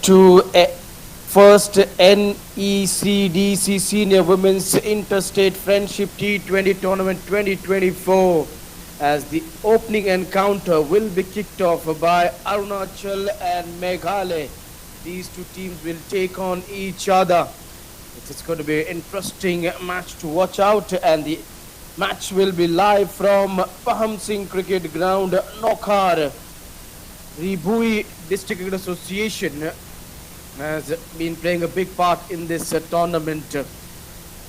to first NECDC Senior Women's Interstate Friendship T20 Tournament 2024, as the opening encounter will be kicked off by Arunachal and Meghalaya. These two teams will take on each other. It's going to be an interesting match to watch out, and the match will be live from Paham Singh Cricket Ground, Nokhar. Ribui District Cricket Association has been playing a big part in this tournament.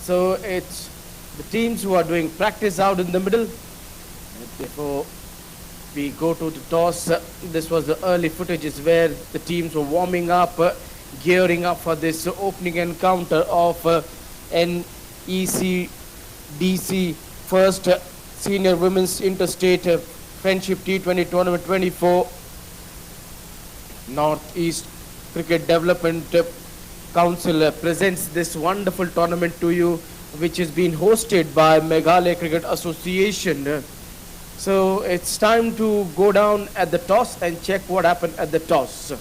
So it's the teams who are doing practice out in the middle. Before we go to the toss, this was the early footages where the teams were warming up, gearing up for this opening encounter of NECDC First Senior Women's Interstate Friendship T20 Tournament 24. Northeast Cricket Development Council presents this wonderful tournament to you, which is being hosted by Meghalaya Cricket Association. So it's time to go down at the toss and check what happened at the toss.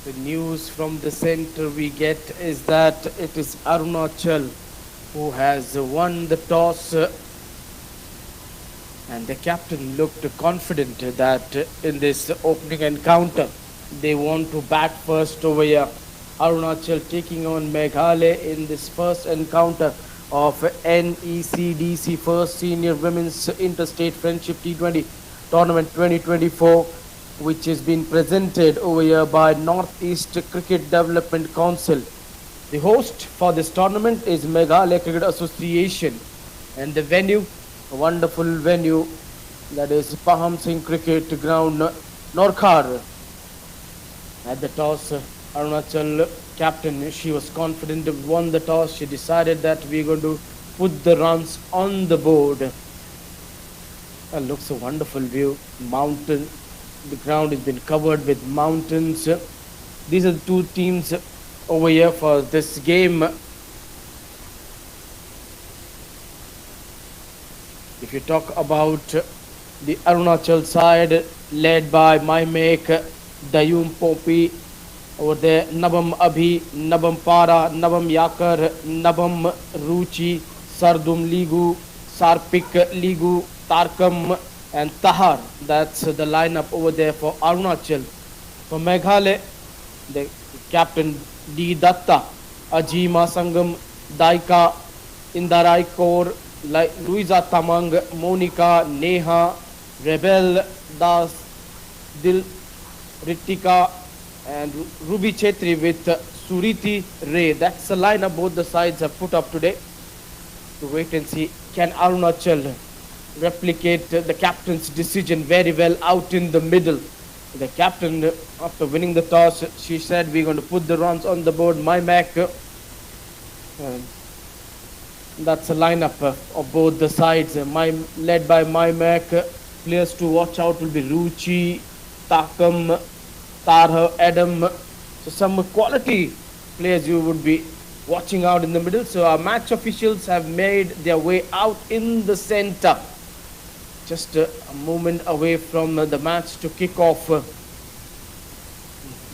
The news from the center we get is that it is Arunachal who has won the toss, and the captain looked confident that in this opening encounter they want to bat first over here. Arunachal taking on Meghalaya in this first encounter of NECDC First Senior Women's Interstate Friendship T20 Tournament 2024, which is being presented over here by Northeast Cricket Development Council. The host for this tournament is Meghalaya Cricket Association, and the venue, a wonderful venue, that is Paham Singh Cricket Ground, Norkhar. At the toss, Arunachal captain, she was confident, won the toss. She decided that we're going to put the runs on the board. It looks a wonderful view, mountain. The ground has been covered with mountains. These are the two teams over here for this game. If you talk about the Arunachal side, led by my make Dayum Popi, over there Nabam Abhi, Nabam Para, Nabam Yakar, Nabam Ruchi, Sardum Ligu, Sarpik Ligu, Tarkam and Tahar. That's the lineup over there for Arunachal. For Meghalaya, the captain D. Datta, Ajima Sangam, Daika, Indarai Kaur, Luisa Tamang, Monica, Neha, Rebel, Das, Dil, Ritika, and Ruby Chetri with Suriti Ray. That's the lineup both the sides have put up today. To wait and see, can Arunachal replicate the captain's decision very well out in the middle. The captain, after winning the toss, she said, we're going to put the runs on the board. My Mac, that's a lineup of both the sides. Led by My Mac. Players to watch out will be Ruchi, Takam, Tarha, Adam. So some quality players you would be watching out in the middle. So our match officials have made their way out in the center. Just a moment away from the match to kick off.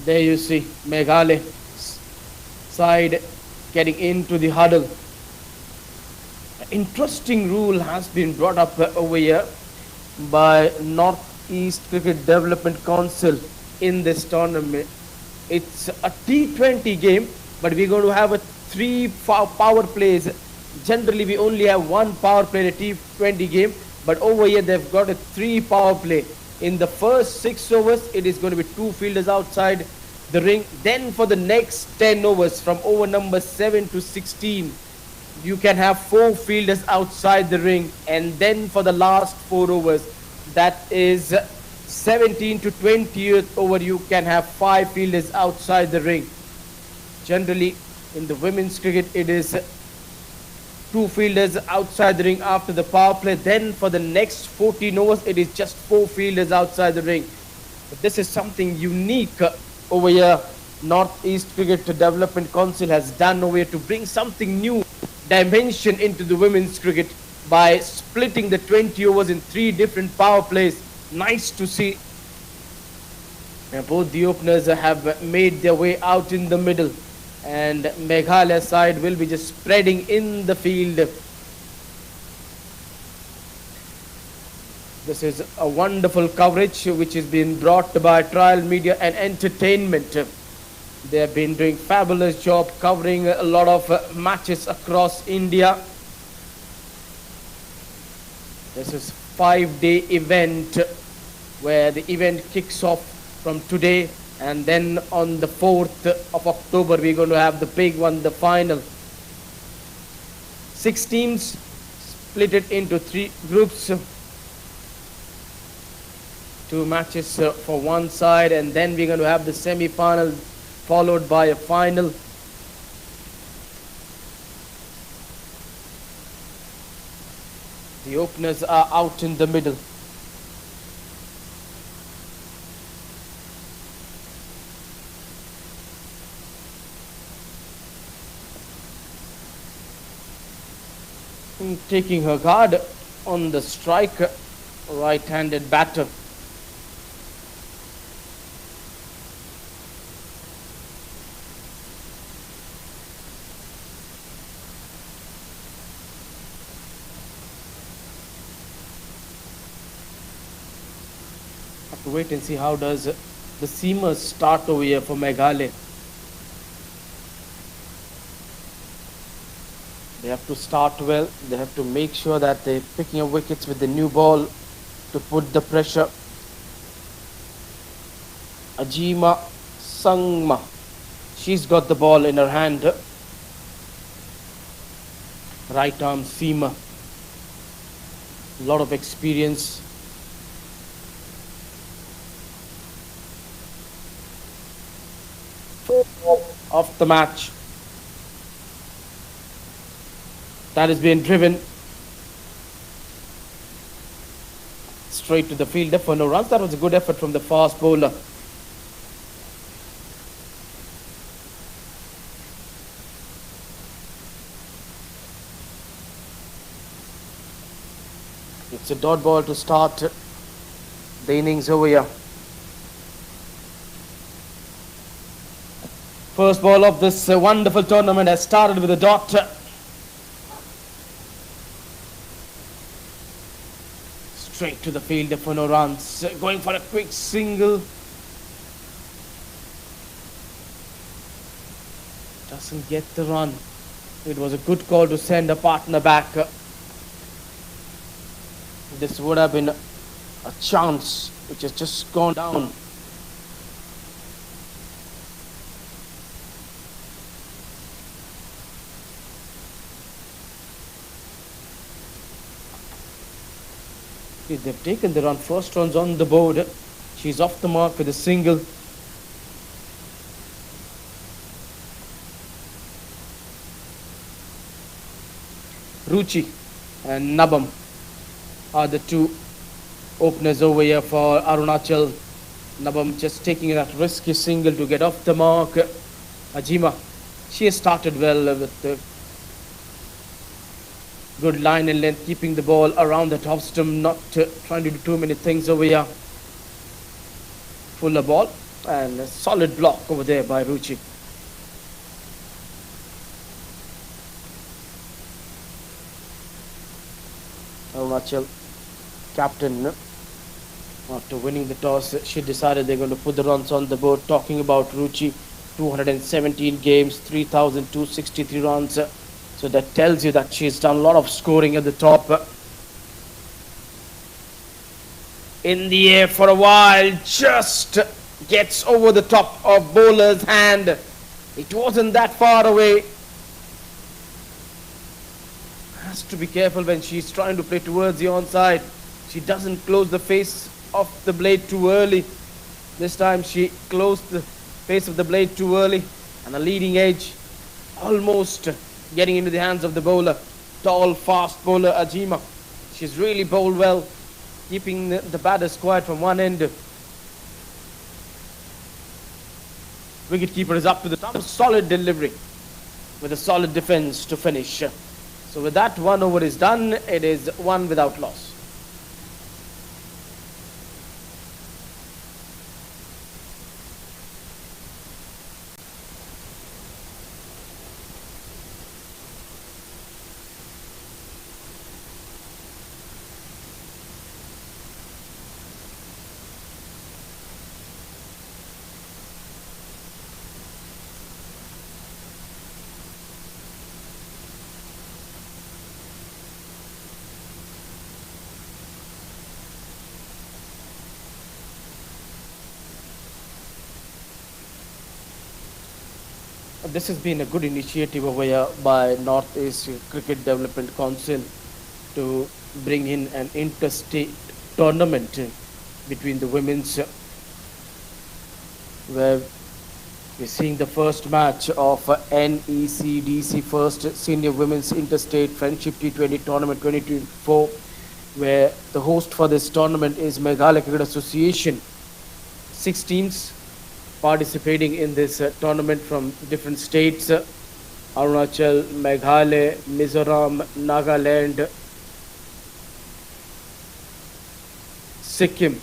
There you see Meghalaya side getting into the huddle. An interesting rule has been brought up over here by Northeast Cricket Development Council in this tournament. It's a T20 game, but we're going to have a 3 power plays. Generally, we only have 1 power play in a T20 game, but over here they've got a 3 power play. In the first 6 overs, it is going to be 2 fielders outside the ring. Then for the next 10 overs, from over number 7 to 16, you can have 4 fielders outside the ring. And then for the last 4 overs, that is 17 to 20th over, you can have 5 fielders outside the ring. Generally, in the women's cricket, it is 2 fielders outside the ring after the power play. Then for the next 14 overs, it is just 4 fielders outside the ring. But this is something unique over here. Northeast Cricket Development Council has done over here to bring something new dimension into the women's cricket by splitting the 20 overs in 3 different power plays. Nice to see. And both the openers have made their way out in the middle, and Meghalaya side will be just spreading in the field. This is a wonderful coverage which is being brought by Trial Media and Entertainment. They have been doing fabulous job covering a lot of matches across India. This is 5-day event where the event kicks off from today, and then on the 4th of October we're going to have the big one, the final. 6 teams split it into 3 groups. 2 matches for one side, and then we're going to have the semi-final followed by a final. The openers are out in the middle. Taking her guard on the strike, right-handed batter. Have to wait and see how does the seamers start over here for Meghalaya. They have to start well. They have to make sure that they're picking up wickets with the new ball to put the pressure. Ajima Sangma, she's got the ball in her hand. Right arm seamer. A lot of experience. Of the match. That is being driven straight to the fielder for no runs. That was a good effort from the fast bowler. It's a dot ball to start the innings over here. First ball of this wonderful tournament has started with a dot. Straight to the fielder for no runs. Going for a quick single. Doesn't get the run. It was a good call to send a partner back. This would have been a chance which has just gone down. They've taken the run. First runs on the board. She's off the mark with a single. Ruchi and Nabam are the 2 openers over here for Arunachal. Nabam just taking that risky single to get off the mark. Ajima, She has started well with the good line and length, keeping the ball around the top stump, not trying to do too many things over here. Fuller ball and a solid block over there by Ruchi. Arunachal captain, after winning the toss, she decided they're going to put the runs on the board. Talking about Ruchi, 217 games, 3,263 runs. So that tells you that she's done a lot of scoring at the top. In the air for a while, just gets over the top of bowler's hand. It wasn't that far away. Has to be careful when she's trying to play towards the onside. She doesn't close the face of the blade too early. This time she closed the face of the blade too early, and a leading edge almost getting into the hands of the bowler. Tall, fast bowler Ajima. She's really bowled well, keeping the batters quiet from one end. Wicketkeeper is up to the top. Solid delivery with a solid defense to finish. So with that, 1 over is done. It is 1 without loss. This has been a good initiative over here by Northeast Cricket Development Council to bring in an interstate tournament between the women's, where we're seeing the first match of NECDC First Senior Women's Interstate Friendship T20 Tournament 2024, where the host for this tournament is Meghalaya Cricket Association. 6 teams participating in this tournament from different states: Arunachal, Meghalaya, Mizoram, Nagaland, Sikkim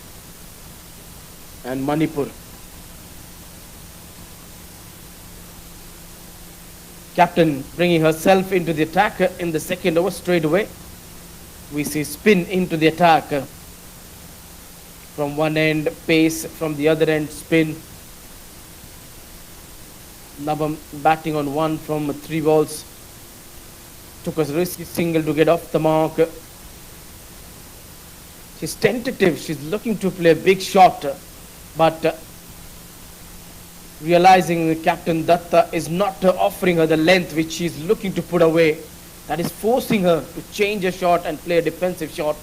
and Manipur. Captain bringing herself into the attack in the second over straight away. We see spin into the attack. From one end, pace; from the other end, spin. Nabam batting on 1 from 3 balls. Took a risky single to get off the mark. She's tentative. She's looking to play a big shot, but realizing Captain Datta is not offering her the length which she's looking to put away, that is forcing her to change a shot and play a defensive shot.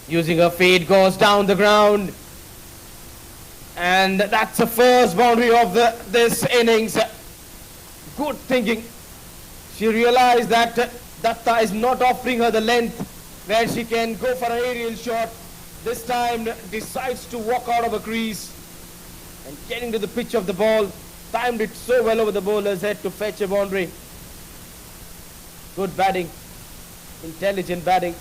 Using her fade, goes down the ground. And that's the first boundary of this innings. Good thinking. She realized that Datta is not offering her the length where she can go for an aerial shot. This time decides to walk out of a crease and getting to the pitch of the ball. Timed it so well over the bowler's head to fetch a boundary. Good batting. Intelligent batting.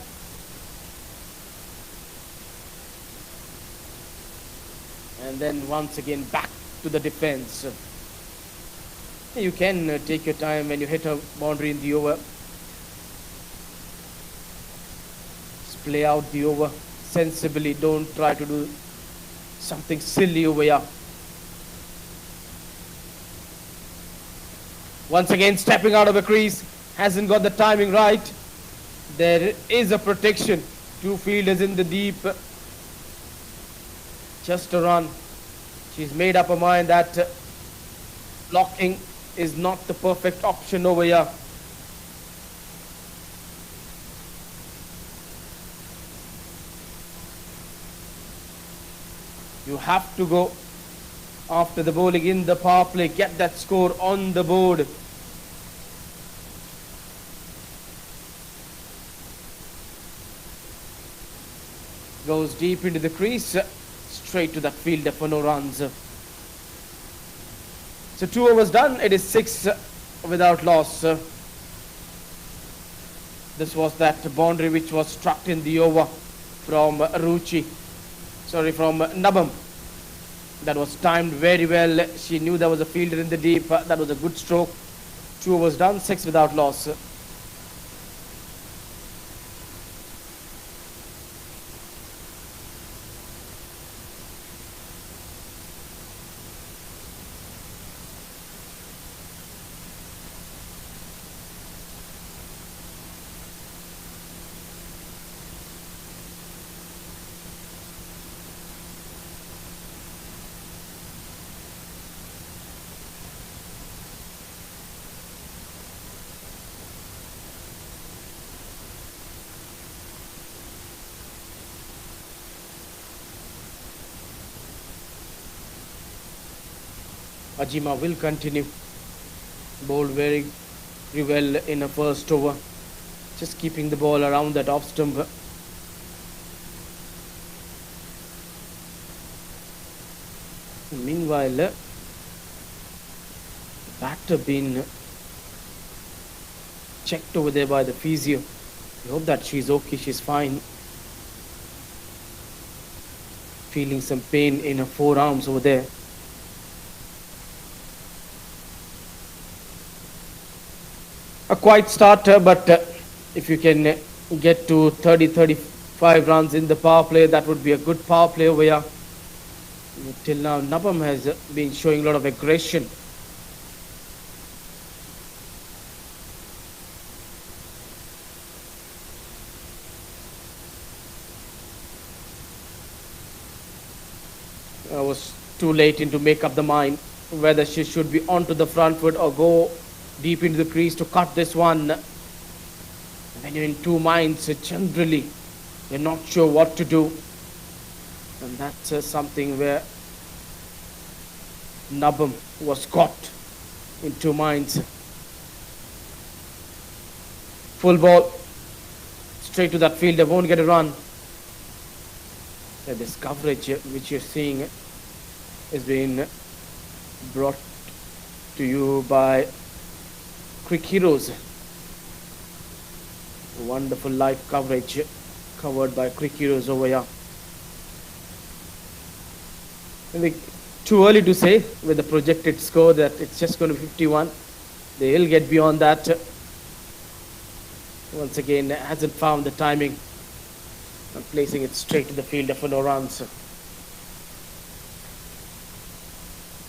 And then once again back to the defense. You can take your time when you hit a boundary in the over. Just play out the over sensibly. Don't try to do something silly over here. Once again stepping out of a crease. Hasn't got the timing right. There is a protection. 2 fielders in the deep. Just a run. She's made up her mind that blocking is not the perfect option over here. You have to go after the bowling in the power play, get that score on the board. Goes deep into the crease. straight to that fielder for no runs. So 2 overs done. It is 6 without loss. This was that boundary which was struck in the over from Nabam. That was timed very well. She knew there was a fielder in the deep. That was a good stroke. 2 overs done, 6 without loss. Ajima will continue. Bowled very well in a first over. Just keeping the ball around that off stump. Meanwhile, batter been checked over there by the physio. I hope that she's okay, she's fine. Feeling some pain in her forearms over there. A quiet starter, but if you can get to 30-35 runs in the power play, that would be a good power play over here. Till now, Nabam has been showing a lot of aggression. I was too late in to make up the mind whether she should be onto the front foot or go deep into the crease to cut this one. When you're in two minds, generally you're not sure what to do, and that's something where Nabam was caught in two minds. Full ball straight to that fielder, won't get a run. This coverage which you're seeing is being brought to you by Crick Heroes. Wonderful live coverage covered by Crick Heroes over here. I think too early to say with the projected score that it's just going to be 51. They'll get beyond that. Once again, hasn't found the timing and placing it straight to the fielder for no runs.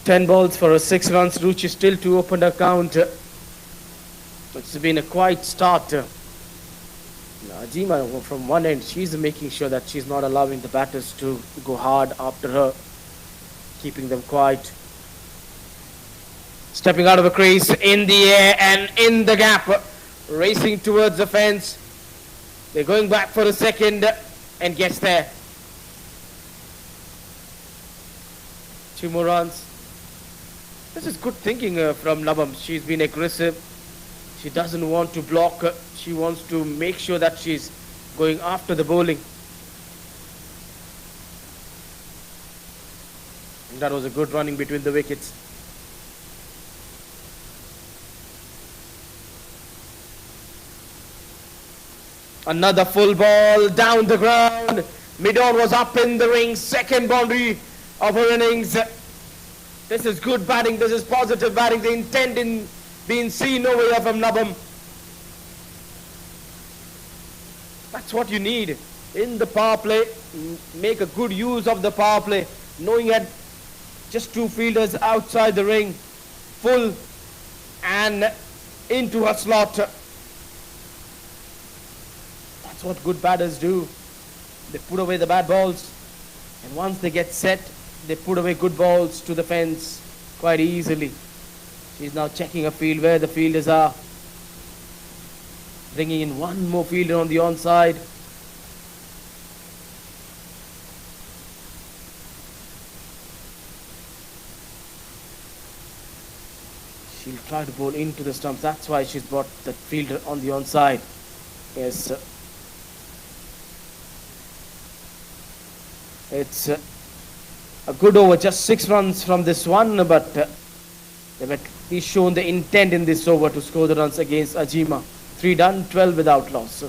10 balls for a 6 runs. Ruchi still to open her count. It's been a quiet start. Ajima from one end, she's making sure that she's not allowing the batters to go hard after her, keeping them quiet. Stepping out of a crease, in the air and in the gap, racing towards the fence. They're going back for a second and gets there. 2 more runs. This is good thinking from Nabam. She's been aggressive. She doesn't want to block. She wants to make sure that she's going after the bowling. And that was a good running between the wickets. Another full ball down the ground. Mid-on was up in the ring. Second boundary of her innings. This is good batting. This is positive batting. The intent in being seen over here from Nabam. That's what you need in the power play. Make a good use of the power play. Knowing that just 2 fielders outside the ring. Full and into her slot. That's what good batters do. They put away the bad balls. And once they get set, they put away good balls to the fence quite easily. She's now checking a field where the fielders are. Bringing in one more fielder on the onside. She'll try to bowl into the stumps. That's why she's brought that fielder on the onside. Yes. It's A good over, just 6 runs from this one, but they've at least shown the intent in this over to score the runs against Ajima. 3 done, 12 without loss.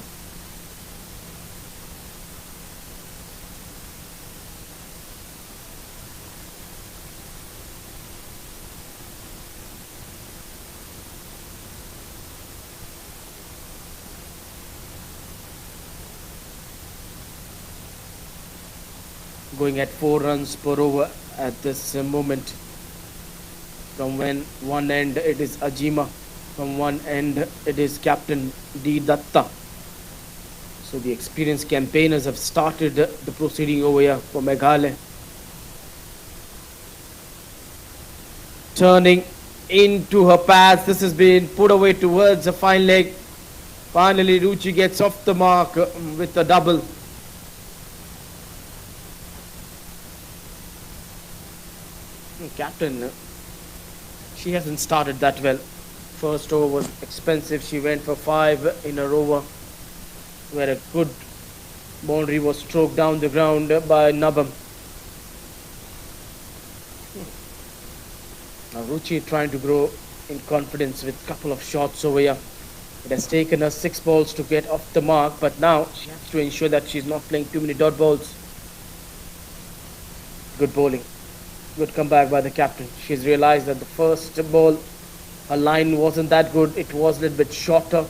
Going at 4 runs per over at this moment. From one end it is Ajima, from one end it is Captain D. Datta. So the experienced campaigners have started the proceeding over here for Meghalaya. Turning into her pads, this has been put away towards the fine leg. Finally Ruchi gets off the mark with a double. Captain, she hasn't started that well. First over was expensive. She went for 5 in a over, where a good boundary was stroked down the ground by Nabam. Now Ruchi trying to grow in confidence with a couple of shots over here. It has taken her 6 balls to get off the mark, but now she has to ensure that she's not playing too many dot balls. Good bowling. Good comeback by the captain. She's realized that the first ball, her line wasn't that good. It was a little bit shorter.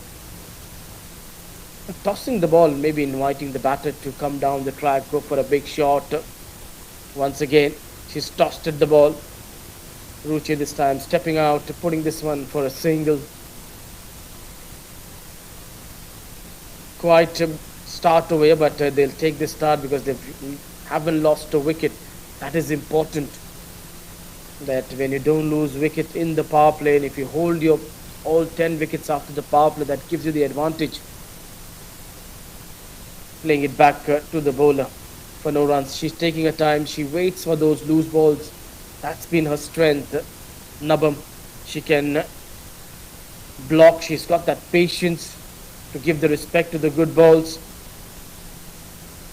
Tossing the ball, maybe inviting the batter to come down the track, go for a big shot. Once again, she's tossed at the ball. Ruchi this time stepping out, putting this one for a single. Quite a start over here, but they'll take this start because they haven't lost a wicket. That is important. That when you don't lose wicket in the power play, and if you hold your all 10 wickets after the power play, that gives you the advantage. Playing it back to the bowler for no runs. She's taking her time. She waits for those loose balls. That's been her strength. Nabam, she can block. She's got that patience to give the respect to the good balls.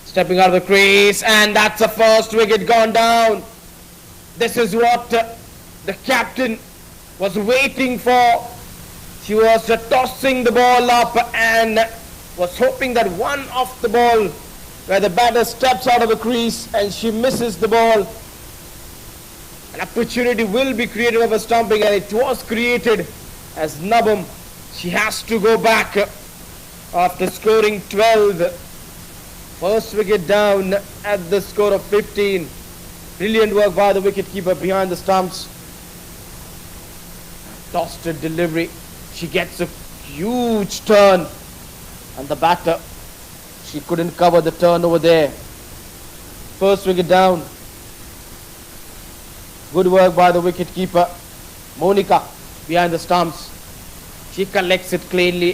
Stepping out of the crease, and that's the first wicket gone down. This is what the captain was waiting for. She was tossing the ball up and was hoping that one off the ball where the batter steps out of the crease and she misses the ball. An opportunity will be created of a stumping, and it was created as Nabam. She has to go back after scoring 12. First wicket down at the score of 15. Brilliant work by the wicketkeeper behind the stumps. Tossed a delivery. She gets a huge turn. And the batter, she couldn't cover the turn over there. First wicket down. Good work by the wicketkeeper. Monica behind the stumps. She collects it cleanly.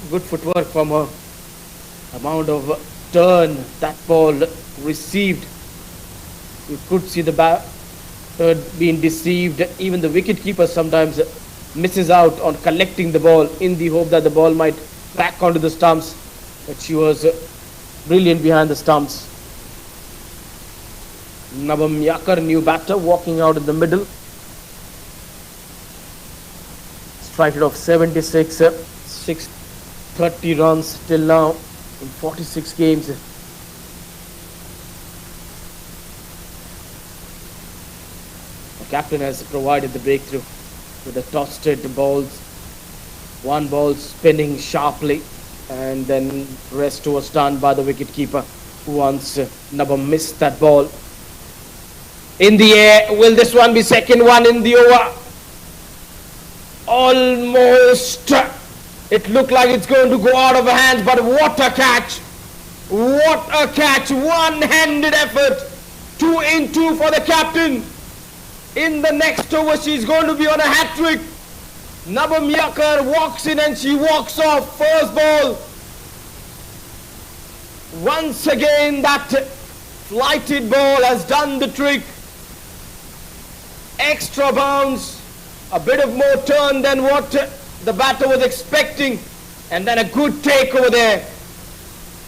Good footwork from her. Amount of turn that ball received. You could see the batter being deceived. Even the wicketkeeper sometimes misses out on collecting the ball in the hope that the ball might crack onto the stumps. But she was brilliant behind the stumps. Nabam Yakar, new batter, walking out in the middle. Strike rate of 76, 630 runs till now in 46 games. The captain has provided the breakthrough with the tossed balls. One ball spinning sharply, and then rest was done by the wicketkeeper once Nabam missed that ball. In the air, will this one be second one in the over? Almost. It looked like it's going to go out of her hands, but what a catch! What a catch! One-handed effort. 2 in 2 for the captain. In the next over, she's going to be on a hat-trick. Nabam Yakar walks in and she walks off. First ball. Once again, that flighted ball has done the trick. Extra bounce. A bit of more turn than what the batter was expecting. And then a good take over there.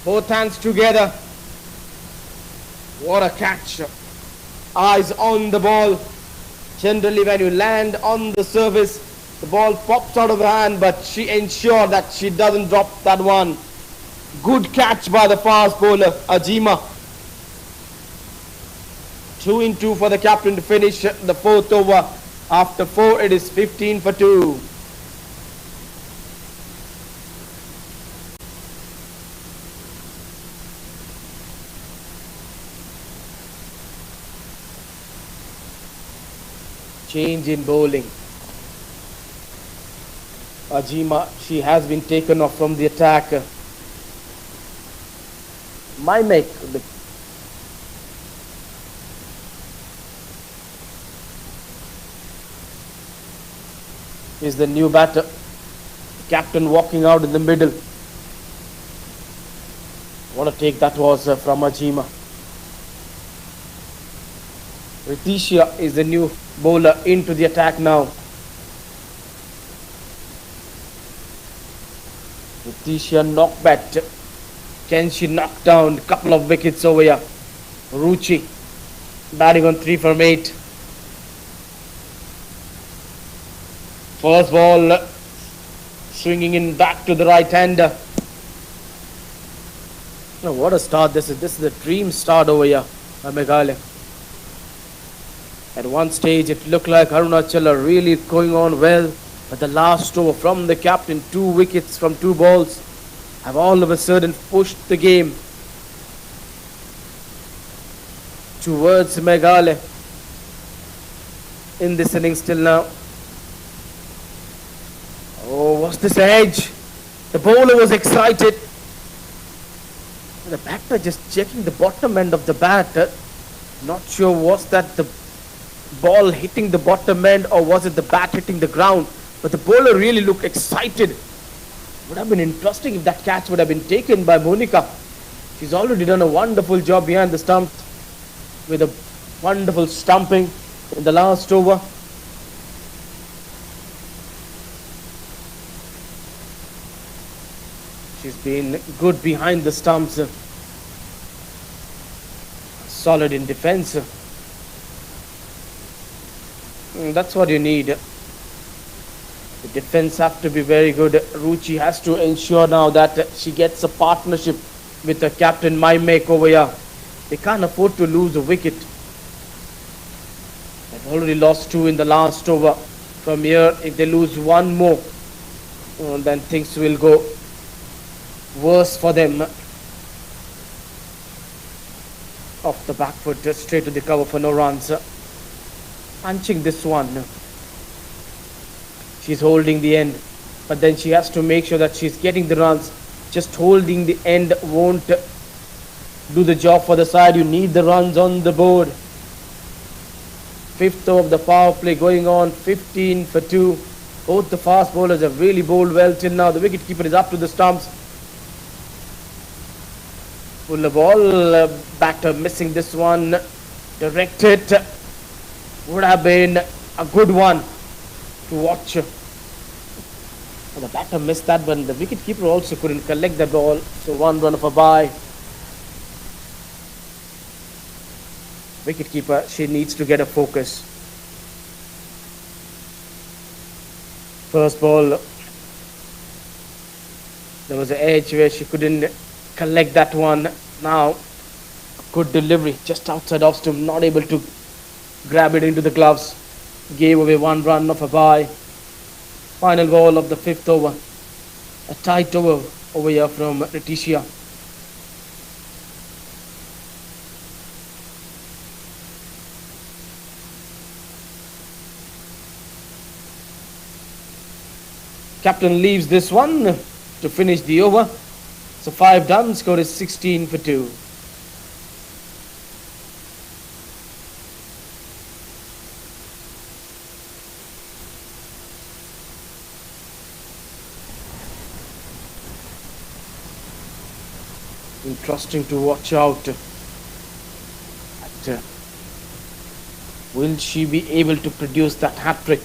Both hands together. What a catch. Eyes on the ball. Generally when you land on the surface, the ball pops out of her hand, but she ensured that she doesn't drop that one. Good catch by the fast bowler, Ajima. 2 in 2 for the captain to finish the fourth over. After 4, it is 15 for 2. Change in bowling. Ajima, she has been taken off from the attack. My make the is the new batter. Captain walking out in the middle. What a take that was from Ajima. Ritesia is the new bowler into the attack now. Ritesia knock bat. Can she knock down a couple of wickets over here? Ruchi batting on 3 from 8. First ball swinging in back to the right hander. Oh, what a start this is. This is a dream start over here by Meghalaya. At one stage it looked like Arunachal are really going on well, but the last over from the captain, 2 wickets from 2 balls, have all of a sudden pushed the game towards Meghalaya in this innings till now. Oh, what's this edge? The bowler was excited. The batter just checking the bottom end of the bat. Not sure was that the ball hitting the bottom end or was it the bat hitting the ground. But the bowler really looked excited. Would have been interesting if that catch would have been taken by Monica. She's already done a wonderful job behind the stumps with a wonderful stumping in the last over. She's been good behind the stumps. Solid in defense. That's what you need. The defense have to be very good. Ruchi has to ensure now that she gets a partnership with the captain Maimek over here. They can't afford to lose a wicket. They've already lost 2 in the last over. From here, if they lose 1 more, then things will go worse for them. Off the back foot, straight to the cover for no runs. Punching this one. She's holding the end, but then she has to make sure that she's getting the runs. Just holding the end won't do the job for the side. You need the runs on the board. 5th over of the power play going on, 15 for 2. Both the fast bowlers have really bowled well till now. The wicket keeper is up to the stumps. Full of ball, batter missing this one. Directed. Would have been a good one to watch. Well, the batter missed that one. The wicket keeper also couldn't collect the ball. So 1 run of a bye. Wicket keeper, she needs to get a focus. First ball, there was an edge where she couldn't collect that one. Now, good delivery just outside off stump, not able to grab it into the gloves. Gave away 1 run of a bye. Final ball of the 5th over. A tight over here from Ritesia. Captain leaves this one to finish the over. So 5 done, score is 16 for 2. Interesting to watch out. But, will she be able to produce that hat-trick?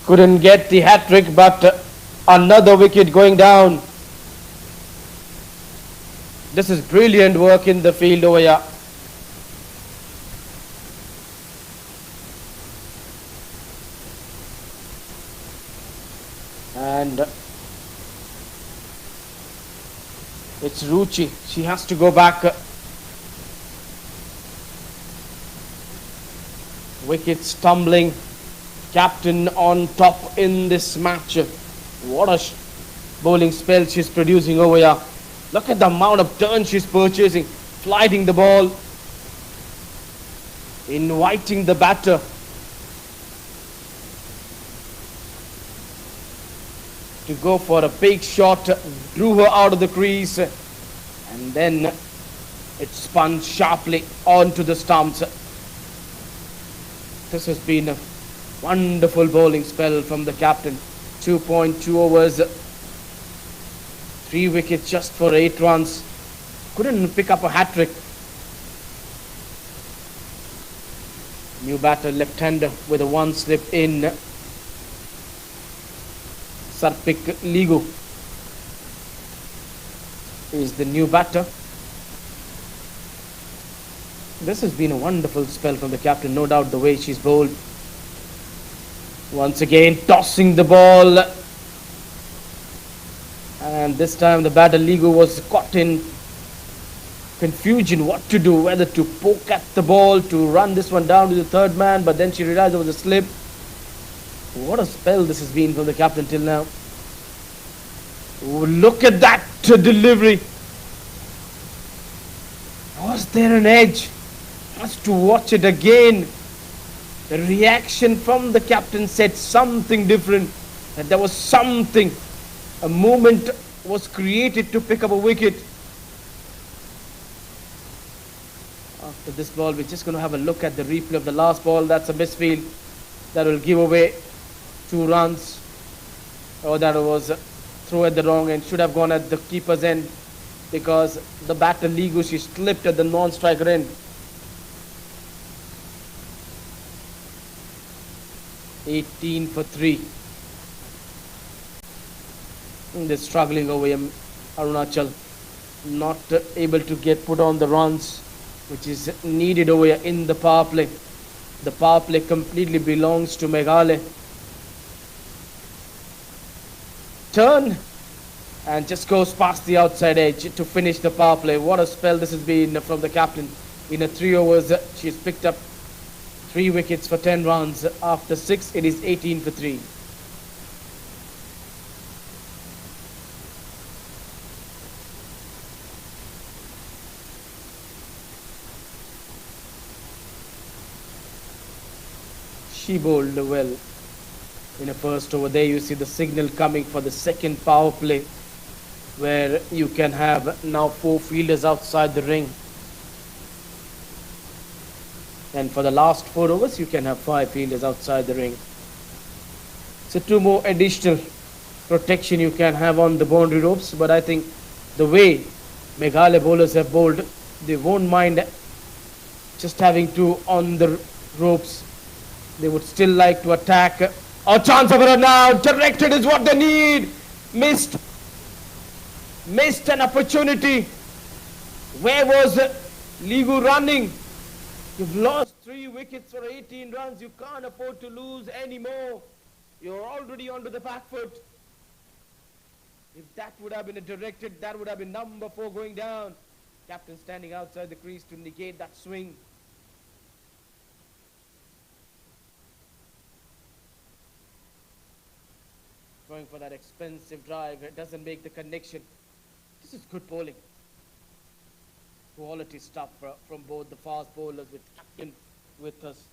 Couldn't get the hat trick, but another wicket going down. This is brilliant work in the field over here. And it's Ruchi. She has to go back. Wicket stumbling. Captain on top in this match. What a bowling spell she's producing over here. Look at the amount of turns she's purchasing. Flighting the ball. Inviting the batter. To go for a big shot. Drew her out of the crease. And then it spun sharply onto the stumps. This has been a wonderful bowling spell from the captain. 2.2 overs, 3 wickets just for 8 runs. Couldn't pick up a hat-trick. New batter, left-hander with a 1 slip in. Sarpik Ligu is the new batter. This has been a wonderful spell from the captain, no doubt the way she's bowled. Once again tossing the ball, and this time the batter Ligu was caught in confusion what to do, whether to poke at the ball, to run this one down to the third man, but then she realized it was a slip. What a spell this has been from the captain till now. Oh, look at that delivery. Was there an edge? Has to watch it again. The reaction from the captain said something different. That there was something. A moment was created to pick up a wicket. After this ball, we're just going to have a look at the replay of the last ball. That's a misfield. That will give away 2 runs. Oh, that was throw at the wrong end. Should have gone at the keeper's end. Because the batter Ligu, she slipped at the non-striker end. 18 for 3. They're struggling over here. Arunachal not able to get put on the runs which is needed over here in the power play. The power play completely belongs to Meghalaya. Turn and just goes past the outside edge to finish the power play. What a spell this has been from the captain. In a 3 overs, she's picked up 3 wickets for 10 runs. After 6, it is 18 for 3. She bowled well in a first over. There you see the signal coming for the second power play, where you can have now 4 fielders outside the ring. And for the last 4 overs, you can have 5 fielders outside the ring. So 2 more additional protection you can have on the boundary ropes. But I think the way Meghalaya bowlers have bowled, they won't mind just having 2 on the ropes. They would still like to attack. A chance of a run now. Directed is what they need. Missed an opportunity. Where was Ligu running? You've lost 3 wickets for 18 runs. You can't afford to lose any more. You're already onto the back foot. If that would have been a directed, that would have been number 4 going down. Captain standing outside the crease to negate that swing. Going for that expensive drive. It doesn't make the connection. This is good bowling. Quality stuff from both the fast bowlers, with captain with us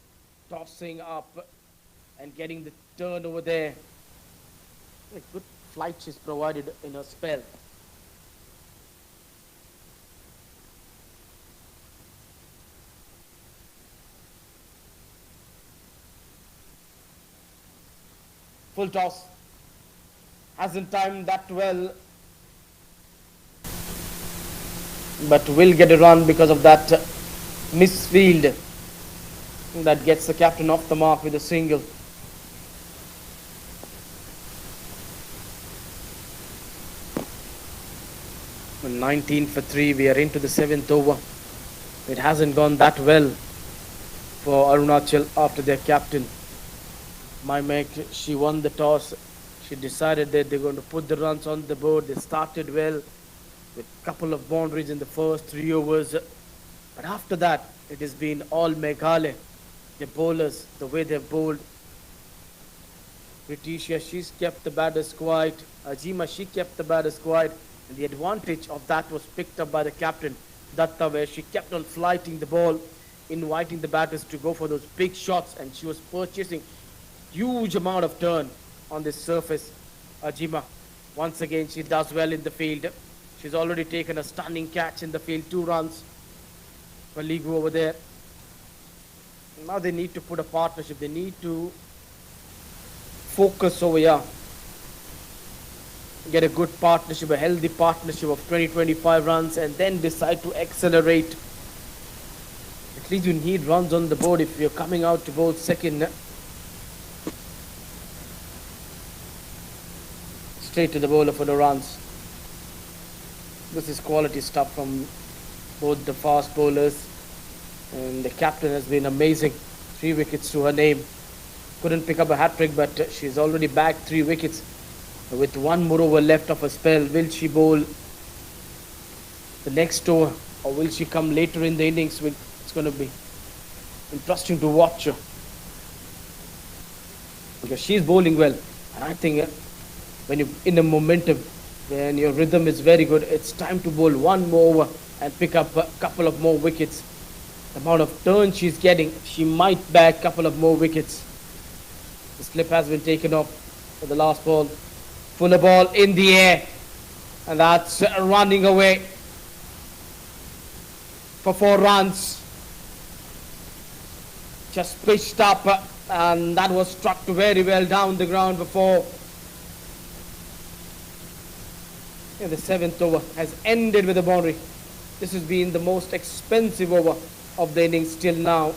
tossing up and getting the turn over there. A good flight she's provided in her spell. Full toss. Hasn't timed that well, but will get a run because of that misfield that gets the captain off the mark with a single. 19 for 3. We are into the 7th over. It hasn't gone that well for Arunachal after their captain. My mate, she won the toss. She decided that they're going to put the runs on the board. They started well with a couple of boundaries in the first 3 overs. But after that, it has been all Meghalaya. The bowlers, the way they've bowled. Britisha, she's kept the batters quiet. Ajima, she kept the batters quiet. And the advantage of that was picked up by the captain, Datta, where she kept on flighting the ball, inviting the batters to go for those big shots, and she was purchasing huge amount of turn on this surface. Ajima, once again, she does well in the field. She's already taken a stunning catch in the field, 2 runs for Ligu over there. Now they need to put a partnership. They need to focus over here. Get a good partnership, a healthy partnership of 20-25 runs, and then decide to accelerate. At least you need runs on the board if you're coming out to bowl second. Straight to the bowler for the runs. This is quality stuff from both the fast bowlers, and the captain has been amazing. 3 wickets to her name. Couldn't pick up a hat-trick, but she's already bagged 3 wickets. With 1 more over left of a spell, will she bowl the next over, or will she come later in the innings? It's going to be interesting to watch her, because she's bowling well. And I think when you're in a momentum, when your rhythm is very good, it's time to bowl 1 more over and pick up a couple of more wickets. The amount of turn she's getting, she might bag a couple of more wickets. The slip has been taken off for the last ball. Fuller ball in the air, and that's running away for 4 runs. Just pitched up, and that was struck very well down the ground before. And the 7th over has ended with a boundary. This has been the most expensive over of the innings till now,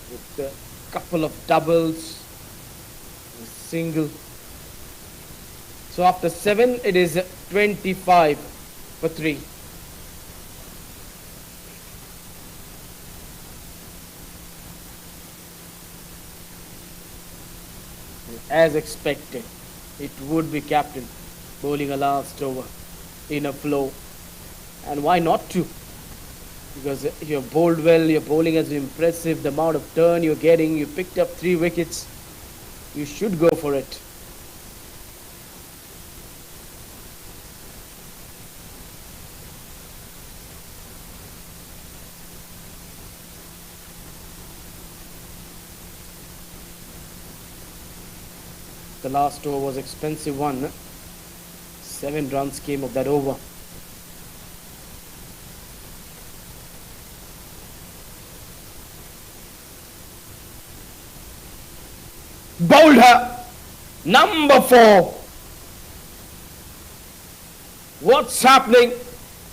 with a couple of doubles, a single. So after 7, it is 25 for 3. As expected, it would be captain bowling a last over in a flow. And why not to? Because you're bowled well, your bowling has been impressive, the amount of turn you're getting, you picked up 3 wickets, you should go for it. The last over was expensive one. 7 runs came of that over. Bowled her. Number 4. What's happening?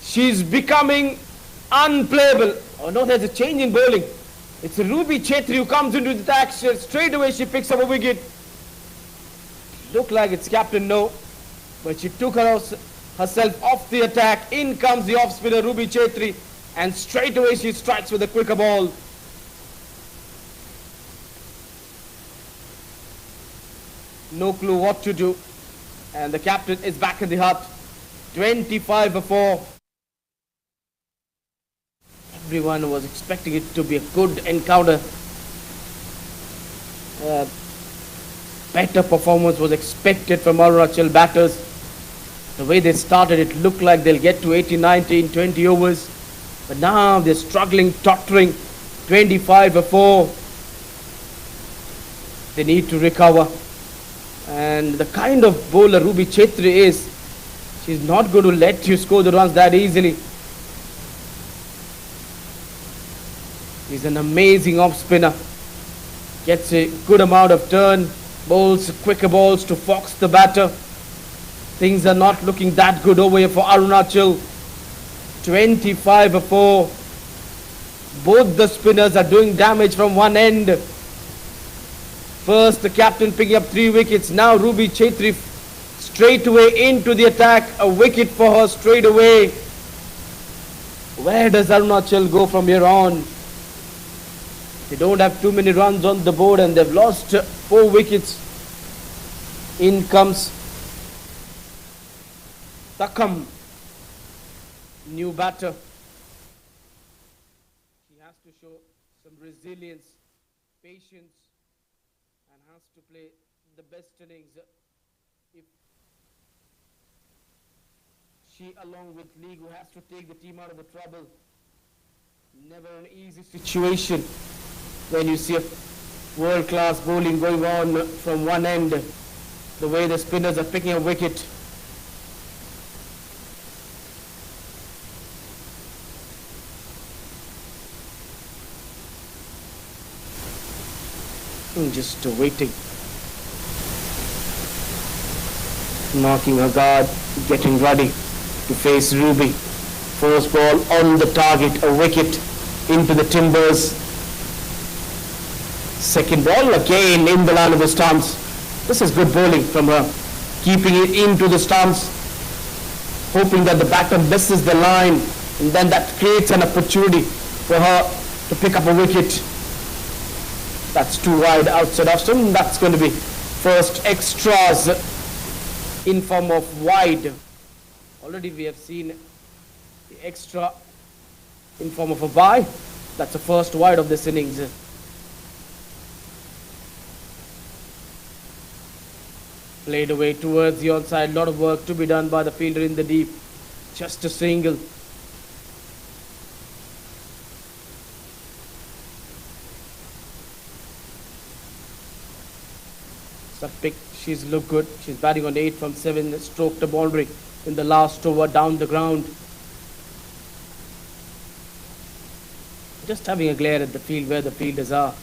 She's becoming unplayable. Oh no, there's a change in bowling. It's Ruby Chetri who comes into the attack. Straight away she picks up a wicket. Looked like it's captain, no. But she took herself off the attack. In comes the off spinner Ruby Chetri, and straight away she strikes with a quicker ball. No clue what to do, and the captain is back in the hut. 25 for 4. Everyone was expecting it to be a good encounter. Better performance was expected from Arunachal batters. The way they started, it looked like they'll get to 18, 19, 20 overs. But now they're struggling, tottering. 25 for 4. They need to recover. And the kind of bowler Ruby Chetri is, she's not going to let you score the runs that easily. He's an amazing off spinner. Gets a good amount of turn. Bowls quicker balls to fox the batter. Things are not looking that good over here for Arunachal. 25 for 4. Both the spinners are doing damage from one end. First the captain picking up 3 wickets. Now Ruby Chetri Straight away into the attack. A wicket for her straight away. Where does Arunachal go from here on? They don't have too many runs on the board and they've lost 4 wickets. In comes Takam, new batter. She has to show some resilience, patience, and has to play the best innings. If she, along with League, who has to take the team out of the trouble. Never an easy situation when you see a world-class bowling going on from one end. The way the spinners are picking a wicket. Just waiting. Marking her guard, getting ready to face Ruby. First ball on the target, a wicket into the timbers. Second ball again in the line of the stumps. This is good bowling from her. Keeping it into the stumps, hoping that the batter misses the line, and then that creates an opportunity for her to pick up a wicket. That's too wide outside off stump. That's going to be first extras in form of wide. Already we have seen the extra in form of a bye. That's the first wide of this innings. Played away towards the onside. Lot of work to be done by the fielder in the deep. Just a single. Pick. She's looked good. She's batting on 8 from 7. Stroked a boundary in the last over down the ground. Just having a glare at the field where the fielders are.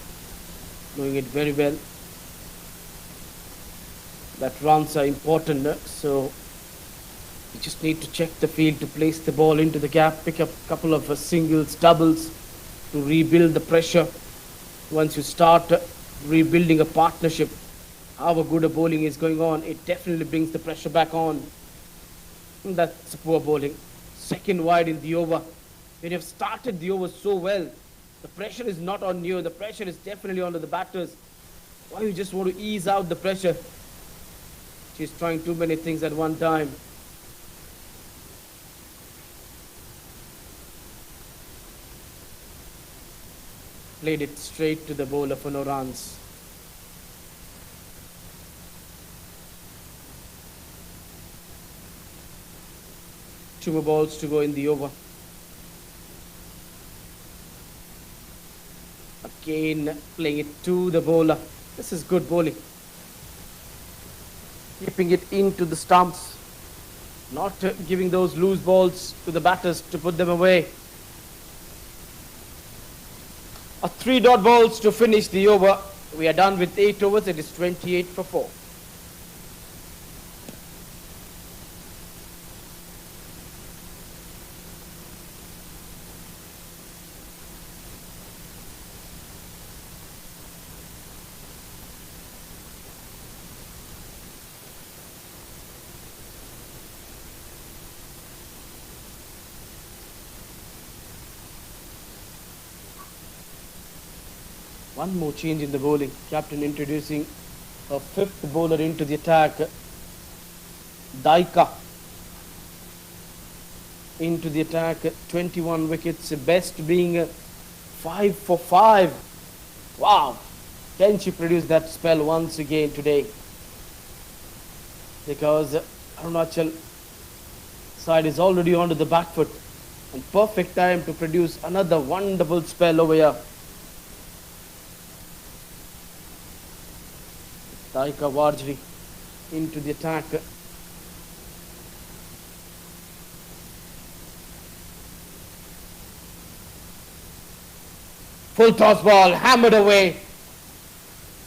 Knowing it very well. That runs are important, so you just need to check the field to place the ball into the gap, pick up a couple of singles, doubles to rebuild the pressure. Once you start rebuilding a partnership, however good a bowling is going on, it definitely brings the pressure back on. And that's a poor bowling. Second wide in the over. When you have started the over so well, the pressure is not on you, the pressure is definitely on the batters. Why you just want to ease out the pressure? She's trying too many things at one time. Played it straight to the bowler for no runs. Two more balls to go in the over. Again playing it to the bowler. This is good bowling. Keeping it into the stumps, not giving those loose balls to the batters to put them away. A 3 dot balls to finish the over. We are done with 8 overs. It is 28 for 4. One more change in the bowling. Captain introducing a 5th bowler into the attack. Daika into the attack. 21 wickets. Best being 5 for 5. Wow. Can she produce that spell once again today? Because Arunachal side is already onto the back foot. And perfect time to produce another wonderful spell over here. Daika Warjri into the attack. Full toss ball, hammered away.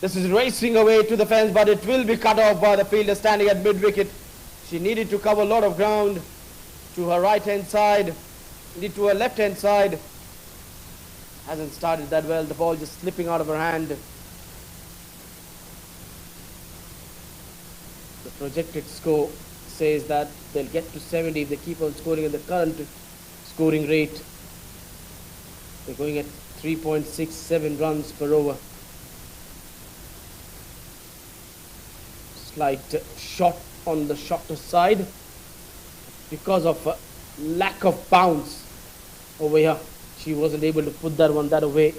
This is racing away to the fence, but it will be cut off by the fielder standing at mid-wicket. She needed to cover a lot of ground to her right-hand side, indeed to her left-hand side. Hasn't started that well, the ball just slipping out of her hand. The projected score says that they'll get to 70 if they keep on scoring at the current scoring rate. They're going at 3.67 runs per over. Slight shot on the shorter side because of a lack of bounce over here. She wasn't able to put that one that away.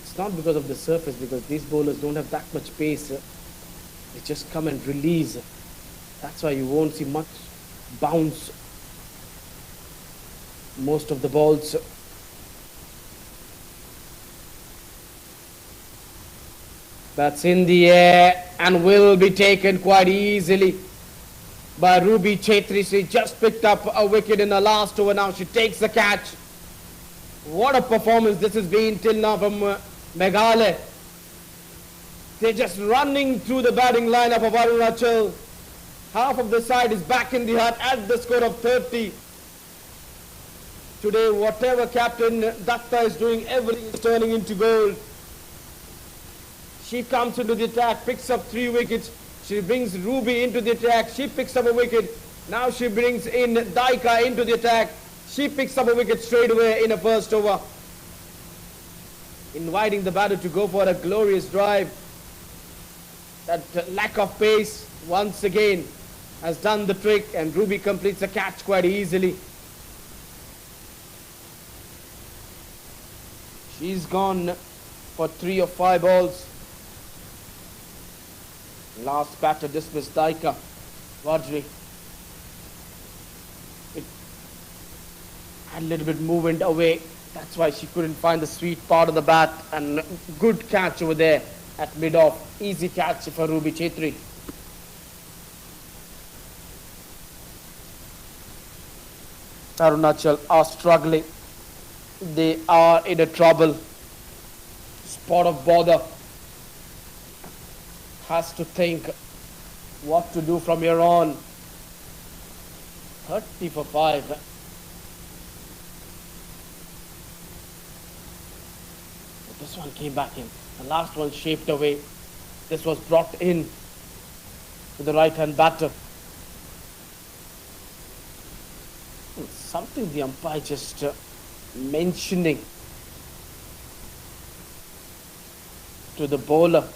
It's not because of the surface, because these bowlers don't have that much pace. They just come and release. That's why you won't see much bounce most of the balls. That's in the air and will be taken quite easily by Ruby Chetri. She just picked up a wicket in the last over. Now she takes the catch. What a performance this has been till now from Meghalaya. They're just running through the batting lineup of Arunachal. Half of the side is back in the hut at the score of 30. Today, whatever Captain Datta is doing, everything is turning into gold. She comes into the attack, picks up 3 wickets. She brings Ruby into the attack. She picks up a wicket. Now she brings in Daika into the attack. She picks up a wicket straight away in a first over, inviting the batter to go for a glorious drive. That lack of pace once again has done the trick, and Ruby completes the catch quite easily. She's gone for 3 of 5 balls. Last batter dismissed Daika Vajri. It had a little bit movement away. That's why she couldn't find the sweet part of the bat, and good catch over there at mid-off. Easy catch for Ruby Chetri. Arunachal are struggling. They are in a trouble. Spot of bother. Has to think what to do from here on. 30 for 5. But this one came back in. The last one shaped away. This was brought in to the right-hand batter. Something the umpire just mentioning to the bowler.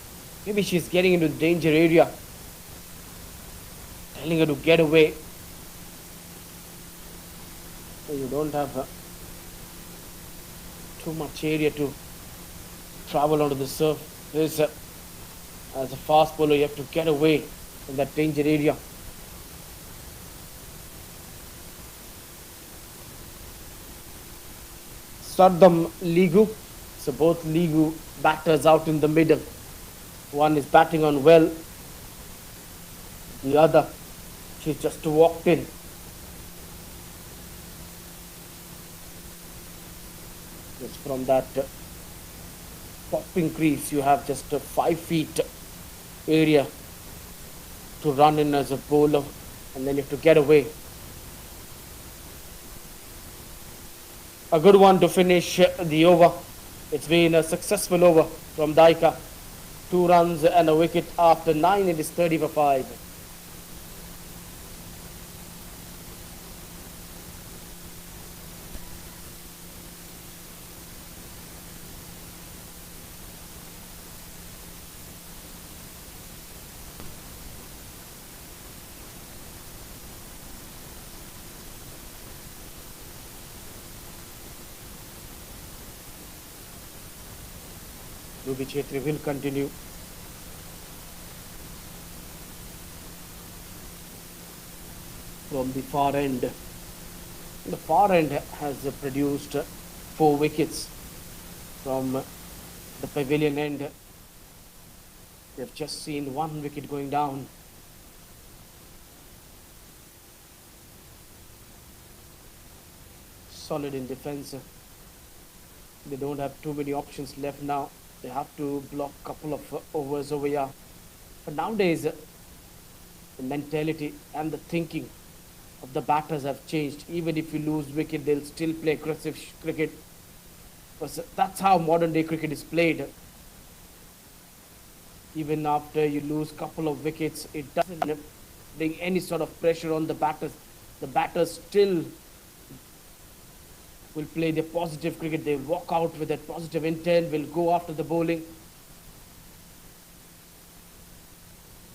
Maybe she's getting into the danger area. Telling her to get away. So you don't have too much area to travel onto the surface. As a fast bowler, you have to get away from that danger area. Sardam Ligu. So both Ligu batters out in the middle. One is batting on well. The other, she's just walked in. Just from that popping crease, you have just a 5 feet area to run in as a bowler, and then you have to get away. A good one to finish the over. It's been a successful over from Daika. 2 runs and a wicket after 9. It is 30 for 5. Ruby Chetri will continue. From the far end. The far end has produced 4 wickets from the pavilion end. We have just seen 1 wicket going down. Solid in defense. They don't have too many options left now. They have to block a couple of overs over here. But nowadays, the mentality and the thinking of the batters have changed. Even if you lose wicket, they'll still play aggressive cricket. Because that's how modern day cricket is played. Even after you lose couple of wickets, it doesn't bring any sort of pressure on the batters. The batters still will play their positive cricket. They walk out with that positive intent, will go after the bowling.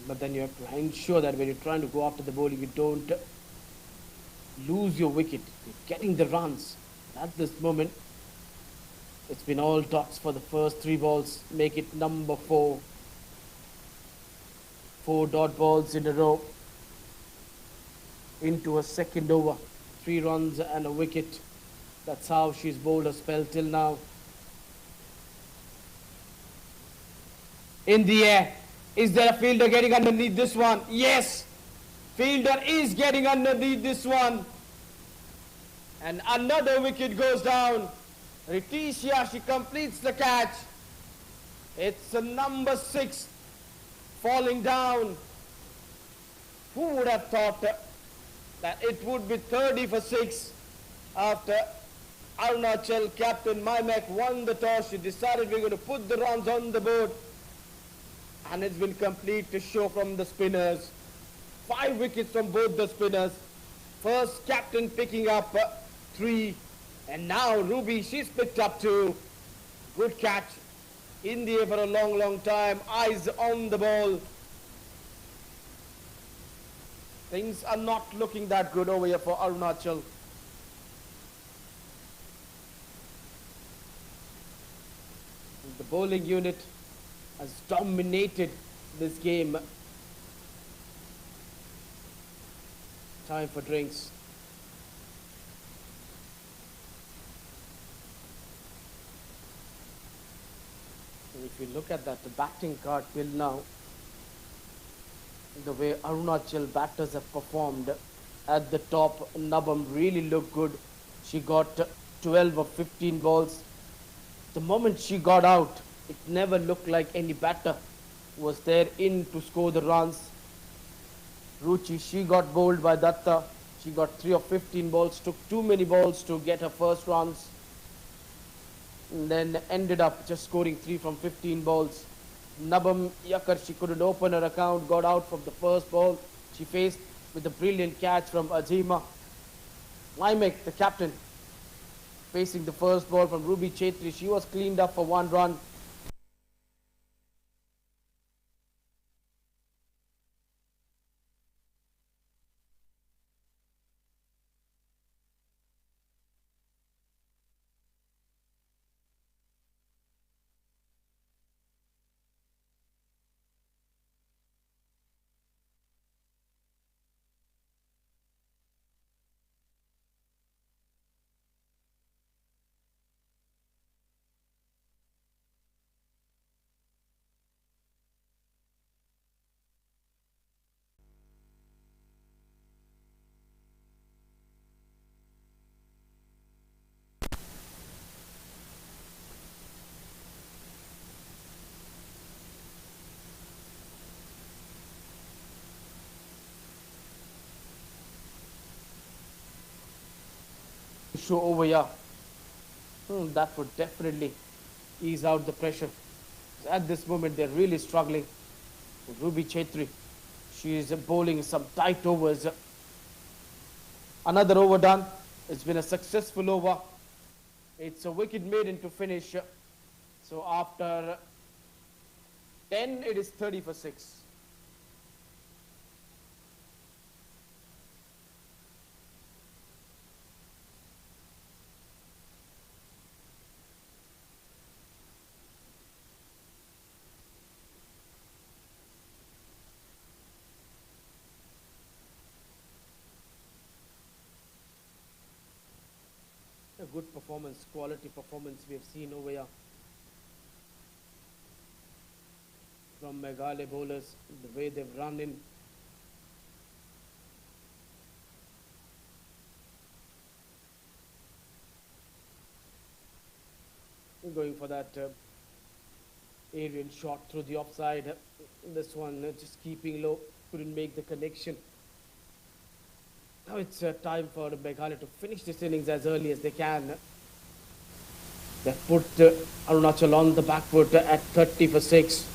But then you have to ensure that when you're trying to go after the bowling, you don't lose your wicket. You're getting the runs. At this moment, it's been all dots for the first 3 balls. Make it number 4. 4 dot balls in a row into a second over. 3 runs and a wicket. That's how she's bowled her spell till now. In the air. Is there a fielder getting underneath this one? Yes! Fielder is getting underneath this one. And another wicket goes down. Reticia, she completes the catch. It's a number 6 falling down. Who would have thought that it would be 30 for 6 after Arunachal captain Maimek won the toss. She decided we're going to put the runs on the board. And it's been complete to show from the spinners. 5 wickets from both the spinners. First captain picking up 3. And now Ruby, she's picked up 2. Good catch. In the air for a long, long time. Eyes on the ball. Things are not looking that good over here for Arunachal. The bowling unit has dominated this game. Time for drinks. And if you look at that, the batting card till now, the way Arunachal batters have performed at the top, Nabam really looked good. She got 12 of 15 balls. The moment she got out, it never looked like any batter was there in to score the runs. Ruchi, she got bowled by Datta. She got 3 of 15 balls, took too many balls to get her first runs. And then ended up just scoring 3 from 15 balls. Nabam Yakar, she couldn't open her account, got out from the first ball. She faced with a brilliant catch from Ajima. Maimek, the captain, facing the first ball from Ruby Chetri. She was cleaned up for 1 run. Show over here. That would definitely ease out the pressure. At this moment, they're really struggling. Ruby Chetri, she is bowling some tight overs. Another over done. It's been a successful over. It's a wicket maiden to finish. So after 10, it is 30 for 6. A good performance, quality performance we have seen over here from Meghalaya bowlers, the way they've run in. Going for that aerial shot through the offside. This one just keeping low, couldn't make the connection. Now it's time for Meghalaya to finish this innings as early as they can. They've put Arunachal on the back foot at 30 for 6.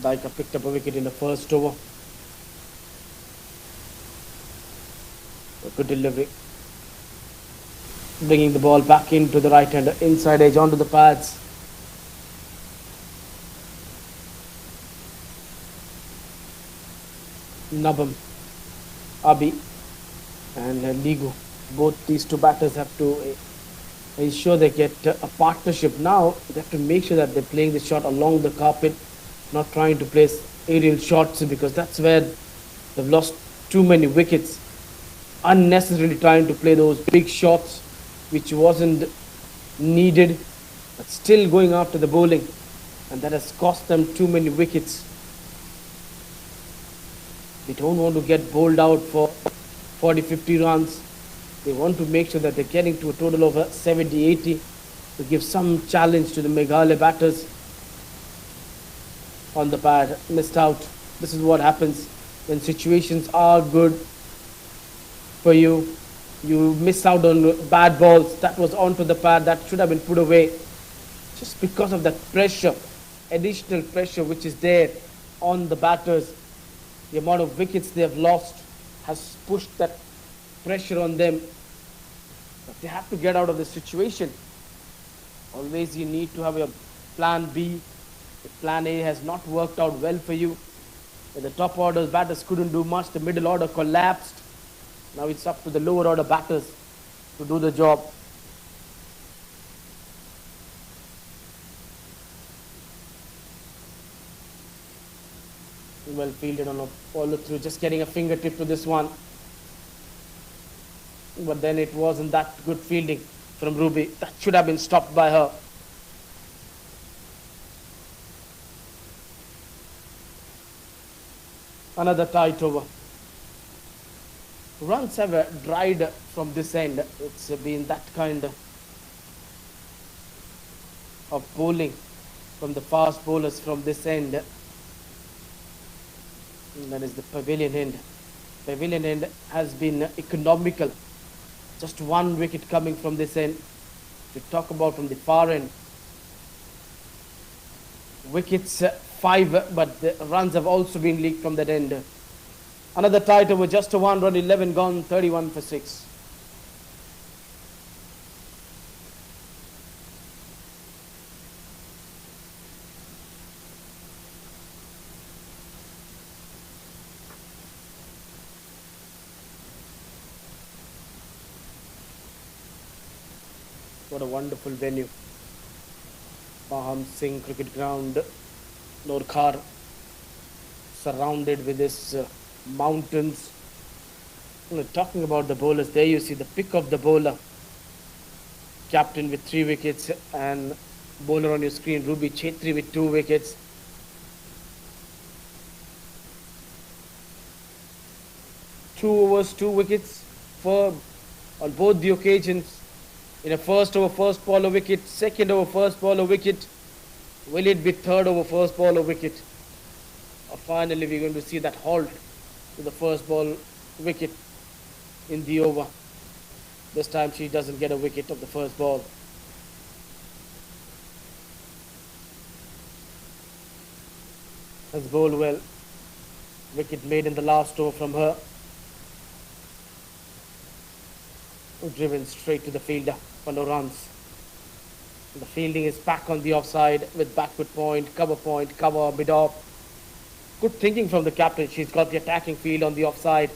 Daika picked up a wicket in the first over. A good delivery. Bringing the ball back into the right-hander, inside edge onto the pads. Nabam, Abi and Ligu. Both these two batters have to ensure they get a partnership. Now they have to make sure that they're playing the shot along the carpet, not trying to place aerial shots, because that's where they've lost too many wickets. Unnecessarily trying to play those big shots which wasn't needed, but still going after the bowling, and that has cost them too many wickets. They don't want to get bowled out for 40-50 runs. They want to make sure that they're getting to a total of 70-80 to give some challenge to the Meghalaya batters. On the pad, missed out. This is what happens when situations are good for you. You miss out on bad balls. That was onto the pad. That should have been put away. Just because of that pressure, additional pressure which is there on the batters. The amount of wickets they have lost has pushed that pressure on them. But they have to get out of the situation. Always you need to have a plan B. If plan A has not worked out well for you, when the top orders batters couldn't do much, the middle order collapsed. Now it's up to the lower order batters to do the job. Well fielded on a follow through, just getting a fingertip to this one. But then it wasn't that good fielding from Ruby. That should have been stopped by her. Another tight over. Runs have dried from this end. It's been that kind of bowling from the fast bowlers from this end. And that is the pavilion end. Pavilion end has been economical. Just one wicket coming from this end. To talk about from the far end, wickets 5, but the runs have also been leaked from that end. Another tight over, just a 1 run, 11 gone, 31 for 6. What a wonderful venue. Paham Singh Cricket Ground, Lorkhar, surrounded with this mountains. Talking about the bowlers, there you see the pick of the bowler. Captain with 3 wickets, and bowler on your screen, Ruby Chetri with 2 wickets. Two overs, 2 wickets for on both the occasions. In a first over, first ball a wicket, second over, first ball a wicket. Will it be third over, first ball a wicket? Or finally we're going to see that halt to the first ball wicket in the over. This time she doesn't get a wicket of the first ball. Has bowled well. Wicket made in the last over from her. Driven straight to the fielder for no runs. The fielding is back on the offside with backward point, cover, mid-off. Good thinking from the captain. She's got the attacking field on the offside.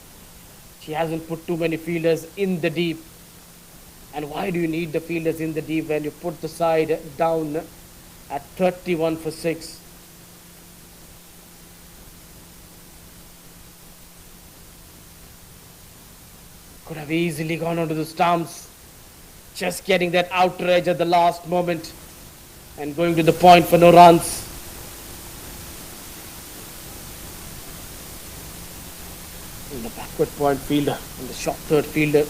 She hasn't put too many fielders in the deep. And why do you need the fielders in the deep when you put the side down at 31 for 6? Could have easily gone onto the stumps. Just getting that outer edge at the last moment and going to the point for no runs. And the backward point fielder and the short third fielder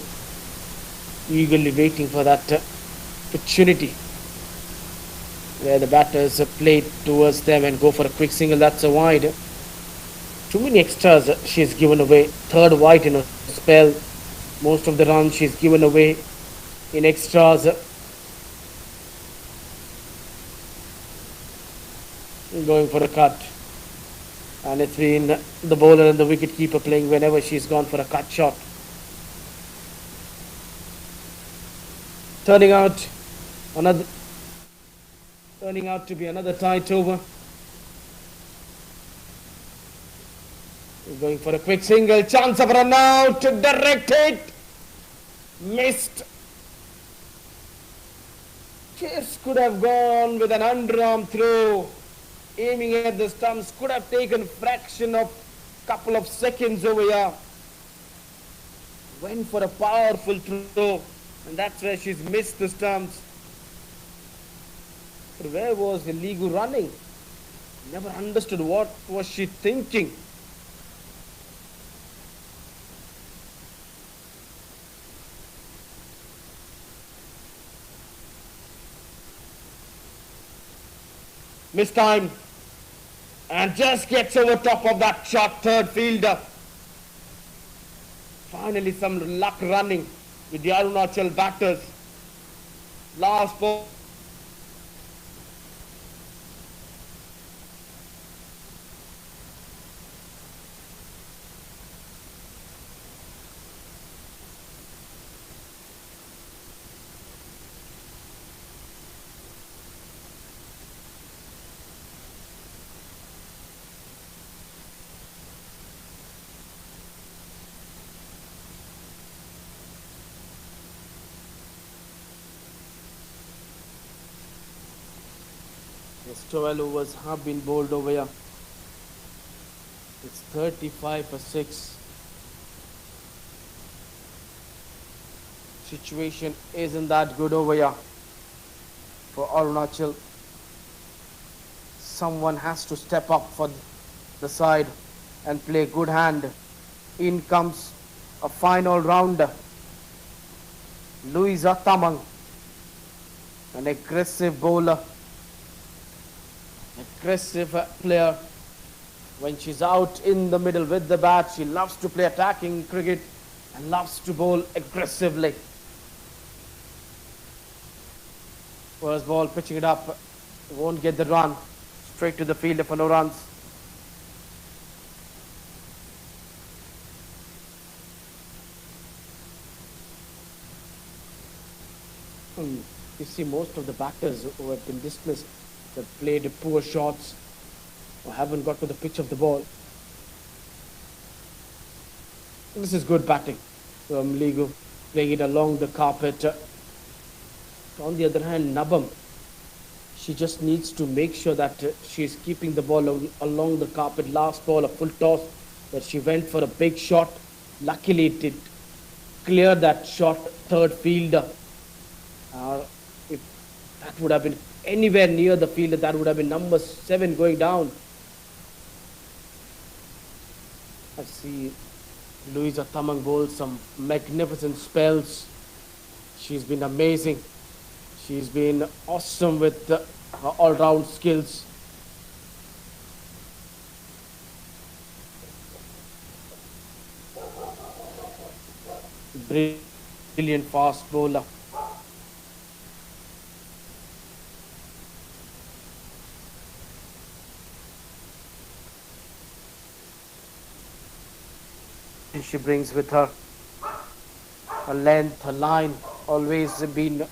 eagerly waiting for that opportunity where the batters play towards them and go for a quick single. That's a wide. Too many extras she's given away. Third wide in a spell. Most of the runs she's given away in extras. Going for a cut. and it's been the bowler and the wicket keeper playing whenever she's gone for a cut shot. Turning out another, turning out to be another tight over. Going for a quick single, chance of run out, direct hit, missed. Just could have gone with an underarm throw, aiming at the stumps, could have taken fraction of couple of seconds over here. Went for a powerful throw, and that's where she's missed the stumps. But where was Ligu running? Never understood what was she thinking. Missed time, and just gets over top of that shot, third fielder. Finally some luck running with the Arunachal batters. Last ball. Yes, 12 overs have been bowled over here. It's 35 for 6. Situation isn't that good over here for Arunachal. Someone has to step up for the side and play good hand. In comes a final rounder. Louisa Tamang, an aggressive bowler. Aggressive player. When she's out in the middle with the bat, she loves to play attacking cricket and loves to bowl aggressively. First ball, pitching it up, won't get the run. Straight to the fielder for no runs. You see most of the batters who have been dismissed, that played poor shots or haven't got to the pitch of the ball. This is good batting from Ligu, playing it along the carpet. On the other hand, Nabam, she just needs to make sure that she's keeping the ball along the carpet. Last ball, a full toss, but she went for a big shot. Luckily, it did clear that shot, third fielder. If that would have been anywhere near the fielder, that would have been number 7 going down. I see Louisa Tamang bowl some magnificent spells. She's been amazing. She's been awesome with her all-round skills. Brilliant fast bowler. She brings with her her length, her line, always been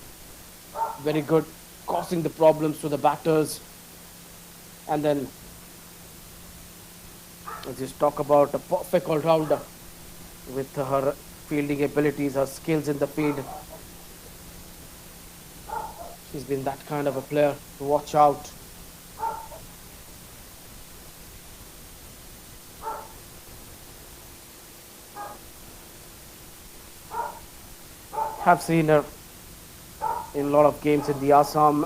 very good, causing the problems to the batters. And then let's just talk about a perfect all-rounder with her fielding abilities, her skills in the field. She's been that kind of a player to watch out. Have seen her in a lot of games in the Assam.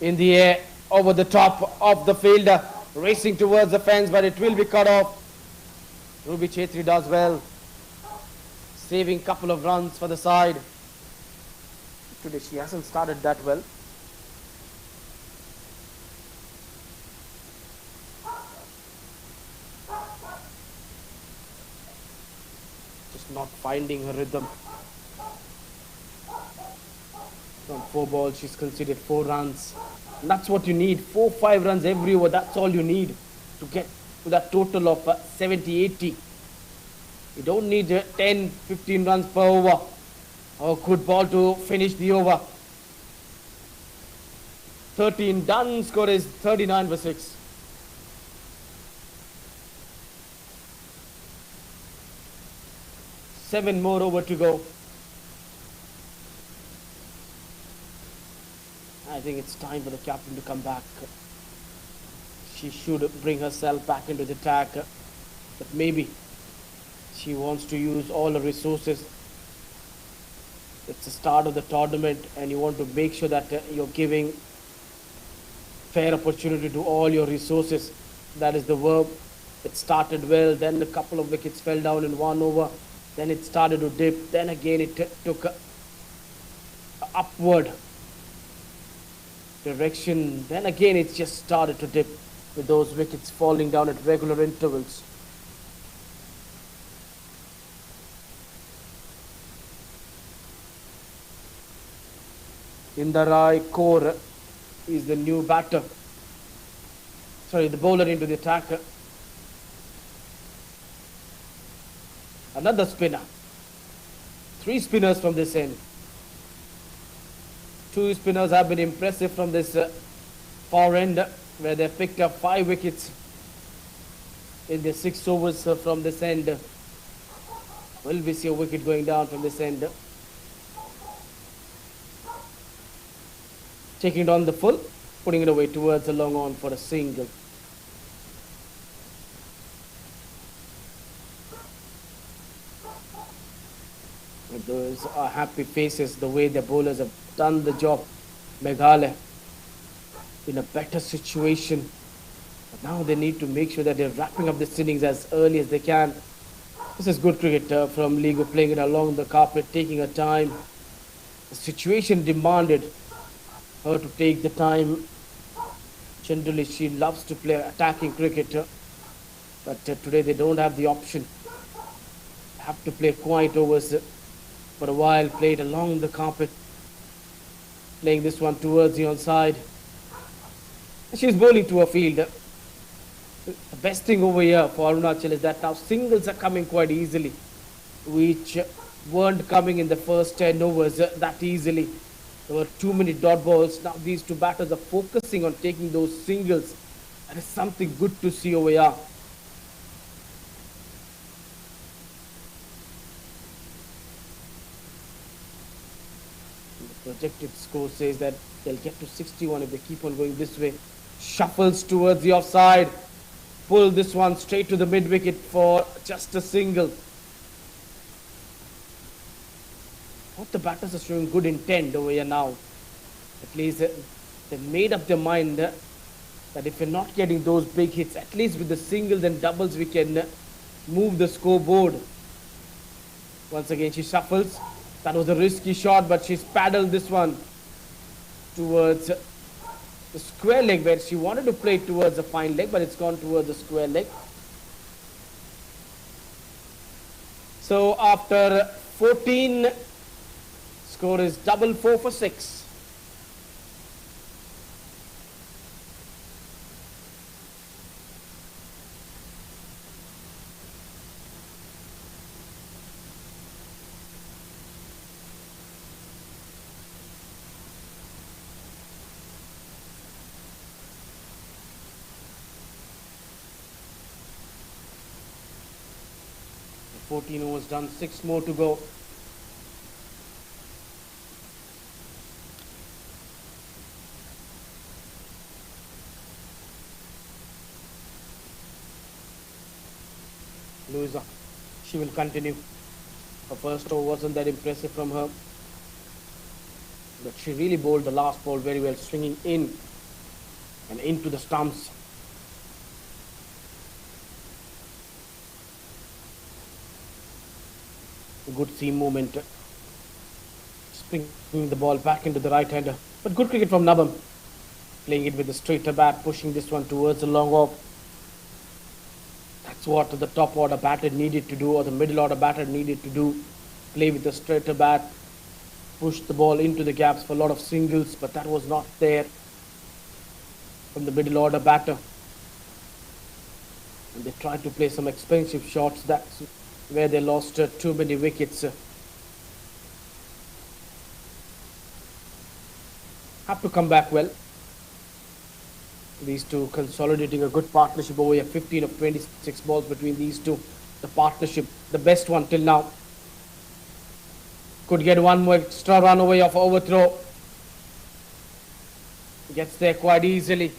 In the air, over the top of the fielder, racing towards the fence, but it will be cut off. Ruby Chetri does well, saving a couple of runs for the side. Today she hasn't started that well. Not finding her rhythm. From 4 balls, she's conceded 4 runs. And that's what you need. 4-5 runs every over. That's all you need to get to that total of 70-80. You don't need 10-15 runs per over. A good ball to finish the over. 13 done. Score is 39-6. Seven more over to go. I think it's time for the captain to come back. She should bring herself back into the attack. But maybe she wants to use all her resources. It's the start of the tournament and you want to make sure that you're giving fair opportunity to all your resources. That is the verb. It started well, then a couple of wickets fell down in 1 over. Then it started to dip. Then again it took a upward direction. Then again it just started to dip with those wickets falling down at regular intervals. Trai Kaur is the new batter. Sorry, the bowler into the attacker. Another spinner. 3 spinners from this end. 2 spinners have been impressive from this far end where they picked up 5 wickets in the 6 overs from this end. Will we see a wicket going down from this end? Taking it on the full, putting it away towards the long on for a single. Those are happy faces, the way the bowlers have done the job. Meghalaya in a better situation. But now they need to make sure that they're wrapping up this innings as early as they can. This is good cricket from Ligo, playing it along the carpet, taking her time. The situation demanded her to take the time. Generally, she loves to play attacking cricket. But today they don't have the option. Have to play quiet overs for a while, played along the carpet, playing this one towards the onside. She's bowling to her field. The best thing over here for Arunachal is that now singles are coming quite easily, which weren't coming in the first 10 overs that easily. There were too many dot balls. Now these 2 batters are focusing on taking those singles. That is something good to see over here. Projected score says that they'll get to 61 if they keep on going this way. Shuffles towards the offside. Pull this one straight to the mid wicket for just a single. Both the batters are showing good intent over here now. At least they made up their mind that if we're not getting those big hits, at least with the singles and doubles we can move the scoreboard. Once again she shuffles. That was a risky shot, but she's paddled this one towards the square leg, where she wanted to play towards the fine leg, but it's gone towards the square leg. So after 14, score is 4 for 6. The 14 overs done, 6 more to go. Louisa, she will continue. Her first over wasn't that impressive from her, but she really bowled the last ball very well, swinging in and into the stumps. A good seam movement, springing the ball back into the right hander. But good cricket from Nabam, playing it with a straighter bat, pushing this one towards the long off. That's what the top order batter needed to do, or the middle order batter needed to do. Play with a straighter bat, pushed the ball into the gaps for a lot of singles, but that was not there from the middle order batter. And they tried to play some expensive shots. That's where they lost too many wickets. Have to come back well. These two consolidating a good partnership over here. 15 of 26 balls between these two. The partnership, the best one till now. Could get one more extra run away off overthrow. Gets there quite easily.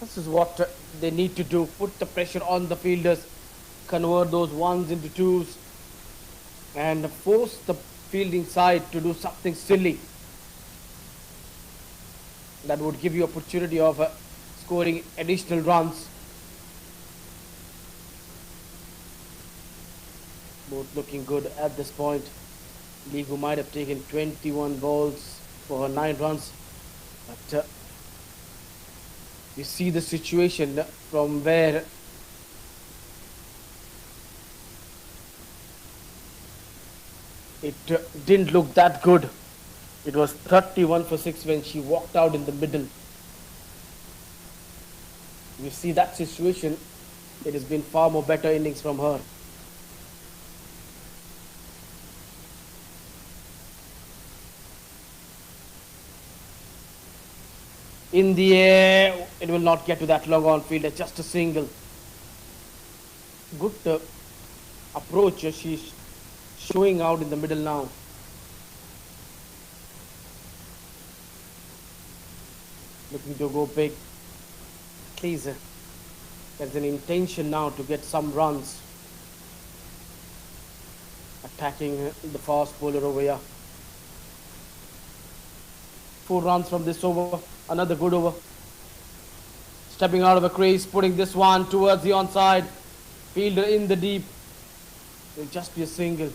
This is what they need to do. Put the pressure on the fielders. Convert those ones into twos. And force the fielding side to do something silly. That would give you opportunity of scoring additional runs. Both looking good at this point. Ligu might have taken 21 balls for her 9 runs. But you see the situation from where it didn't look that good. It was 31 for 6 when she walked out in the middle. You see that situation, it has been far more better innings from her. In the air, it will not get to that long on fielder, just a single. Good approach, she's showing out in the middle now. Looking to go big. At least there's an intention now to get some runs. Attacking the fast bowler over here. 4 runs from this over. Another good over. Stepping out of a crease, putting this one towards the onside. Fielder in the deep. It will just be a single.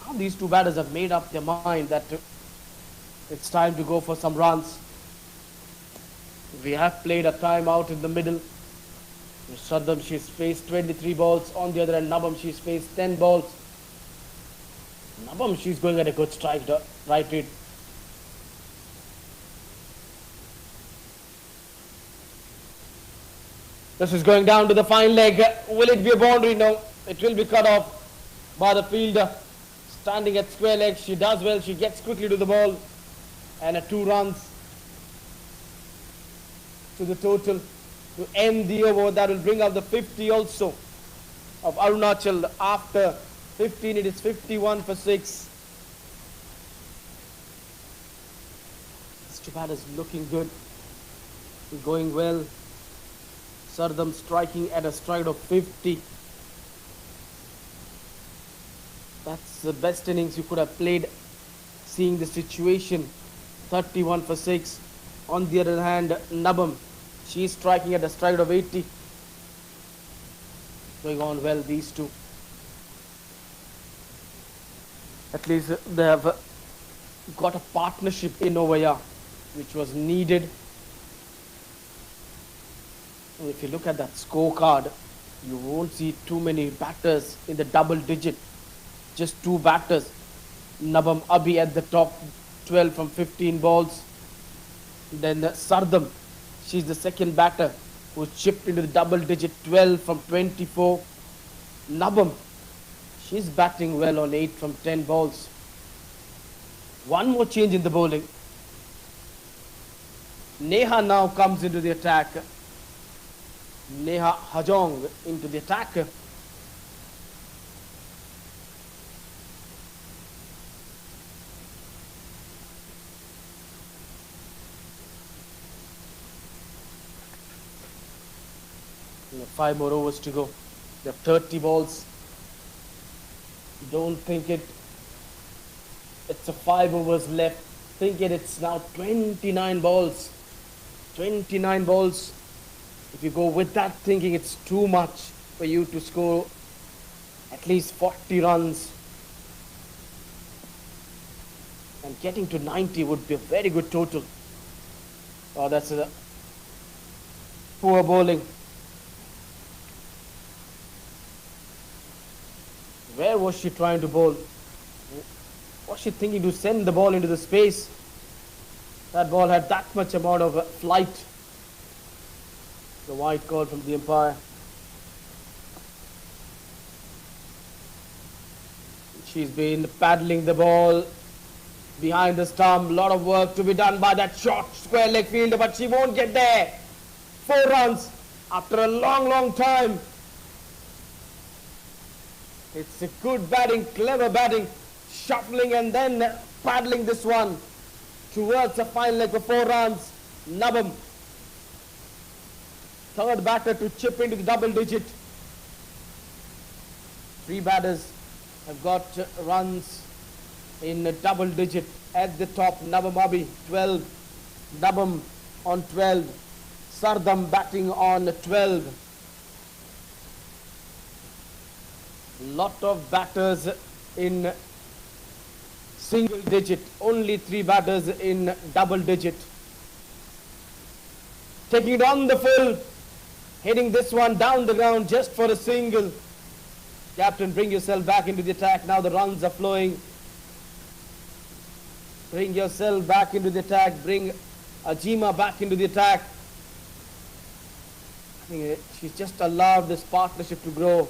How these two batters have made up their mind that it's time to go for some runs. We have played a time out in the middle. Sadam, she's faced 23 balls. On the other hand, Nabam, she's faced 10 balls. Nabam, she's going at a good strike right rate. This is going down to the fine leg. Will it be a boundary? No. It will be cut off by the fielder. Standing at square leg. She does well. She gets quickly to the ball. And 2 runs to the total to end the over. That will bring up the 50 also of Arunachal. After 15, it is 51 for 6. This bat is looking good, going well. Sardam striking at a stride of 50. That's the best innings you could have played, seeing the situation. 31 for 6. On the other hand, Nabam, she's striking at a stride of 80. Going on well, these two. At least they have got a partnership in over here, which was needed. If you look at that scorecard, you won't see too many batters in the double digit. Just 2 batters. Nabam Abi at the top, 12 from 15 balls. Then Sardam, she's the second batter who chipped into the double digit, 12 from 24. Nabam, she's batting well on 8 from 10 balls. One more change in the bowling. Neha now comes into the attack. Neha Hajong into the attack. And 5 more overs to go. They have 30 balls. Don't think it's a 5 overs left. Think it's now 29 balls. 29 balls. If you go with that thinking, it's too much for you to score at least 40 runs. And getting to 90 would be a very good total. Oh, that's a poor bowling. Where was she trying to bowl? Was she thinking to send the ball into the space? That ball had that much amount of flight. The white call from the umpire. She's been paddling the ball behind the stump. A lot of work to be done by that short square leg fielder, but she won't get there. 4 runs after a long time. It's a good batting, clever batting, shuffling and then paddling this one towards the final leg for 4 runs. Nabam, third batter to chip into the double digit. 3 batters have got runs in a double digit at the top. Nabam Abi 12, Nabam on 12, Sardam batting on 12. Lot of batters in single digit, only 3 batters in double digit. Taking it on the full, hitting this one down the ground just for a single. Captain, bring yourself back into the attack. Now the runs are flowing. Bring yourself back into the attack. Bring Ajima back into the attack. I think she's just allowed this partnership to grow.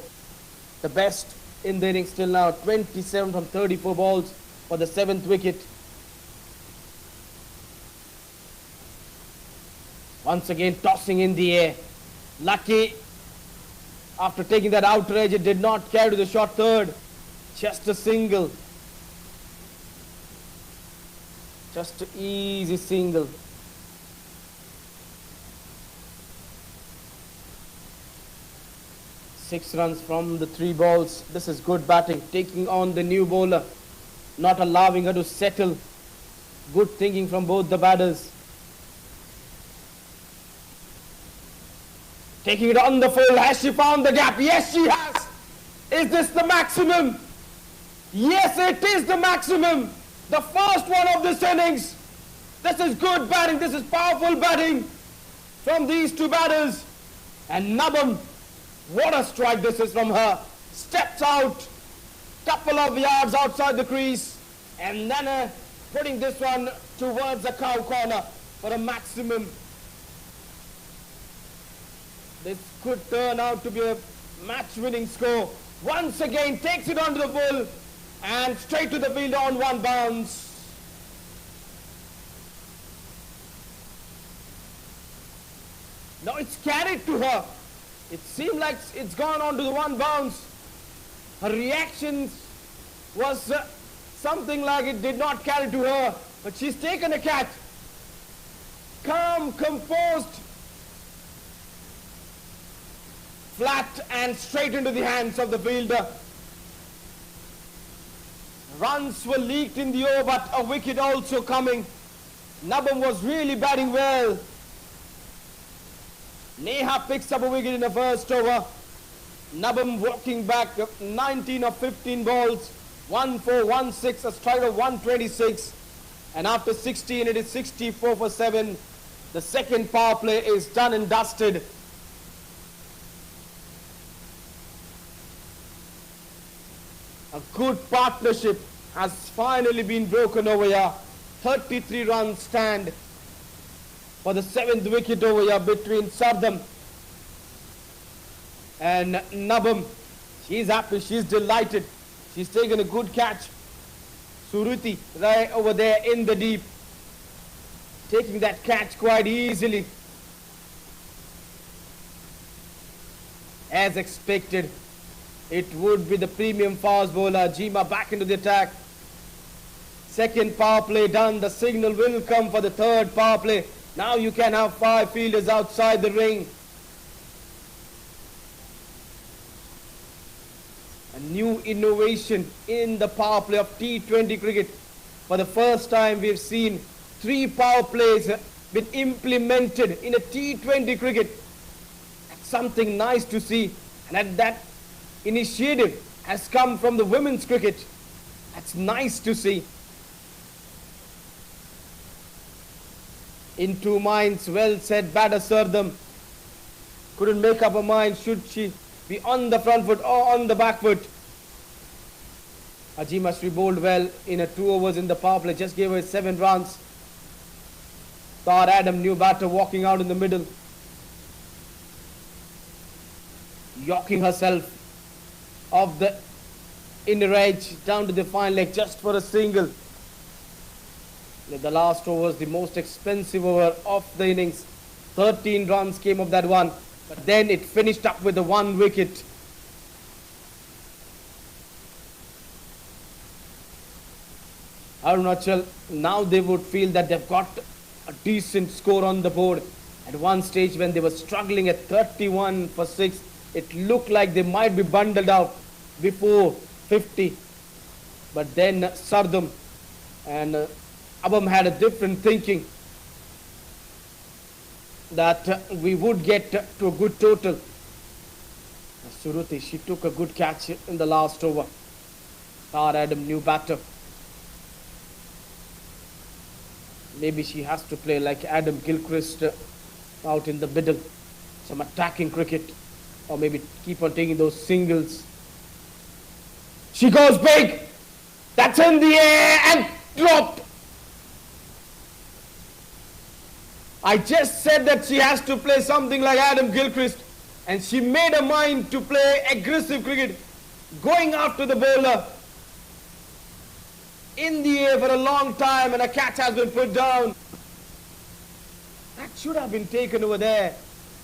The best in the innings till now. 27 from 34 balls for the 7th wicket. Once again tossing in the air. Lucky. After taking that outrage, it did not carry to the short third. Just a single. Just an easy single. Six runs from the 3 balls. This is good batting. Taking on the new bowler. Not allowing her to settle. Good thinking from both the batters. Taking it on the full. Has she found the gap? Yes, she has. Is this the maximum? Yes, it is the maximum. The first one of this innings. This is good batting. This is powerful batting from these 2 batters. And Nabam, what a strike this is from her. Steps out, couple of yards outside the crease, and then putting this one towards the cow corner for a maximum. This could turn out to be a match-winning score. Once again, takes it onto the full and straight to the field on 1 bounce. Now it's carried to her. It seemed like it's gone on to the 1 bounce. Her reaction was something like it did not carry to her, but she's taken a catch. Calm, composed, flat and straight into the hands of the fielder. Runs were leaked in the over, but a wicket also coming. Nabam was really batting well. Neha picks up a wicket in the first over. Nabam walking back 19 of 15 balls, 1-4, 1-6, a strike of 126. And after 16, it is 64 for 7. The second power play is done and dusted. A good partnership has finally been broken over here. 33 runs stand for the 7th wicket over here between Sardam and Nabam. She's happy, she's delighted. She's taken a good catch. Suruti right over there in the deep, taking that catch quite easily. As expected, it would be the premium fast bowler Jima back into the attack. Second power play done. The signal will come for the third power play. Now you can have 5 fielders outside the ring. A new innovation in the power play of T20 cricket. For the first time we have seen 3 power plays been implemented in a T20 cricket. That's something nice to see. And that initiative has come from the women's cricket. That's nice to see. In 2 minds, well said batter Sardam. Couldn't make up her mind, should she be on the front foot or on the back foot. Ajima Sri bowled well in a 2 overs in the power play, just gave away 7 runs. Thought Adam, new batter, walking out in the middle, yocking herself off the inner edge down to the fine leg just for a single. The last over was the most expensive over of the innings. 13 runs came of that one, but then it finished up with a 1 wicket. Arunachal, now they would feel that they've got a decent score on the board. At one stage when they were struggling at 31 for 6, it looked like they might be bundled out before 50. But then Sardam and Abam had a different thinking that we would get to a good total. Suruti, she took a good catch in the last over. Adam, new batter. Maybe she has to play like Adam Gilchrist out in the middle. Some attacking cricket. Or maybe keep on taking those singles. She goes big. That's in the air and dropped. I just said that she has to play something like Adam Gilchrist. And she made a mind to play aggressive cricket. Going after the bowler. In the air for a long time and a catch has been put down. That should have been taken over there.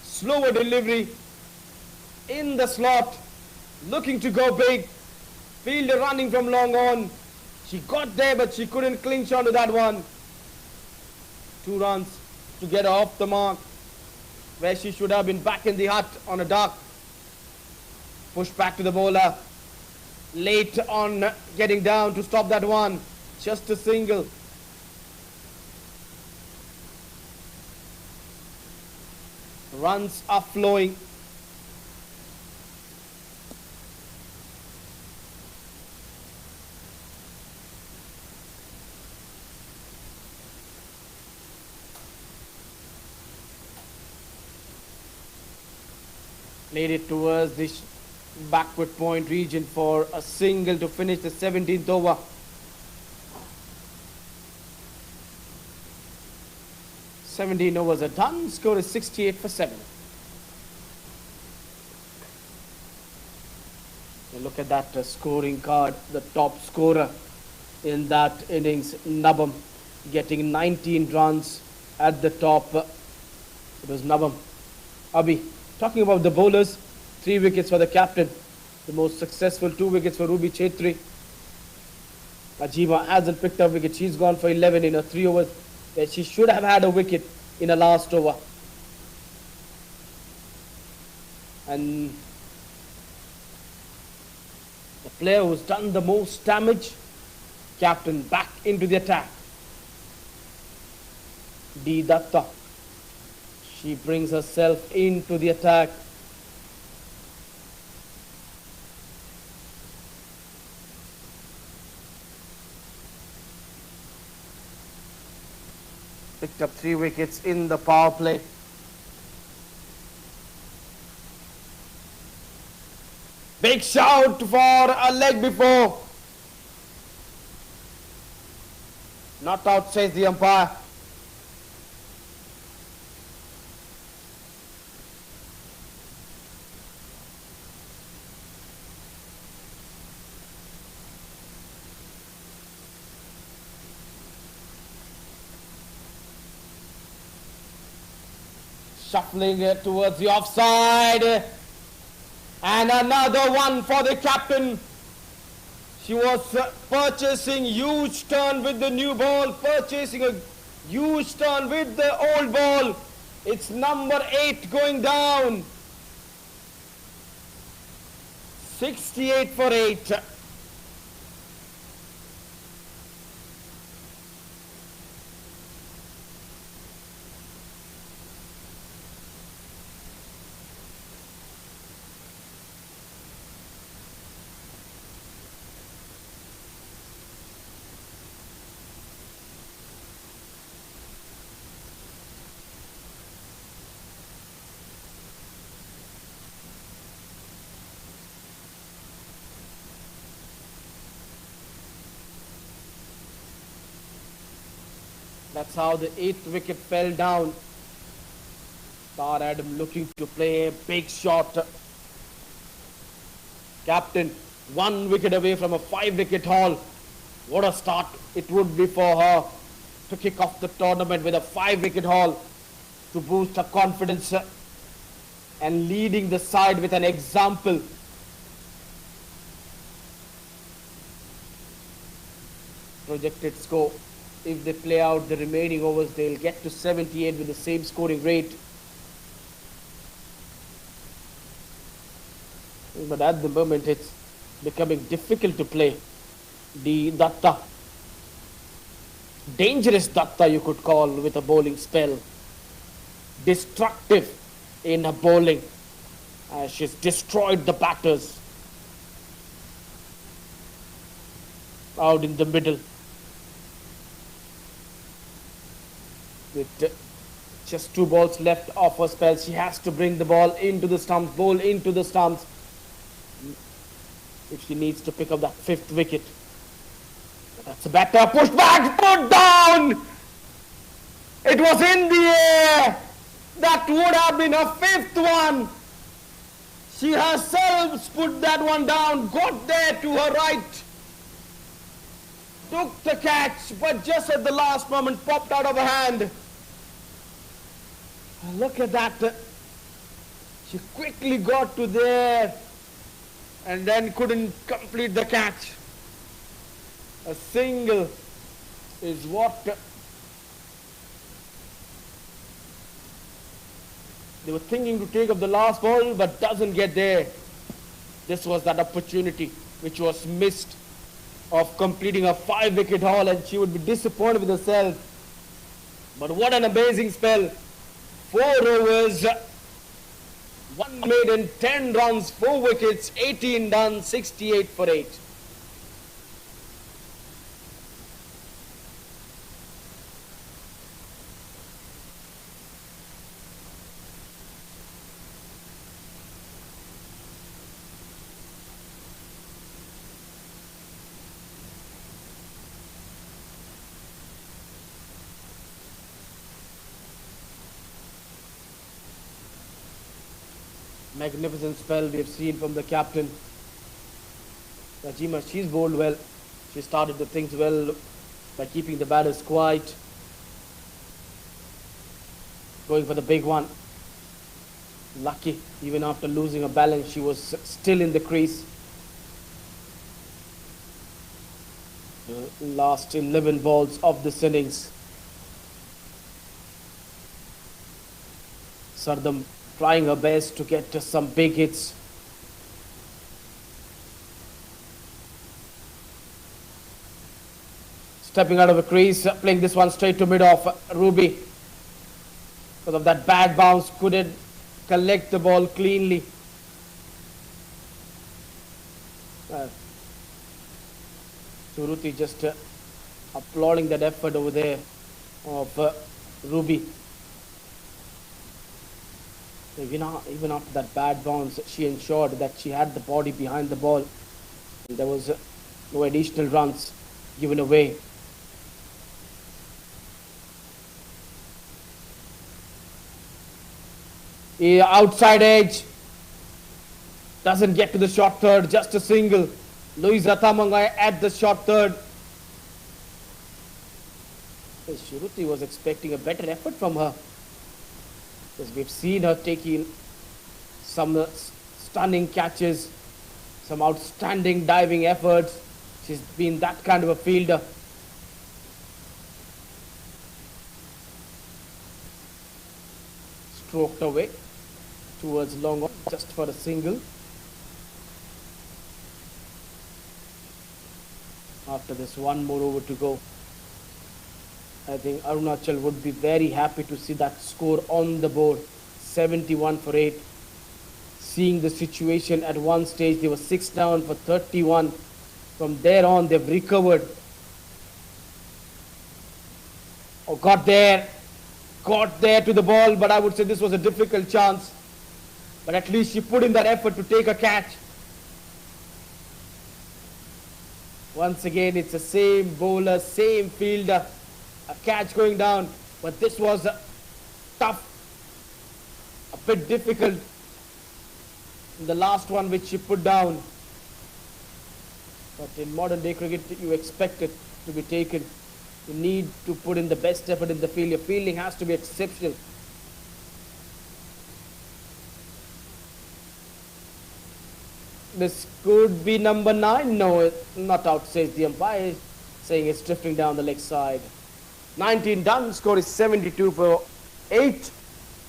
Slower delivery. In the slot. Looking to go big. Fielder running from long on. She got there but she couldn't clinch onto that one. 2 runs to get her off the mark. Where she should have been back in the hut on a duck. Push back to the bowler. Late on getting down to stop that one. Just a single. Runs are flowing. Played it towards the backward point region for a single to finish the 17th over. Seventeen overs are done. Score is 68 for 7. Look at that scoring card. The top scorer in that innings, Nabam, getting 19 runs at the top. It was Nabam. Abhi, talking about the bowlers, 3 wickets for the captain. The most successful 2 wickets for Ruby Chetri. Ajima hasn't picked up wicket. She's gone for 11 in her 3 overs. Where she should have had a wicket in her last over. And the player who's done the most damage, captain, back into the attack. D. Datta. She brings herself into the attack. Picked up 3 wickets in the power play. Big shout for a leg before. Not out, says the umpire. Shuffling it towards the offside. And another one for the captain. She was purchasing huge turn with the new ball. Purchasing a huge turn with the old ball. It's number 8 going down. 68 for 8. That's how the 8th wicket fell down. Star Adam looking to play a big shot. Captain 1 wicket away from a 5-wicket haul. What a start it would be for her to kick off the tournament with a 5-wicket haul to boost her confidence and leading the side with an example. Projected score, if they play out the remaining overs, they'll get to 78 with the same scoring rate. But at the moment it's becoming difficult to play. The Datta, dangerous Datta you could call, with a bowling spell. Destructive in her bowling. She's destroyed the batters out in the middle. With just 2 balls left of her spell, she has to bring the ball into the stumps, bowl into the stumps, if she needs to pick up that 5th wicket. That's a batter, pushed back, put down! It was in the air! That would have been her 5th one! She herself put that one down, got there to her right, took the catch, but just at the last moment popped out of her hand. Look at that. She quickly got to there and then couldn't complete the catch. A single is what they were thinking to take up the last ball, but doesn't get there. This was that opportunity which was missed of completing a 5-wicket haul, and she would be disappointed with herself. But what an amazing spell. 4 overs, 1 maiden, 10 runs, 4 wickets, 18 done, 68 for 8. Magnificent spell we have seen from the captain. Najima, she's bowled well. She started the things well by keeping the batters quiet. Going for the big one. Lucky, even after losing her balance, she was still in the crease. The last 11 balls of this innings. Sardam trying her best to get some big hits. Stepping out of the crease, playing this one straight to mid-off. Ruby, because of that bad bounce, couldn't collect the ball cleanly. Suruti just applauding that effort over there of Ruby. Even after that bad bounce, she ensured that she had the body behind the ball. And there was no additional runs given away. Outside edge. Doesn't get to the short third, just a single. Louisa Tamangai at the short third. Shuruti was expecting a better effort from her, because we've seen her taking some stunning catches, some outstanding diving efforts. She's been that kind of a fielder. Stroked away towards long on, just for a single. After this, one more over to go. I think Arunachal would be very happy to see that score on the board. 71 for 8. Seeing the situation at one stage, they were 6 down for 31. From there on, they've recovered. Oh, got there to the ball, but I would say this was a difficult chance. But at least she put in that effort to take a catch. Once again, it's the same bowler, same fielder. a catch going down, but this was tough, a bit difficult. The last one which she put down. But in modern day cricket, you expect it to be taken. You need to put in the best effort in the field. Your fielding has to be exceptional. This could be number 9. No, not out, says the umpire, saying it's drifting down the leg side. 19 done. Score is 72 for 8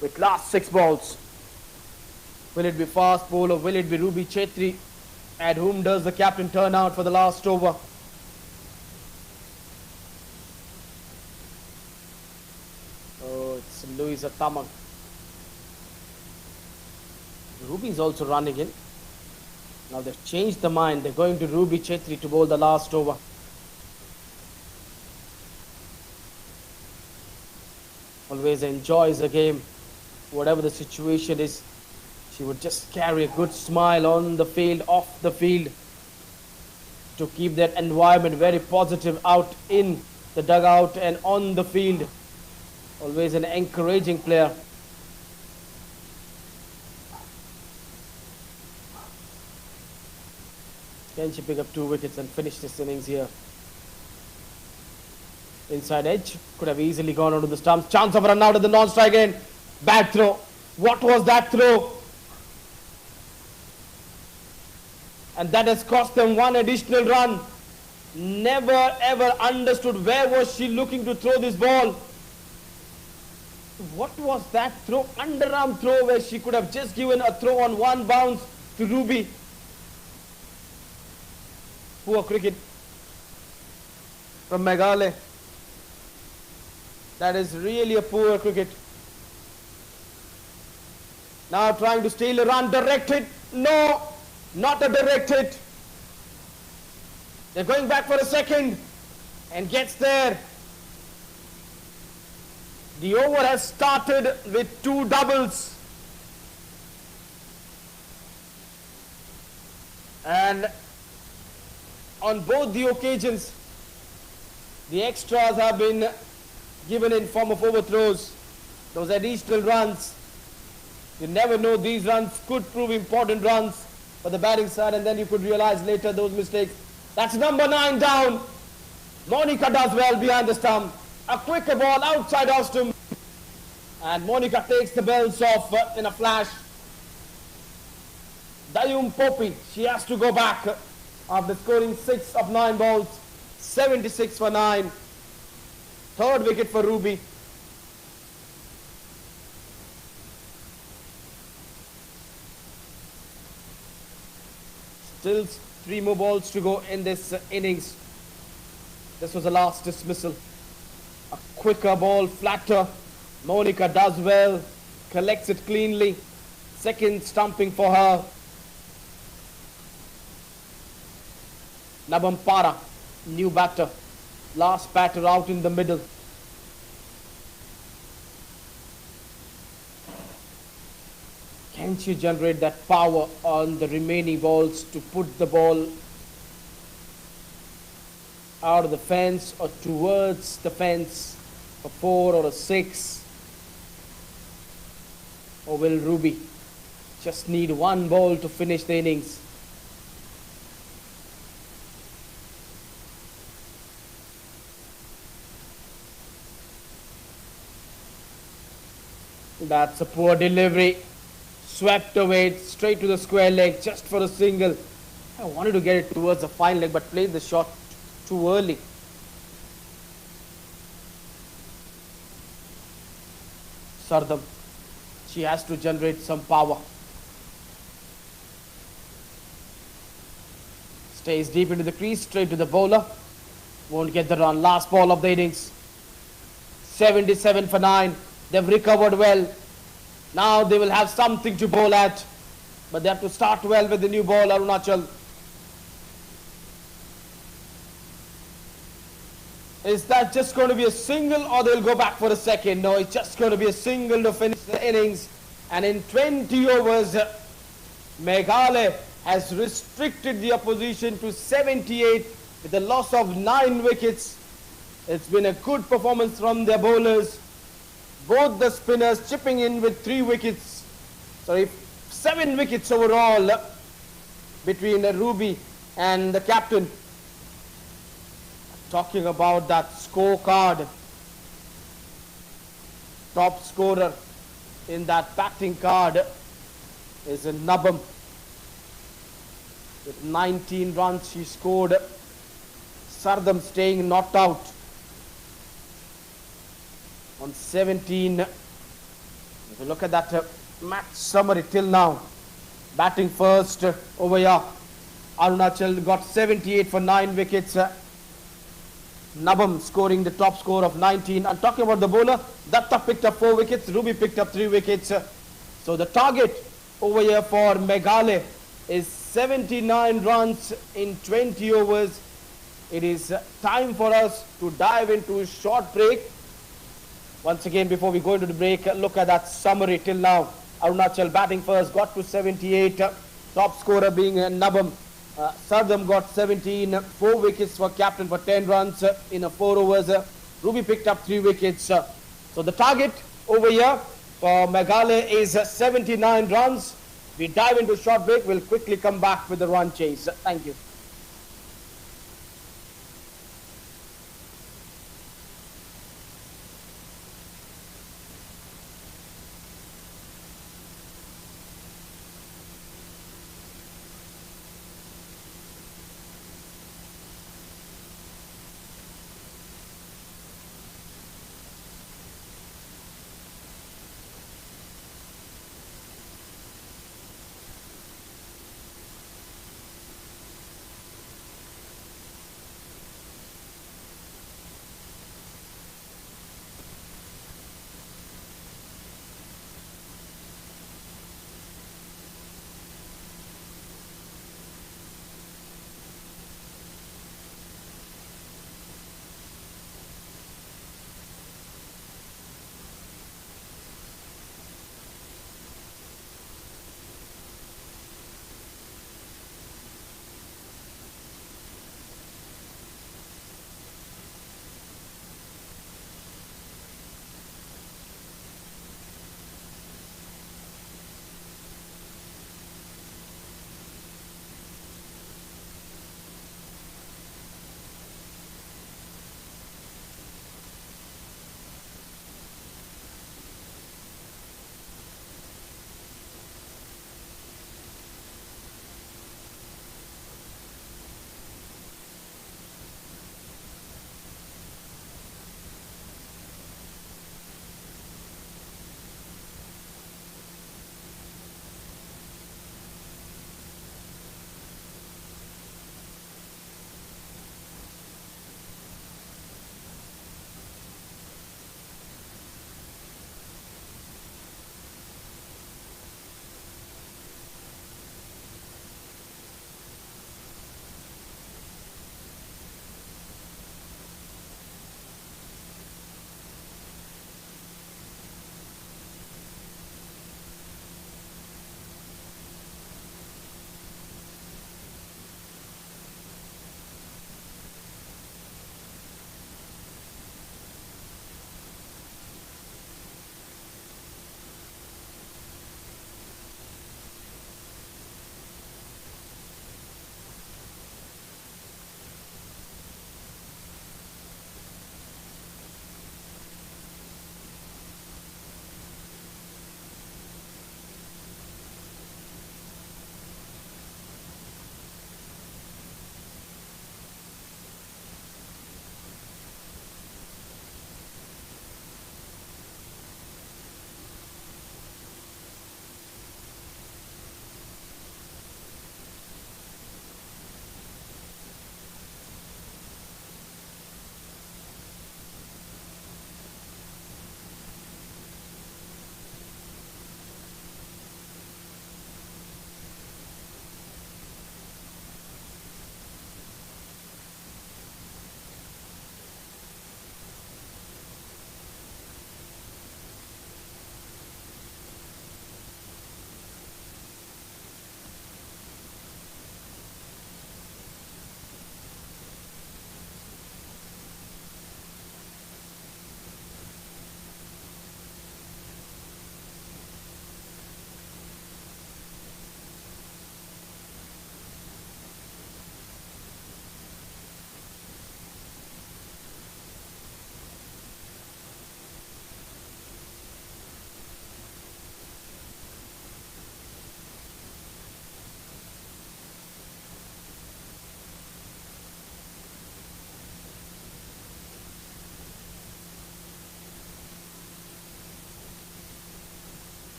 with last 6 balls. Will it be fast bowler? Will it be Ruby Chetri? At whom does the captain turn out for the last over? Oh, it's Louisa Tamang. Ruby is also running in. Now they've changed the mind. They're going to Ruby Chetri to bowl the last over. Always enjoys the game. Whatever the situation is, she would just carry a good smile on the field, off the field, to keep that environment very positive out in the dugout and on the field. Always an encouraging player. Can she pick up 2 wickets and finish this innings here? Inside edge, could have easily gone onto the stumps. Chance of a run out at the non-strike end. Bad throw. What was that throw? And that has cost them 1 additional run. Never ever understood where was she looking to throw this ball. What was that throw? Underarm throw where she could have just given a throw on 1 bounce to Ruby. Poor cricket from Meghalaya. That is really a poor cricket. Now trying to steal a run. Direct hit. No, not a direct hit. They're going back for a second and gets there. The over has started with 2 doubles. And on both the occasions, the extras have been given in form of overthrows. Those additional runs. You never know, these runs could prove important runs for the batting side, and then you could realize later those mistakes. That's number 9 down. Monica does well behind the stump. A quicker ball outside off stump. And Monica takes the bells off in a flash. Dayum Popi, she has to go back after scoring 6 of 9 balls. 76 for 9. 3rd wicket for Ruby. Still 3 more balls to go in this innings. This was the last dismissal. A quicker ball, flatter. Monica does well, collects it cleanly. 2nd stumping for her. Nabampara, new batter. Last batter out in the middle. Can she generate that power on the remaining balls to put the ball out of the fence or towards the fence for 4 or a 6? Or will Ruby just need 1 ball to finish the innings? That's a poor delivery. Swept away straight to the square leg just for a single. I wanted to get it towards the fine leg but played the shot too early. Sardam, she has to generate some power. Stays deep into the crease, straight to the bowler. Won't get the run. Last ball of the innings. 77 for 9. They've recovered well. Now they will have something to bowl at. But they have to start well with the new ball, Arunachal. Is that just going to be a single or they'll go back for a second? No, it's just going to be a single to finish the innings. And in 20 overs, Meghalaya has restricted the opposition to 78 with a loss of 9 wickets. It's been a good performance from their bowlers. Both the spinners chipping in with 7 wickets overall between Ruby and the captain. Talking about that scorecard, top scorer in that batting card is a Nabam. With 19 runs she scored. Sardam staying not out on 17. If you look at that match summary till now, batting first over here, Arunachal got 78 for 9 wickets. Nabam scoring the top score of 19. I'm talking about the bowler. Datta picked up 4 wickets. Ruby picked up 3 wickets. So the target over here for Meghalaya is 79 runs in 20 overs. It is time for us to dive into a short break. Once again, before we go into the break, look at that summary till now. Arunachal batting first, got to 78. Top scorer being Nabam. Sardam got 17. 4 wickets for captain for 10 runs in 4 overs. Ruby picked up 3 wickets. So the target over here for Meghalaya is 79 runs. We dive into a short break. We'll quickly come back with the run chase. Thank you.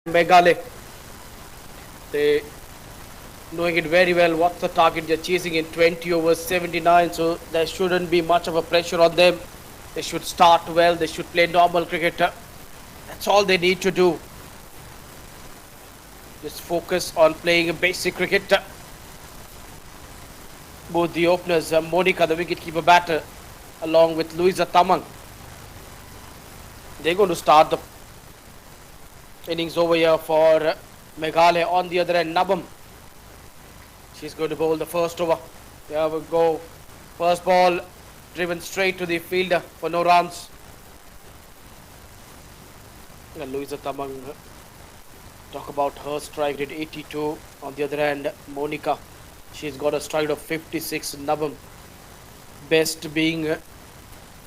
Meghalaya, they knowing it very well what's the target they're chasing in 20 over 79, so there shouldn't be much of a pressure on them. They should start well, they should play normal cricket. That's all they need to do. Just focus on playing a basic cricket. Both the openers, Monica, the wicketkeeper batter, along with Louisa Tamang, they're going to start the innings over here for Meghalaya. On the other end, Nabam, she's going to bowl the first over. There we go. First ball driven straight to the fielder for no runs. And Louisa Tamang, talk about her strike rate 82. On the other hand, Monica, she's got a strike of 56. Nabam, best being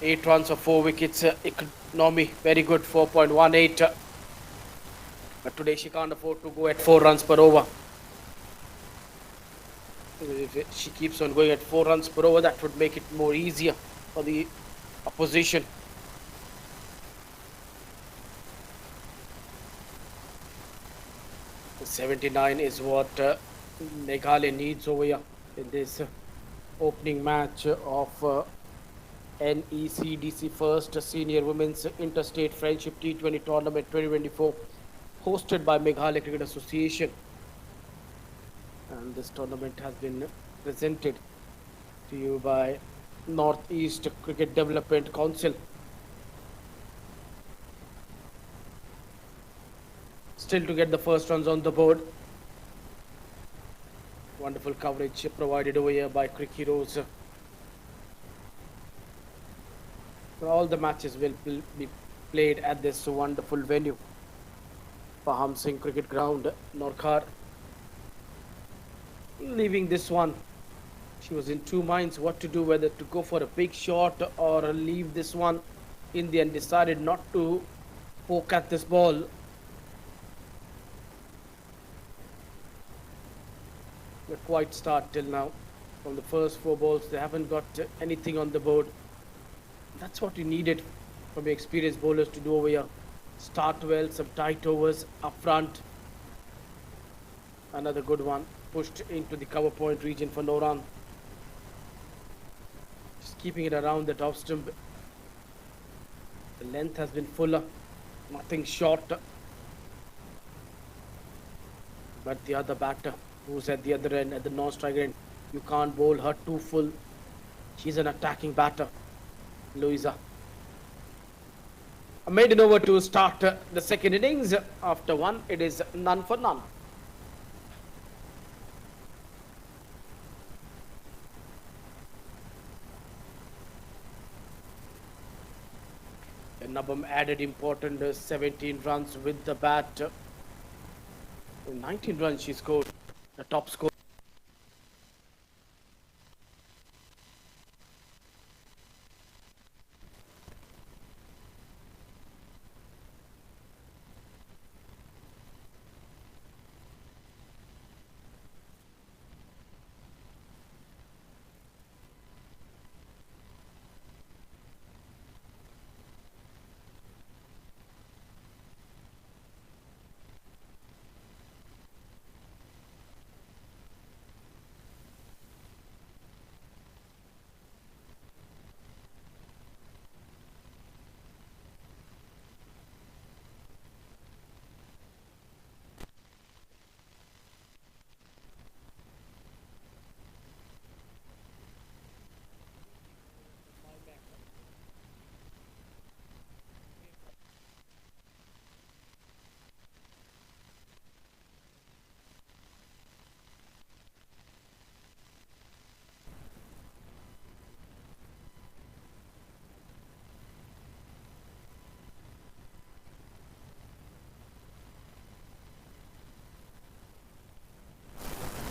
8 runs for 4 wickets. Economy very good, 4.18. But today she can't afford to go at 4 runs per over. If she keeps on going at 4 runs per over, that would make it more easier for the opposition. The 79 is what Meghalaya needs over here in this opening match of NECDC First Senior Women's Interstate Friendship T20 Tournament 2024, hosted by Meghalaya Cricket Association. And this tournament has been presented to you by Northeast Cricket Development Council. Still to get the first runs on the board. Wonderful coverage provided over here by Cricket Heroes. All the matches will be played at this wonderful venue, Paham Singh Cricket Ground, Norkhar. Leaving this one, she was in 2 minds what to do, whether to go for a big shot or leave this one in the end. Decided not to poke at this ball. A quiet start till now. From the first 4 balls, they haven't got anything on the board. That's what you needed from the experienced bowlers to do over here. Start well, some tight overs up front. Another good one. Pushed into the cover point region for no run. Just keeping it around the top stump. The length has been fuller, nothing short. But the other batter, who's at the other end, at the non-striker end, you can't bowl her too full. She's an attacking batter, Louisa. A maiden over to start the second innings. After 1, it is none for none. Nabam added important 17 runs with the bat. 19 runs she scored, the top score.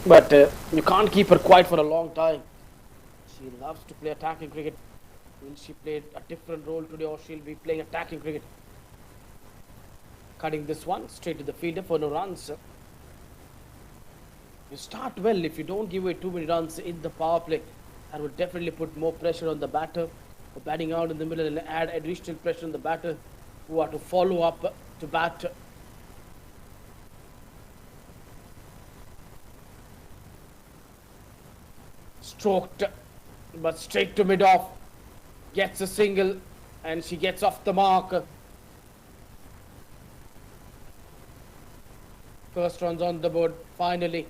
But you can't keep her quiet for a long time. She loves to play attacking cricket. Will she play a different role today, or she'll be playing attacking cricket? Cutting this one straight to the fielder for no runs. You start well. If you don't give away too many runs in the power play, that will definitely put more pressure on the batter for batting out in the middle, and add additional pressure on the batter who are to follow up to bat. stroked, but straight to mid off. Gets a single, and she gets off the mark. First runs on the board, finally.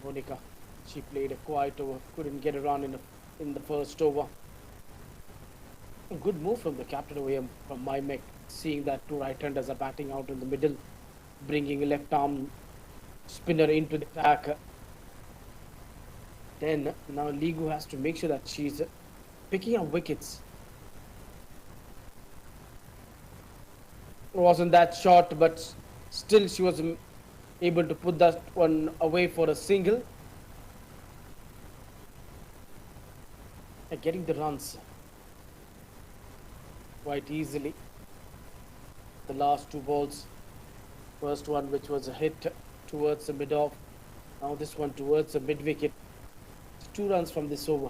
Monica, she played a quiet over, couldn't get a run in the first over. A good move from the captain over here, from Maimek, seeing that two right-handers are batting out in the middle, bringing a left-arm spinner into the attack. Then now Ligu has to make sure that she's picking up wickets. It wasn't that short, but still she was able to put that one away for a single. And getting the runs quite easily. The last two balls, first one which was a hit towards the mid off, now this one towards the mid wicket. 2 runs from this over.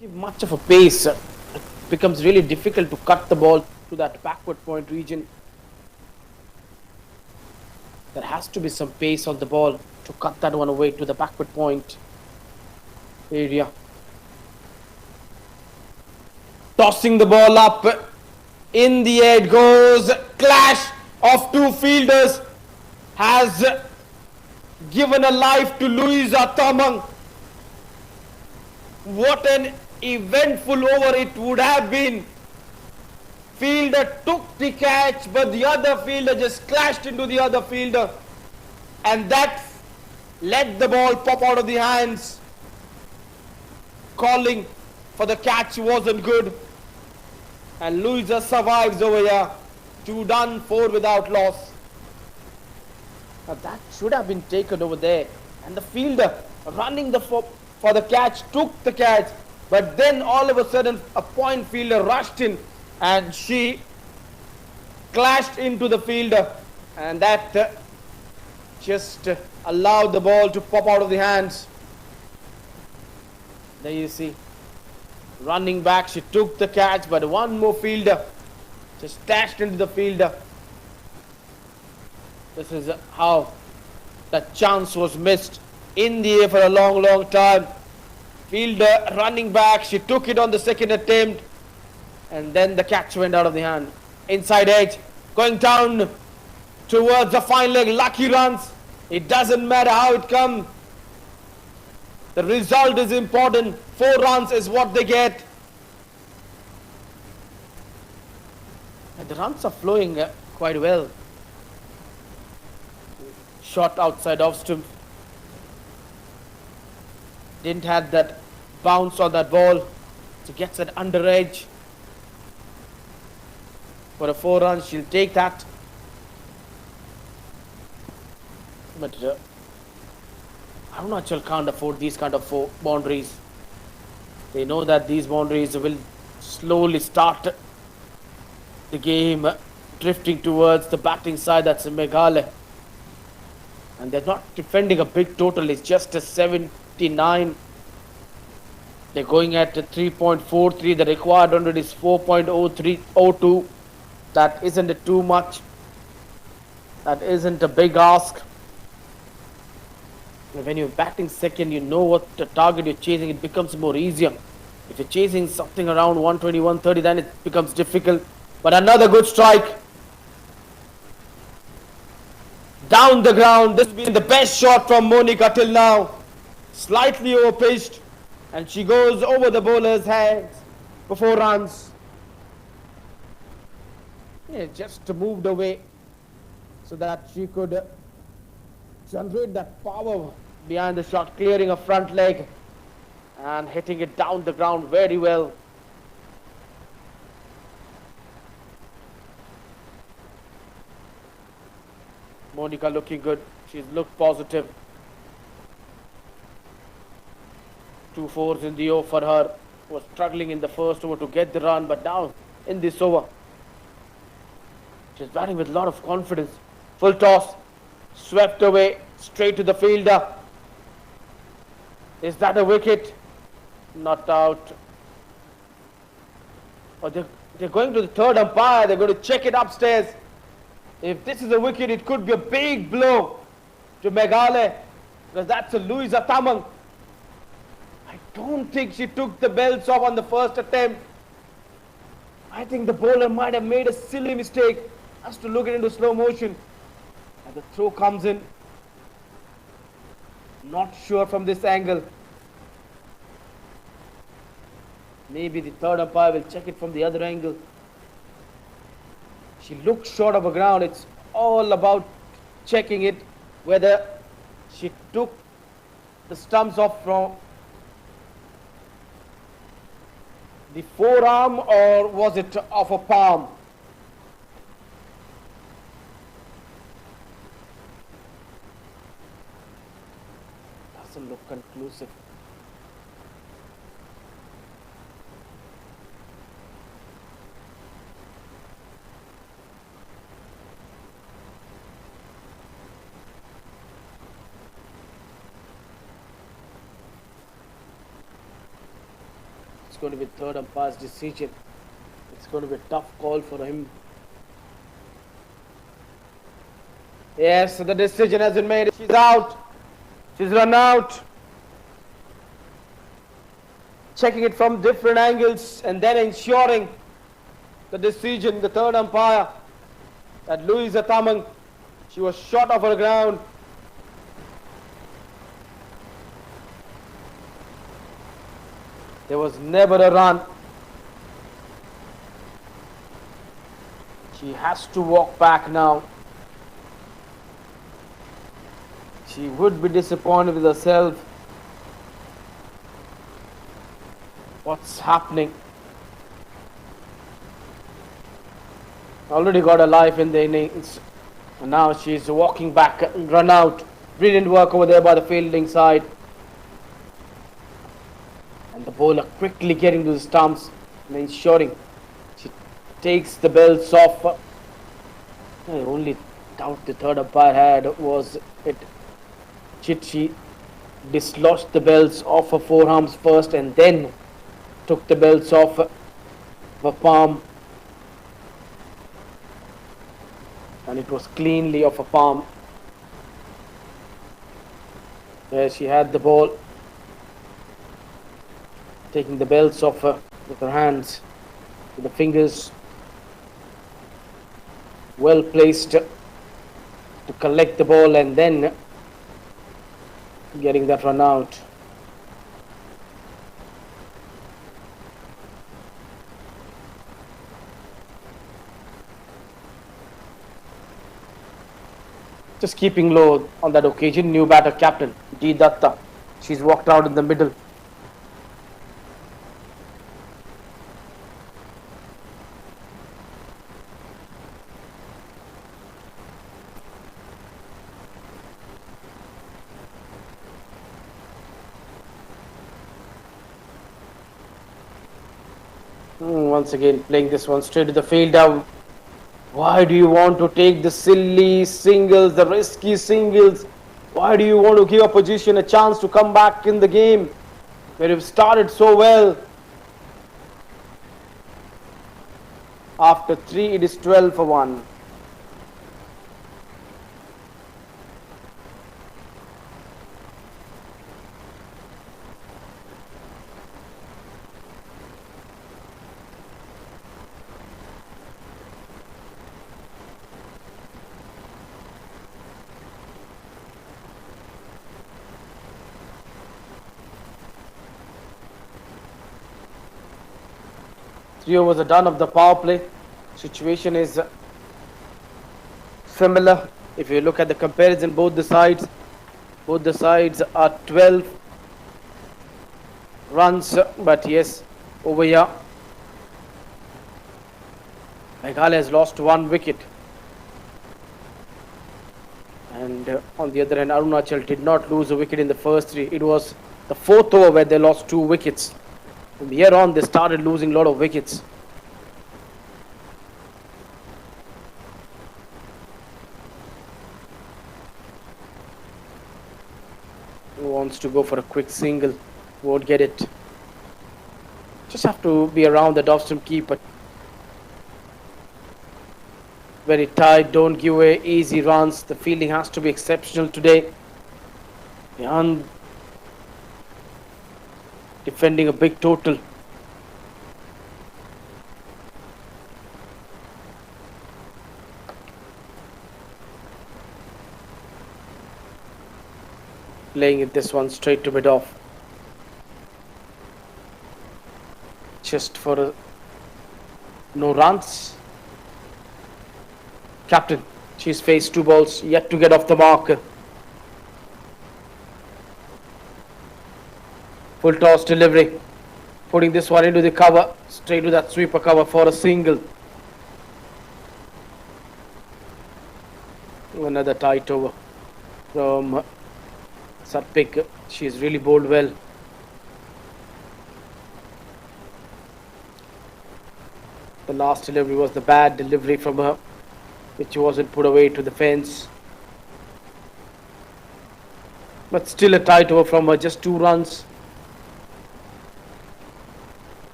Give much of a pace, it becomes really difficult to cut the ball to that backward point region. There has to be some pace on the ball to cut that one away to the backward point area. Tossing the ball up, in the air it goes. Clash of two fielders has given a life to Louisa Tamang. What an eventful over it would have been. Fielder took the catch, but the other fielder just clashed into the other fielder, and that let the ball pop out of the hands. Calling for the catch wasn't good, and Louisa survives over here. 2 done, 4 without loss. Now that should have been taken over there, and the fielder running for the catch took the catch, but then all of a sudden a point fielder rushed in and she clashed into the fielder, and that just allowed the ball to pop out of the hands. There you see, running back, she took the catch, but one more fielder just dashed into the fielder. This is how that chance was missed. In the air for a long time. Fielder running back, she took it on the second attempt, and then the catch went out of the hand. Inside edge, going down towards the fine leg. Lucky runs. It doesn't matter how it comes. The result is important. 4 runs is what they get. And the runs are flowing quite well. Shot outside off stump. Didn't have that bounce on that ball. So gets it under edge. For a 4 runs, she'll take that. But Arunachal can't afford these kind of 4 boundaries. They know that these boundaries will slowly start the game drifting towards the batting side. That's Meghalaya. And they're not defending a big total. It's just a 79. They're going at a 3.43. The required 100 is 4.0302. That isn't too much. That isn't a big ask. When you're batting second, you know what the target you're chasing. It becomes more easier. If you're chasing something around 120, 130, then it becomes difficult. But another good strike. Down the ground. This has been the best shot from Monica till now. Slightly over-pitched, and she goes over the bowler's heads for 4 runs. Yeah, just moved away so that she could generate that power behind the shot, clearing a front leg and hitting it down the ground very well. Monica looking good. She's looked positive. 2 4s in the over for her. Was struggling in the first over to get the run, but now in this over, she's batting with a lot of confidence. Full toss, swept away, straight to the fielder. Is that a wicket? Not out. Or they're going to the third umpire. They're going to check it upstairs. If this is a wicket, it could be a big blow to Meghalaya, because that's a Louisa Tamang. I don't think she took the belts off on the first attempt. I think the bowler might have made a silly mistake. Has to look it into slow motion. And the throw comes in. Not sure from this angle. Maybe the third umpire will check it from the other angle. She looks short of the ground. It's all about checking it, whether she took the stumps off from the forearm or was it off a palm. Doesn't look conclusive. It's going to be third umpire's decision. It's going to be a tough call for him. Yes, the decision has been made. She's out. She's run out. Checking it from different angles and then ensuring the decision, the third umpire, that Louisa Tamang, she was short of her ground. There was never a run. She has to walk back now. She would be disappointed with herself. What's happening? Already got a life in the innings. And now she's walking back and run out. Brilliant work over there by the fielding side. And the bowler quickly getting to the stumps and ensuring she takes the belts off. The only doubt the third umpire had was it. She dislodged the belts off her forearms first and then took the belts off her palm. And it was cleanly off her palm. There she had the ball. Taking the belts off her with her hands, with the fingers. Well placed to collect the ball and then getting that run out. Just keeping low on that occasion. New batter captain D. Datta. She's walked out in the middle. Once again playing this one straight to the fielder. Why do you want to take the silly singles, the risky singles? Why do you want to give opposition a chance to come back in the game where you've started so well? After 3 it is 12 for 1. Three overs are done of the power play. Situation is similar. If you look at the comparison, both the sides are 12 runs. But yes, over here, Meghalaya has lost 1 wicket. And on the other hand, Arunachal did not lose a wicket in the first 3. It was the 4th over where they lost 2 wickets. From here on, they started losing a lot of wickets. Who wants wants to go for a quick single, won't get it. Just have to be around the offstump keeper. Very tight, don't give away easy runs. The fielding has to be exceptional today. And defending a big total. Playing it this one straight to mid off. Just for no runs. Captain, she's faced 2 balls, yet to get off the mark. Full toss delivery. Putting this one into the cover. Straight to that sweeper cover for a single. Another tight over from Satpik. She's really bowled well. The last delivery was the bad delivery from her, which wasn't put away to the fence. But still a tight over from her, just 2 runs.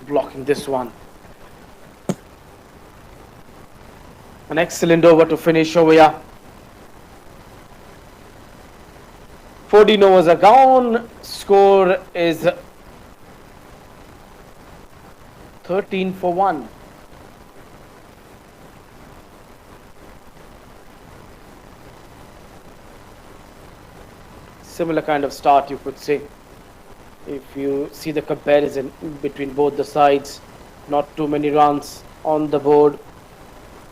Blocking this one. An excellent over to finish over here. 14 overs are gone. Score is 13 for 1. Similar kind of start, you could say. If you see the comparison between both the sides, not too many runs on the board.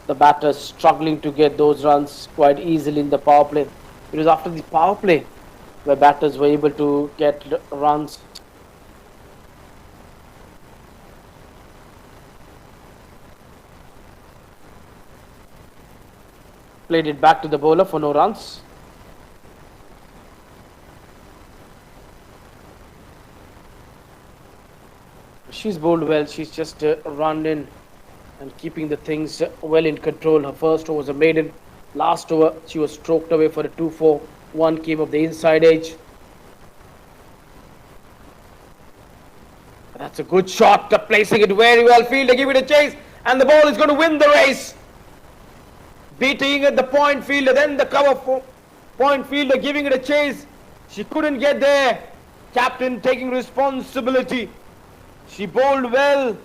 The batters struggling to get those runs quite easily in the power play. It was after the power play where batters were able to get runs. Played it back to the bowler for no runs. She's bowled well. She's just run in and keeping the things well in control. Her first over was a maiden. Last over, she was stroked away for a 2-4. One came of the inside edge. That's a good shot. Placing it very well. Fielder give it a chase. And the ball is going to win the race. Beating at the point fielder. Then the cover point fielder giving it a chase. She couldn't get there. Captain taking responsibility. She bowled well.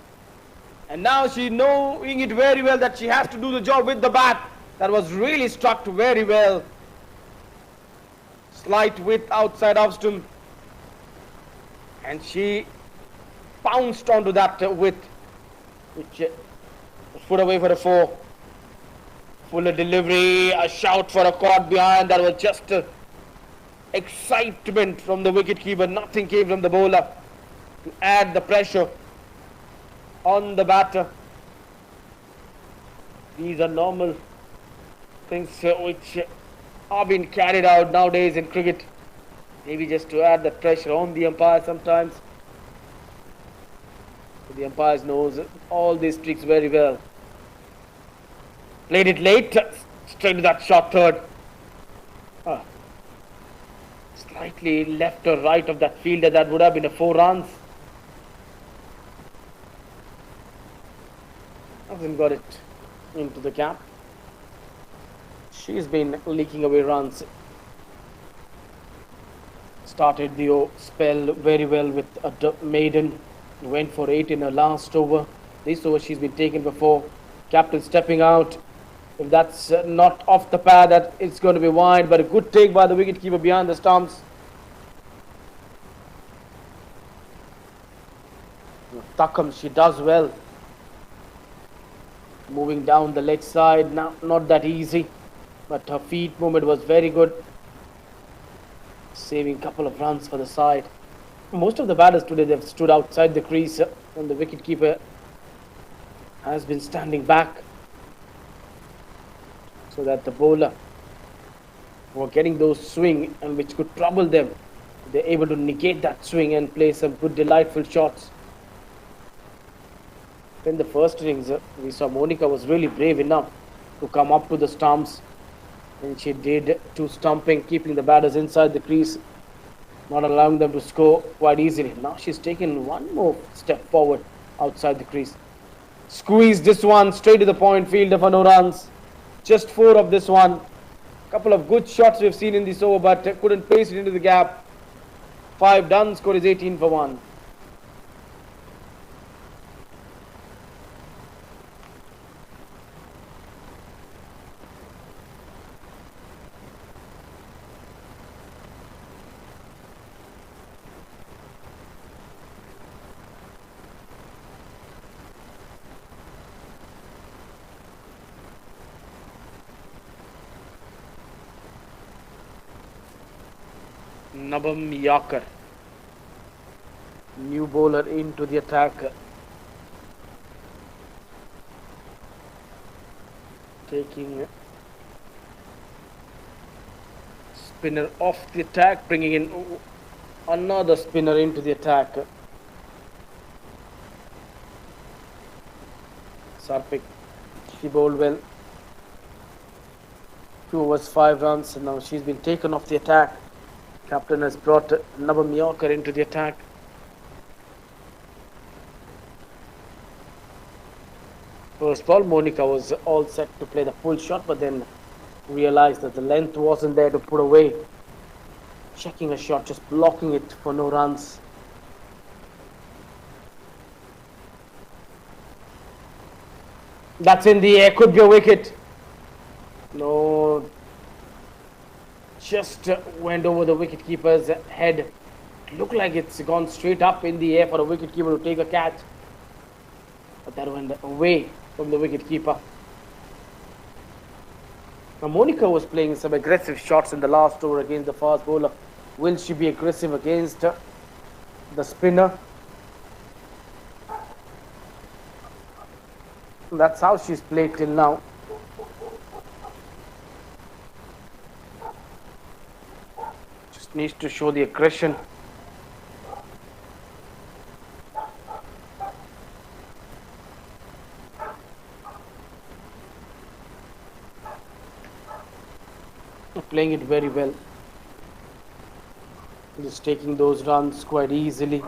And now she knowing it very well that she has to do the job with the bat. That was really struck very well. Slight width outside offstump. And she pounced onto that width, which was put away for a 4. Fuller delivery, a shout for a caught behind. That was just excitement from the wicketkeeper. Nothing came from the bowler to add the pressure on the batter. These are normal things which are being carried out nowadays in cricket. Maybe just to add the pressure on the umpire sometimes. The umpires knows all these tricks very well. Played it late, straight to that short third. Slightly left or right of that fielder, that would have been a 4 runs. Hasn't got it into the cap. She's been leaking away runs. Started the spell very well with a maiden. Went for 8 in her last over. This over she's been taken before. Captain stepping out. If that's not off the pad, that it's going to be wide. But a good take by the wicketkeeper behind the stumps. Takam, she does well. Moving down the leg side. Now, not that easy. But her feet movement was very good. Saving a couple of runs for the side. Most of the batters today, they've stood outside the crease. And the wicketkeeper has been standing back. So that the bowler were getting those swing and which could trouble them. They're able to negate that swing and play some good delightful shots. In the first innings, we saw Monica was really brave enough to come up to the stumps, and she did two stumping, keeping the batters inside the crease, not allowing them to score quite easily. Now she's taken one more step forward outside the crease. Squeezed this one straight to the point, fielder for no runs. Just 4 of this one. Couple of good shots we've seen in this over, but couldn't place it into the gap. 5 done, score is 18 for 1. Nabam Yakar, new bowler into the attack, taking spinner off the attack, bringing in another spinner into the attack. Sarpik, she bowled well. 2 overs, 5 runs, and now she's been taken off the attack. Captain has brought Nabam Yakar into the attack. First ball, Monica was all set to play the full shot, but then realized that the length wasn't there to put away. Checking a shot, just blocking it for no runs. That's in the air, could be a wicket. No. Just went over the wicketkeeper's head. It looked like it's gone straight up in the air for a wicketkeeper to take a catch. But that went away from the wicketkeeper. Now Monica was playing some aggressive shots in the last over against the fast bowler. Will she be aggressive against the spinner? That's how she's played till now. Needs to show the aggression. Playing it very well. Just taking those runs quite easily.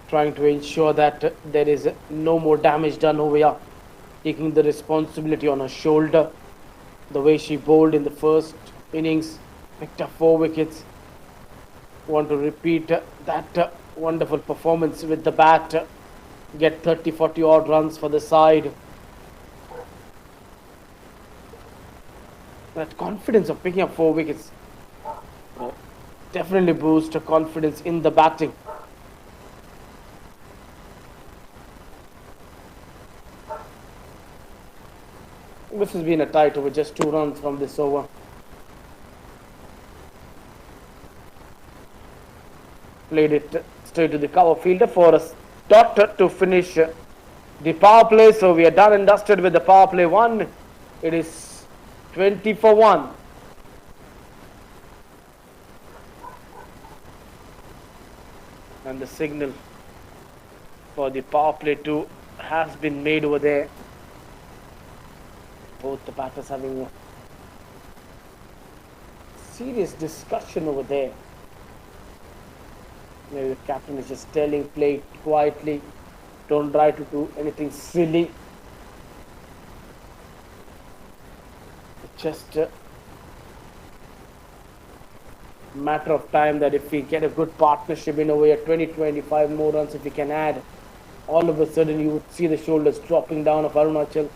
Trying to ensure that there is no more damage done over here. Taking the responsibility on her shoulder. The way she bowled in the first innings. Picked up 4 wickets. Want to repeat that wonderful performance with the bat. Get 30-40 odd runs for the side. That confidence of picking up 4 wickets definitely boosts confidence in the batting. This has been a tight over, just 2 runs from this over. Played it straight to the cover fielder for a dot to finish the power play. So we are done and dusted with the power play 1. It is 20 for 1. And the signal for the power play 2 has been made over there. Both the batters having a serious discussion over there. Maybe the captain is just telling, play it quietly, don't try to do anything silly. It's just a matter of time that if we get a good partnership in over here, 20-25 more runs if we can add, all of a sudden you would see the shoulders dropping down of Arunachal.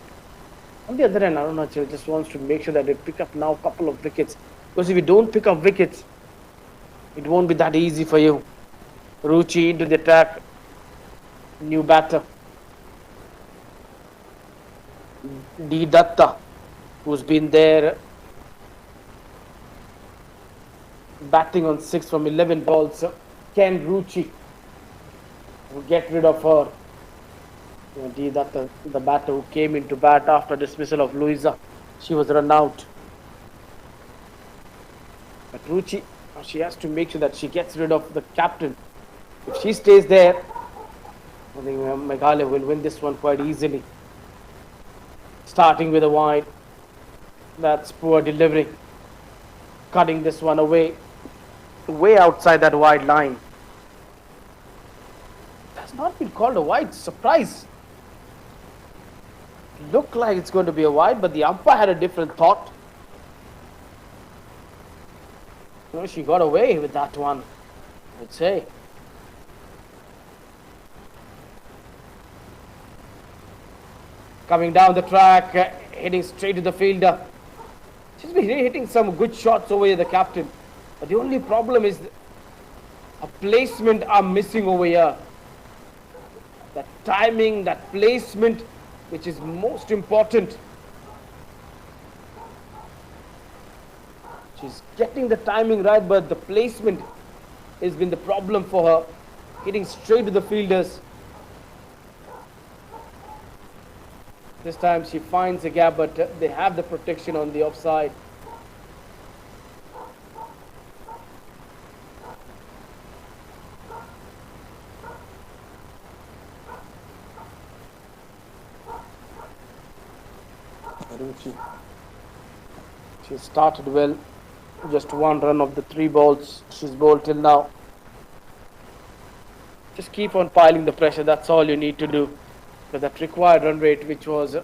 On the other hand, Arunachal just wants to make sure that they pick up now a couple of wickets. Because if you don't pick up wickets, it won't be that easy for you. Ruchi into the attack. New batter. D. Datta, who's been there batting on 6 from 11 balls. Can Ruchi will get rid of her. D. Datta, the batter who came into bat after dismissal of Louisa. She was run out. But Ruchi, she has to make sure that she gets rid of the captain. If she stays there, I think Meghalaya will win this one quite easily. Starting with a wide. That's poor delivery. Cutting this one away. Way outside that wide line. It has not been called a wide. Surprise. Looked like it's going to be a wide, but the umpire had a different thought. No, she got away with that one, I would say. Coming down the track, hitting straight to the fielder. She's been hitting some good shots over here, the captain. But the only problem is a placement are missing over here. That timing, that placement, which is most important. She's getting the timing right, but the placement has been the problem for her. Hitting straight to the fielders. This time she finds a gap, but they have the protection on the offside. She started well. Just one run of the 3 balls she's bowled till now. Just keep on piling the pressure. That's all you need to do. But that required run rate, which was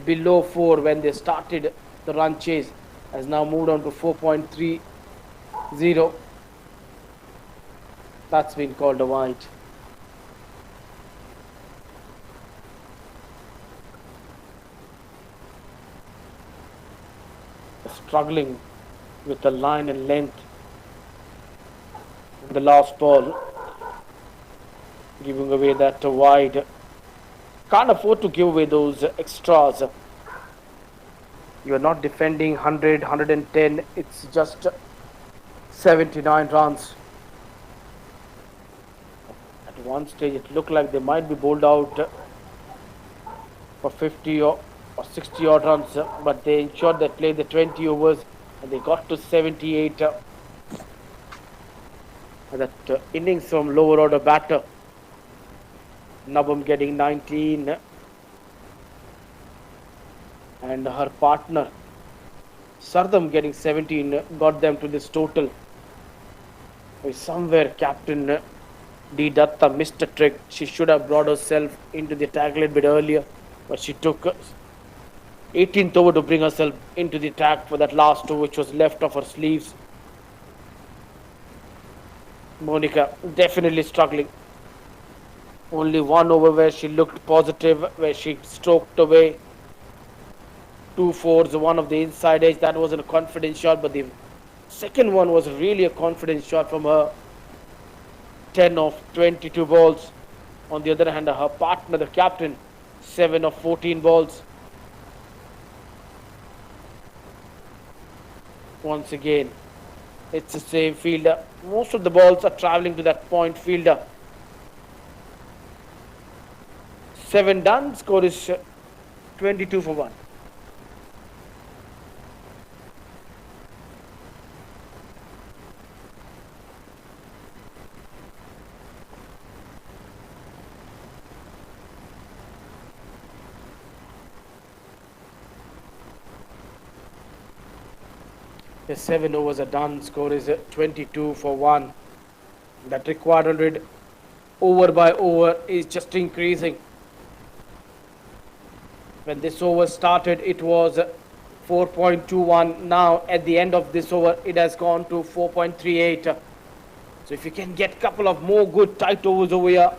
below 4 when they started the run chase, has now moved on to 4.30. That's been called a wide. Struggling with the line and length. The last ball, giving away that wide. Can't afford to give away those extras. You are not defending 100, 110. It's just 79 runs. At one stage, it looked like they might be bowled out for 50 or 60 odd runs, but they ensured they played the 20 overs and they got to 78. That innings from lower order batter. Nabam getting 19 and her partner Sardam getting 17 got them to this total. Somewhere Captain D. Datta missed a trick. She should have brought herself into the attack a little bit earlier, but she took 18th over to bring herself into the attack for that last over which was left of her sleeves. Monica definitely struggling. Only one over where she looked positive, where she stroked away 2 fours, one of the inside edge. That wasn't a confident shot, but the second one was really a confident shot from her. 10 of 22 balls. On the other hand, her partner, the captain, 7 of 14 balls. Once again, it's the same fielder. Most of the balls are travelling to that point fielder. 7 done, score is 22 for 1. The 7 overs are done, score is 22 for 1. That required 100 over by over is just increasing. When this over started, it was 4.21. Now, at the end of this over, it has gone to 4.38. So, if you can get a couple of more good tight overs over here,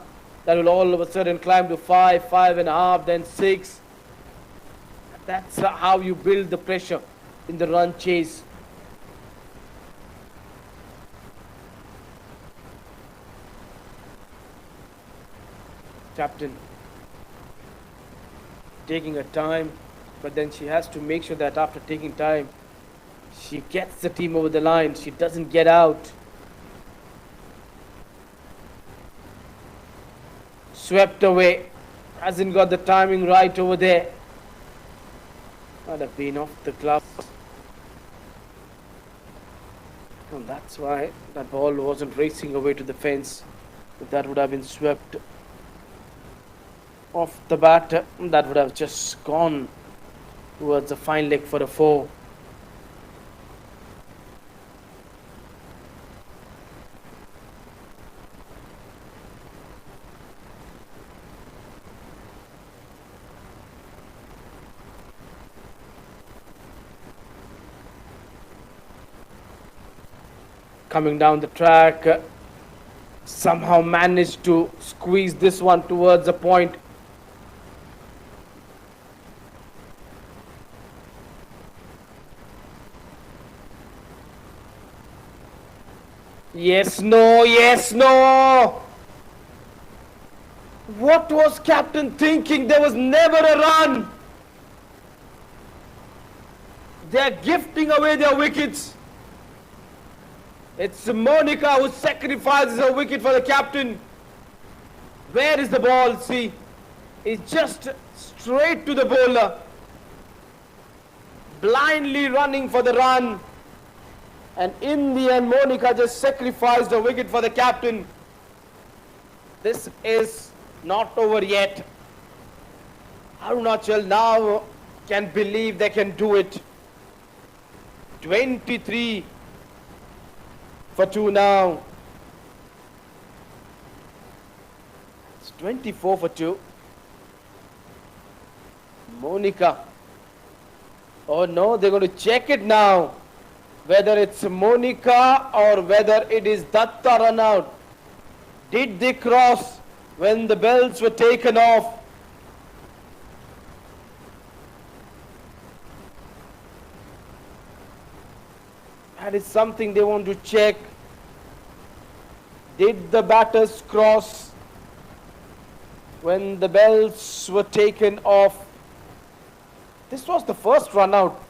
that will all of a sudden climb to 5, 5.5, then 6. That's how you build the pressure in the run chase. Captain taking her time, but then she has to make sure that after taking time, she gets the team over the line. She doesn't get out. Swept away. Hasn't got the timing right over there. Might have been off the glove. And that's why that ball wasn't racing away to the fence. If that would have been swept. off the bat, that would have just gone towards the fine leg for a 4. Coming down the track, somehow managed to squeeze this one towards the point. Yes, no, yes, no. What was captain thinking? There was never a run. They're gifting away their wickets. It's Monica who sacrifices her wicket for the captain. Where is the ball? See, it's just straight to the bowler. Blindly running for the run. And in the end, Monica just sacrificed her wicket for the captain. This is not over yet. Arunachal now can believe they can do it. 23 for 2 now. It's 24 for 2. Monica. Oh no, they're going to check it now. Whether it's Monica or whether it is Datta run out. Did they cross when the bells were taken off? That is something they want to check. Did the batters cross when the bells were taken off? This was the first run out.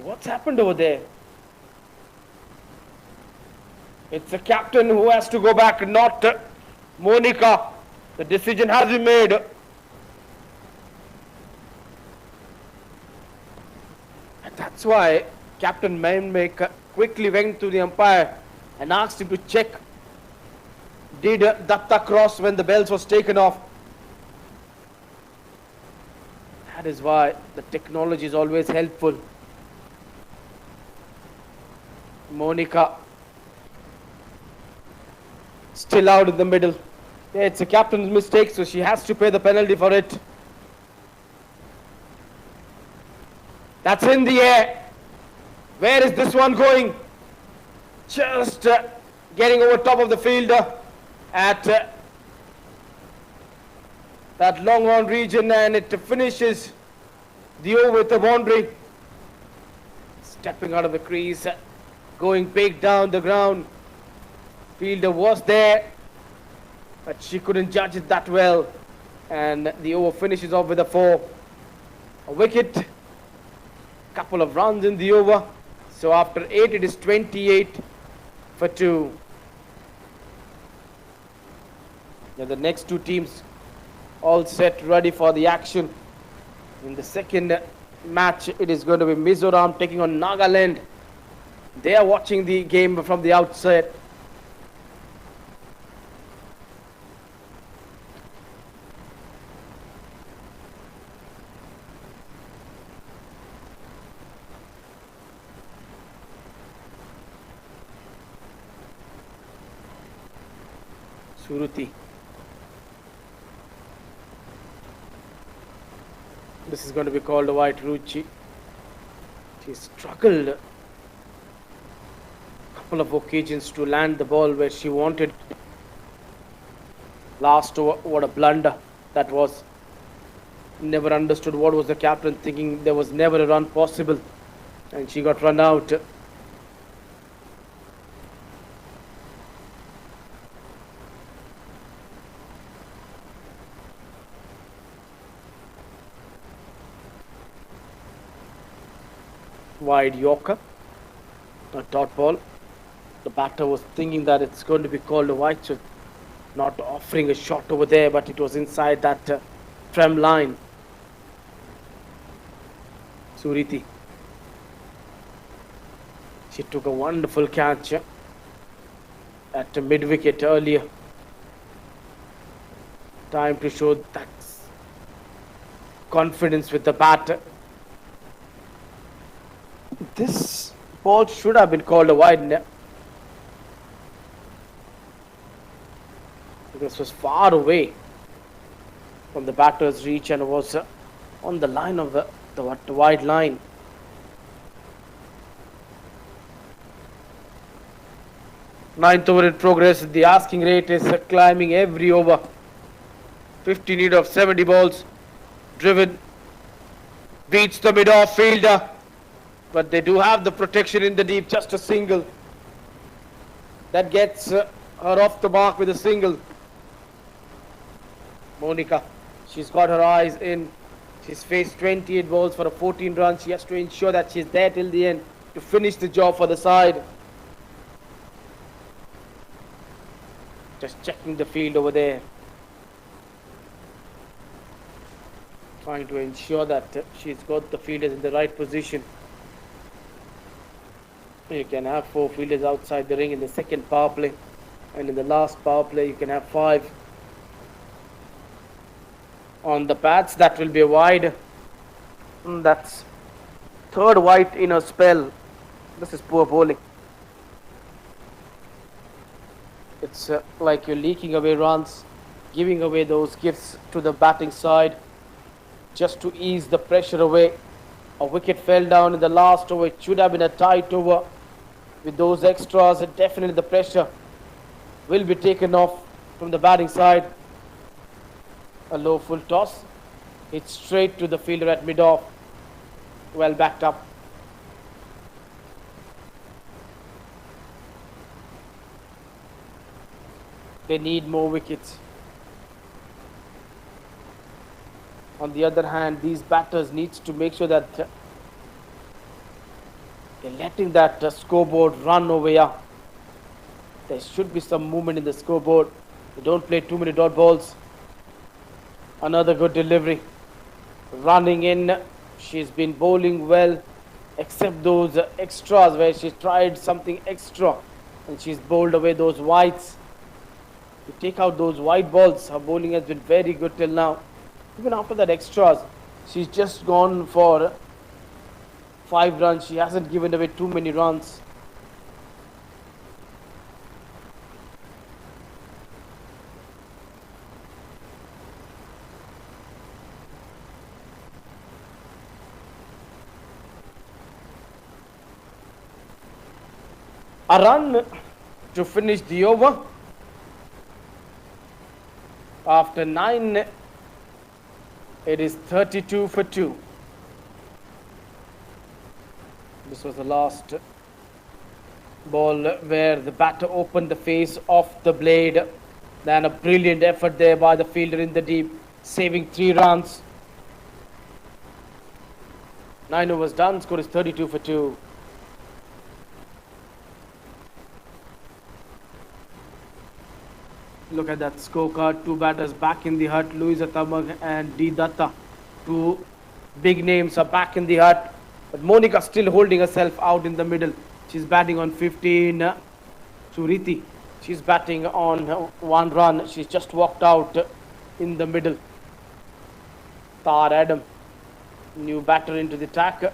What's happened over there? It's the captain who has to go back, not Monica. The decision has been made. And that's why Captain Mainmek quickly went to the umpire and asked him to check. Did Datta cross when the bells was taken off? That is why the technology is always helpful. Monica still out in the middle. Yeah, it's a captain's mistake, so she has to pay the penalty for it. That's in the air. Where is this one going? Just getting over top of the fielder at that long on region, and it finishes the over with a boundary. Stepping out of the crease, going big down the ground. Fielder was there, but she couldn't judge it that well, and the over finishes off with a 4. A wicket, couple of runs in the over. So after 8, it is 28 for 2. Now the next two teams all set, ready for the action. In the second match, it is going to be Mizoram taking on Nagaland. They are watching the game from the outset. Suruti. This is going to be called a white Ruchi. She struggled a couple of occasions to land the ball where she wanted. Last over, what a blunder that was. Never understood what was the captain thinking. There was never a run possible, and she got run out. Wide Yorker, a dot ball. The batter was thinking that it's going to be called a wide, so not offering a shot over there, but it was inside that tram line. Suriti. She took a wonderful catch at the mid-wicket earlier. Time to show that confidence with the bat. This ball should have been called a wide. This was far away from the batter's reach and was on the line of the wide line. Ninth over in progress. The asking rate is climbing every over. 50 need of 70 balls. Driven. Beats the mid-off fielder. But they do have the protection in the deep. Just a single. That gets her off the mark with a single. Monica. She's got her eyes in. She's faced 28 balls for a 14 runs. She has to ensure that she's there till the end to finish the job for the side. Just checking the field over there. Trying to ensure that she's got the fielders in the right position. You can have 4 fielders outside the ring in the second power play. And in the last power play, you can have 5. On the pads, that will be a wide. That's third wide in a spell. This is poor bowling. It's like you're leaking away runs, giving away those gifts to the batting side just to ease the pressure away. A wicket fell down in the last over. It should have been a tight over. With those extras, definitely the pressure will be taken off from the batting side. A low full toss. It's straight to the fielder at mid-off. Well backed up. They need more wickets. On the other hand, these batters needs to make sure that they're letting that scoreboard run over here. There should be some movement in the scoreboard. They don't play too many dot balls. Another good delivery. Running in. She's been bowling well, except those extras where she tried something extra and she's bowled away those wides. To take out those wide balls, her bowling has been very good till now. Even after that extras, she's just gone for 5 runs. She hasn't given away too many runs. A run to finish the over. After 9, it is 32 for 2. This was the last ball where the batter opened the face of the blade. Then a brilliant effort there by the fielder in the deep, saving 3 runs. 9 overs done, score is 32 for 2. Look at that scorecard. 2 batters back in the hut. Louisa Tamag and D. Datta. 2 big names are back in the hut. But Monica still holding herself out in the middle. She's batting on 15. Suriti. She's batting on 1 run. She's just walked out in the middle. Tar Adam. New batter into the attack.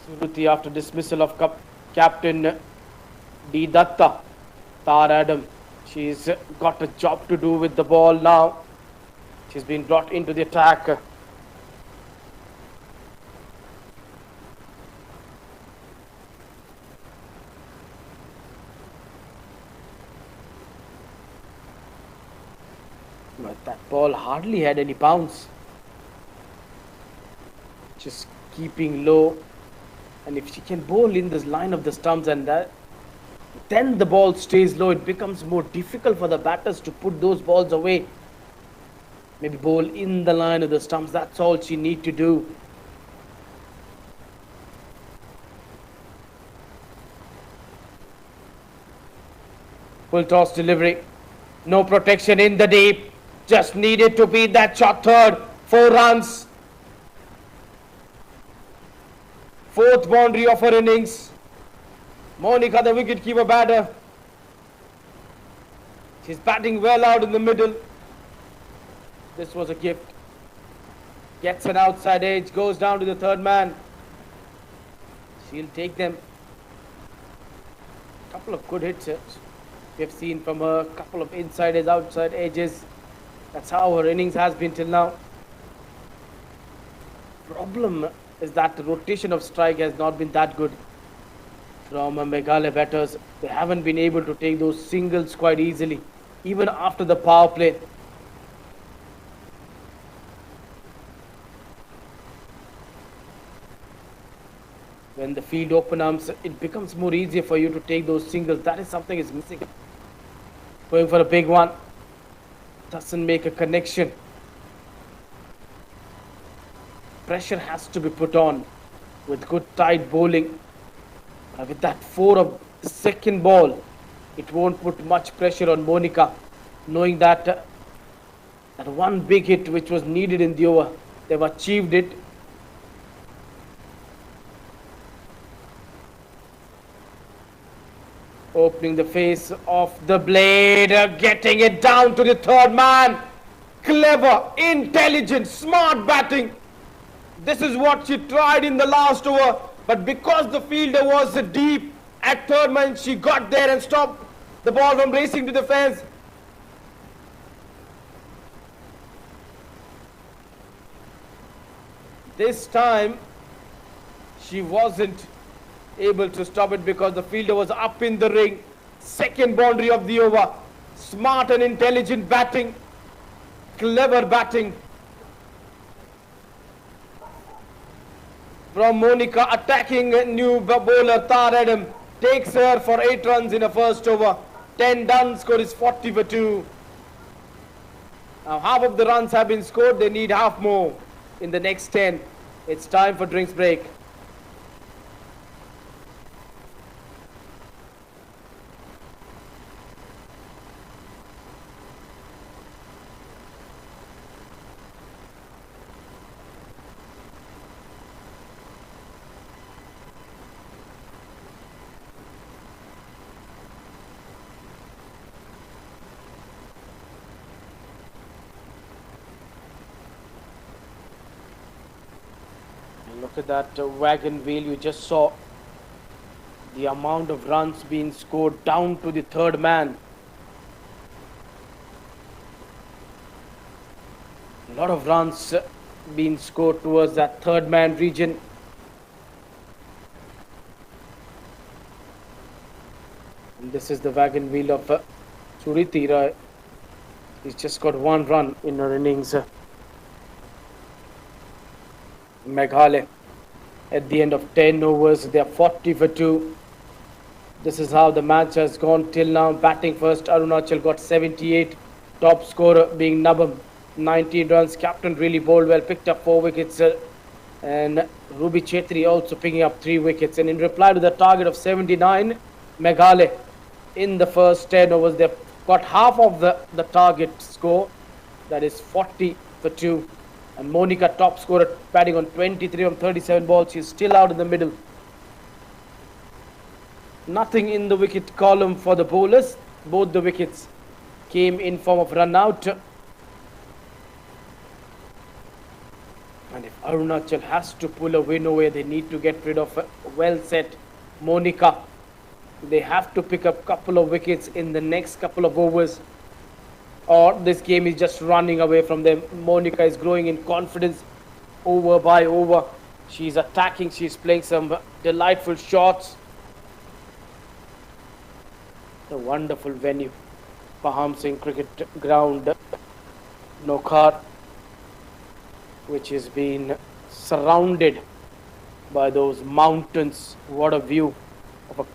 Suriti after dismissal of captain D. Datta. Tar Adam. She's got a job to do with the ball now. She's been brought into the attack. But that ball hardly had any bounce. Just keeping low. And if she can bowl in this line of the stumps and then the ball stays low, it becomes more difficult for the batters to put those balls away. Maybe bowl in the line of the stumps. That's all she need to do. Full toss delivery. No protection in the deep. Just needed to beat that shot third. 4 runs. fourth boundary of her innings. Monica, the wicket-keeper batter. She's batting well out in the middle. This was a gift. Gets an outside edge, goes down to the third man. She'll take them. Couple of good hits we've seen from her. Couple of inside edge, outside edges. That's how her innings has been till now. Problem is that the rotation of strike has not been that good from Meghalaya batters. They haven't been able to take those singles quite easily, even after the power play. When the field open arms, it becomes more easier for you to take those singles. That is something is missing. Going for a big one. Doesn't make a connection. Pressure has to be put on with good tight bowling. With that 4 of the second ball, it won't put much pressure on Monica, knowing that that one big hit which was needed in the over, they've achieved it. Opening the face of the blade, getting it down to the third man. Clever, intelligent, smart batting. This is what she tried in the last over, but because the fielder was deep at third man, she got there and stopped the ball from racing to the fence. This time, she wasn't able to stop it because the fielder was up in the ring. Second boundary of the over. Smart and intelligent batting. Clever batting from Monica, attacking new bowler Tar Adam. Takes her for 8 runs in a first over. 10 done, score is 40 for 2. Now half of the runs have been scored. They need half more in the next 10. It's time for drinks break. Look at that wagon wheel. You just saw the amount of runs being scored down to the third man. A lot of runs being scored towards that third man region. And this is the wagon wheel of Suriti Rai. He's just got 1 run in her innings. Meghalaya at the end of 10 overs, they are 40 for 2. This is how the match has gone till now. Batting first, Arunachal got 78. Top scorer being Nabam, 19 runs. Captain really bowled well, picked up 4 wickets. And Ruby Chetri also picking up 3 wickets. And in reply to the target of 79, Meghalaya in the first 10 overs, they've got half of the target score. That is 40 for 2. And Monica, top scorer, batting on 23 on 37 balls. She's still out in the middle. Nothing in the wicket column for the bowlers. Both the wickets came in form of run out. And if Arunachal has to pull a win away, they need to get rid of a well set Monica. They have to pick up a couple of wickets in the next couple of overs, or this game is just running away from them. Monica is growing in confidence over by over. She's attacking, she's playing some delightful shots. The wonderful venue, Paham Singh Cricket Ground, Nokhar, which has been surrounded by those mountains. What a view of a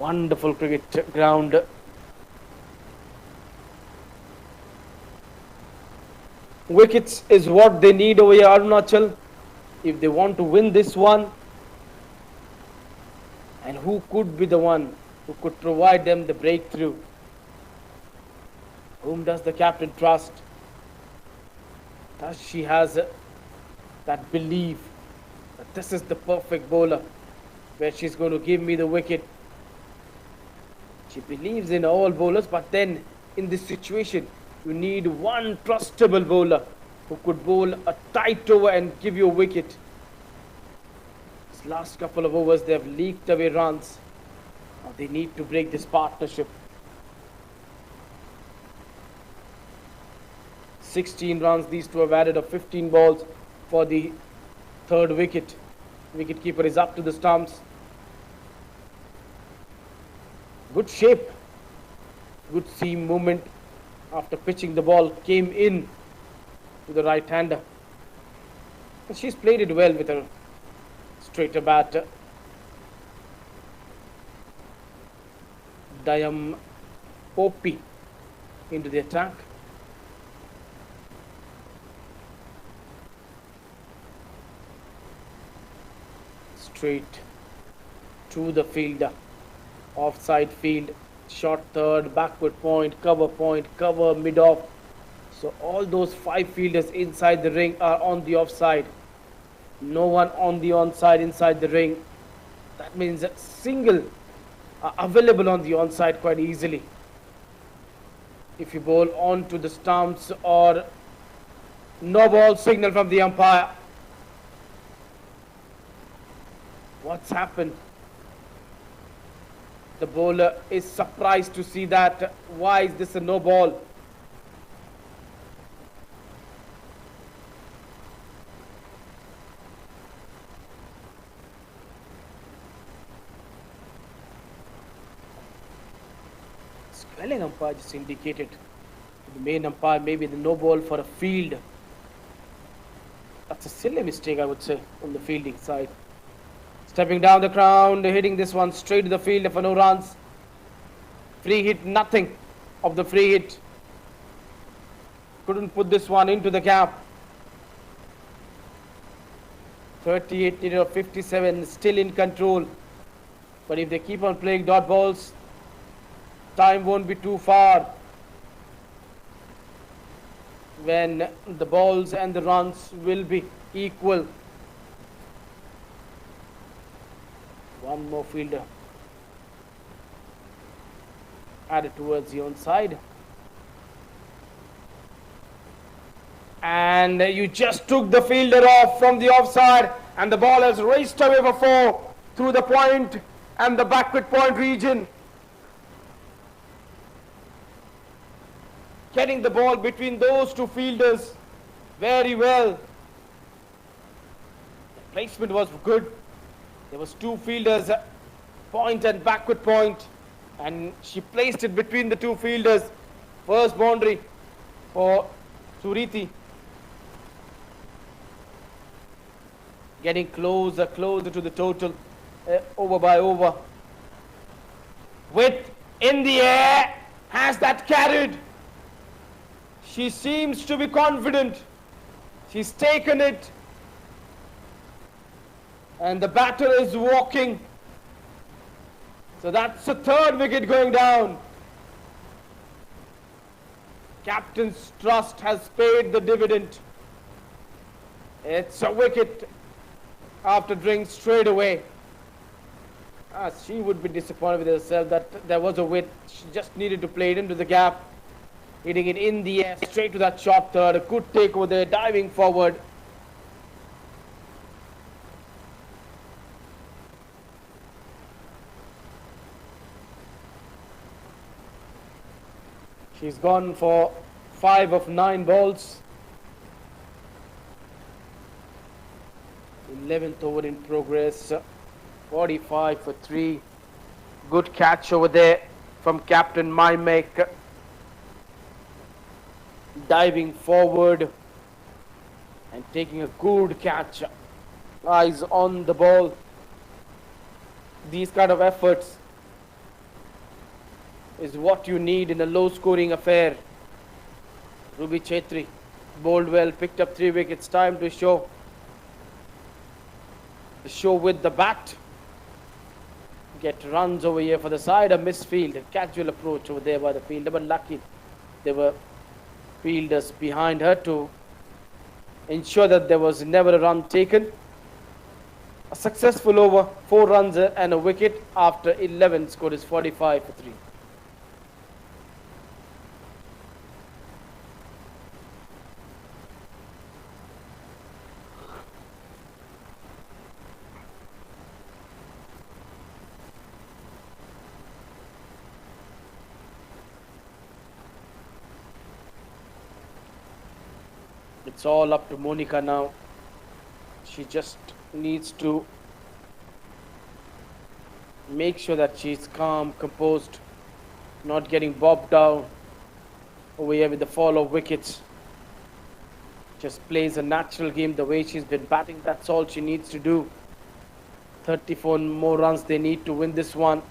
wonderful cricket ground. Wickets is what they need over here, Arunachal, if they want to win this one. And who could be the one who could provide them the breakthrough? Whom does the captain trust? Does she has that belief that this is the perfect bowler where she's going to give me the wicket. She believes in all bowlers, but then in this situation, you need one trustable bowler who could bowl a tight over and give you a wicket. This last couple of overs, they have leaked away runs. Now they need to break this partnership. 16 runs, these two have added up 15 balls for the third wicket. Wicketkeeper is up to the stumps. Good shape, good seam movement after pitching the ball, came in to the right-hander. And she's played it well with her straighter bat. Dayam Popi into the attack. Straight to the fielder. Offside field, short third, backward point, cover mid-off. So all those 5 fielders inside the ring are on the offside. No one on the onside inside the ring. That means a single are available on the onside quite easily. If you bowl on to the stumps or no ball signal from the umpire. What's happened? The bowler is surprised to see that. Why is this a no ball? Squelling umpire just indicated to the main umpire maybe the no ball for a field. That's a silly mistake, I would say, on the fielding side. Stepping down the ground, hitting this one straight to the field for no runs. Free hit, nothing of the free hit. Couldn't put this one into the gap. 38 of 57, still in control. But if they keep on playing dot balls, time won't be too far when the balls and the runs will be equal. One more fielder added towards the onside. And you just took the fielder off from the offside, and the ball has raced away for 4 through the point and the backward point region. Getting the ball between those 2 fielders very well. The placement was good. There was 2 fielders, point and backward point, and she placed it between the 2 fielders. First boundary for Suriti. Getting closer to the total, over by over. With in the air, has that carried? She seems to be confident. She's taken it. And the batter is walking. So that's the 3rd wicket going down. Captain's trust has paid the dividend. It's a wicket after drawing straight away. She would be disappointed with herself that there was a wicket. She just needed to play it into the gap. Hitting it in the air, straight to that short third. A good take over there, diving forward. She's gone for 5 of 9 balls. 11th over in progress. 45 for 3. Good catch over there from Captain Maimek. Diving forward and taking a good catch. Eyes on the ball. These kind of efforts is what you need in a low-scoring affair. Ruby Chetri bowled well, picked up 3 wickets. Time to show with the bat. Get runs over here for the side. A misfield, a casual approach over there by the fielder, but lucky there were fielders behind her to ensure that there was never a run taken. A successful over, 4 runs and a wicket after 11. Score is 45 for 3. It's all up to Monica now. She just needs to make sure that she's calm, composed, not getting bobbed down over here with the fall of wickets. Just plays a natural game the way she's been batting. That's all she needs to do. 34 more runs they need to win this one.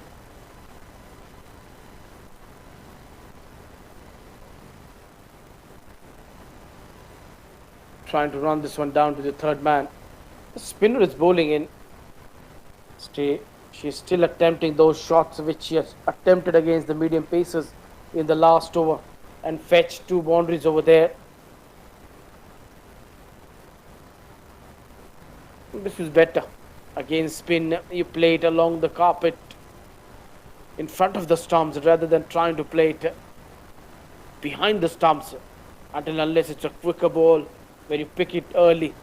Trying to run this one down to the third man. The spinner is bowling in. She's still attempting those shots which she has attempted against the medium pacers in the last over and fetched 2 boundaries over there. This is better. Against spin, you play it along the carpet in front of the stumps rather than trying to play it behind the stumps until unless it's a quicker ball where you pick it early.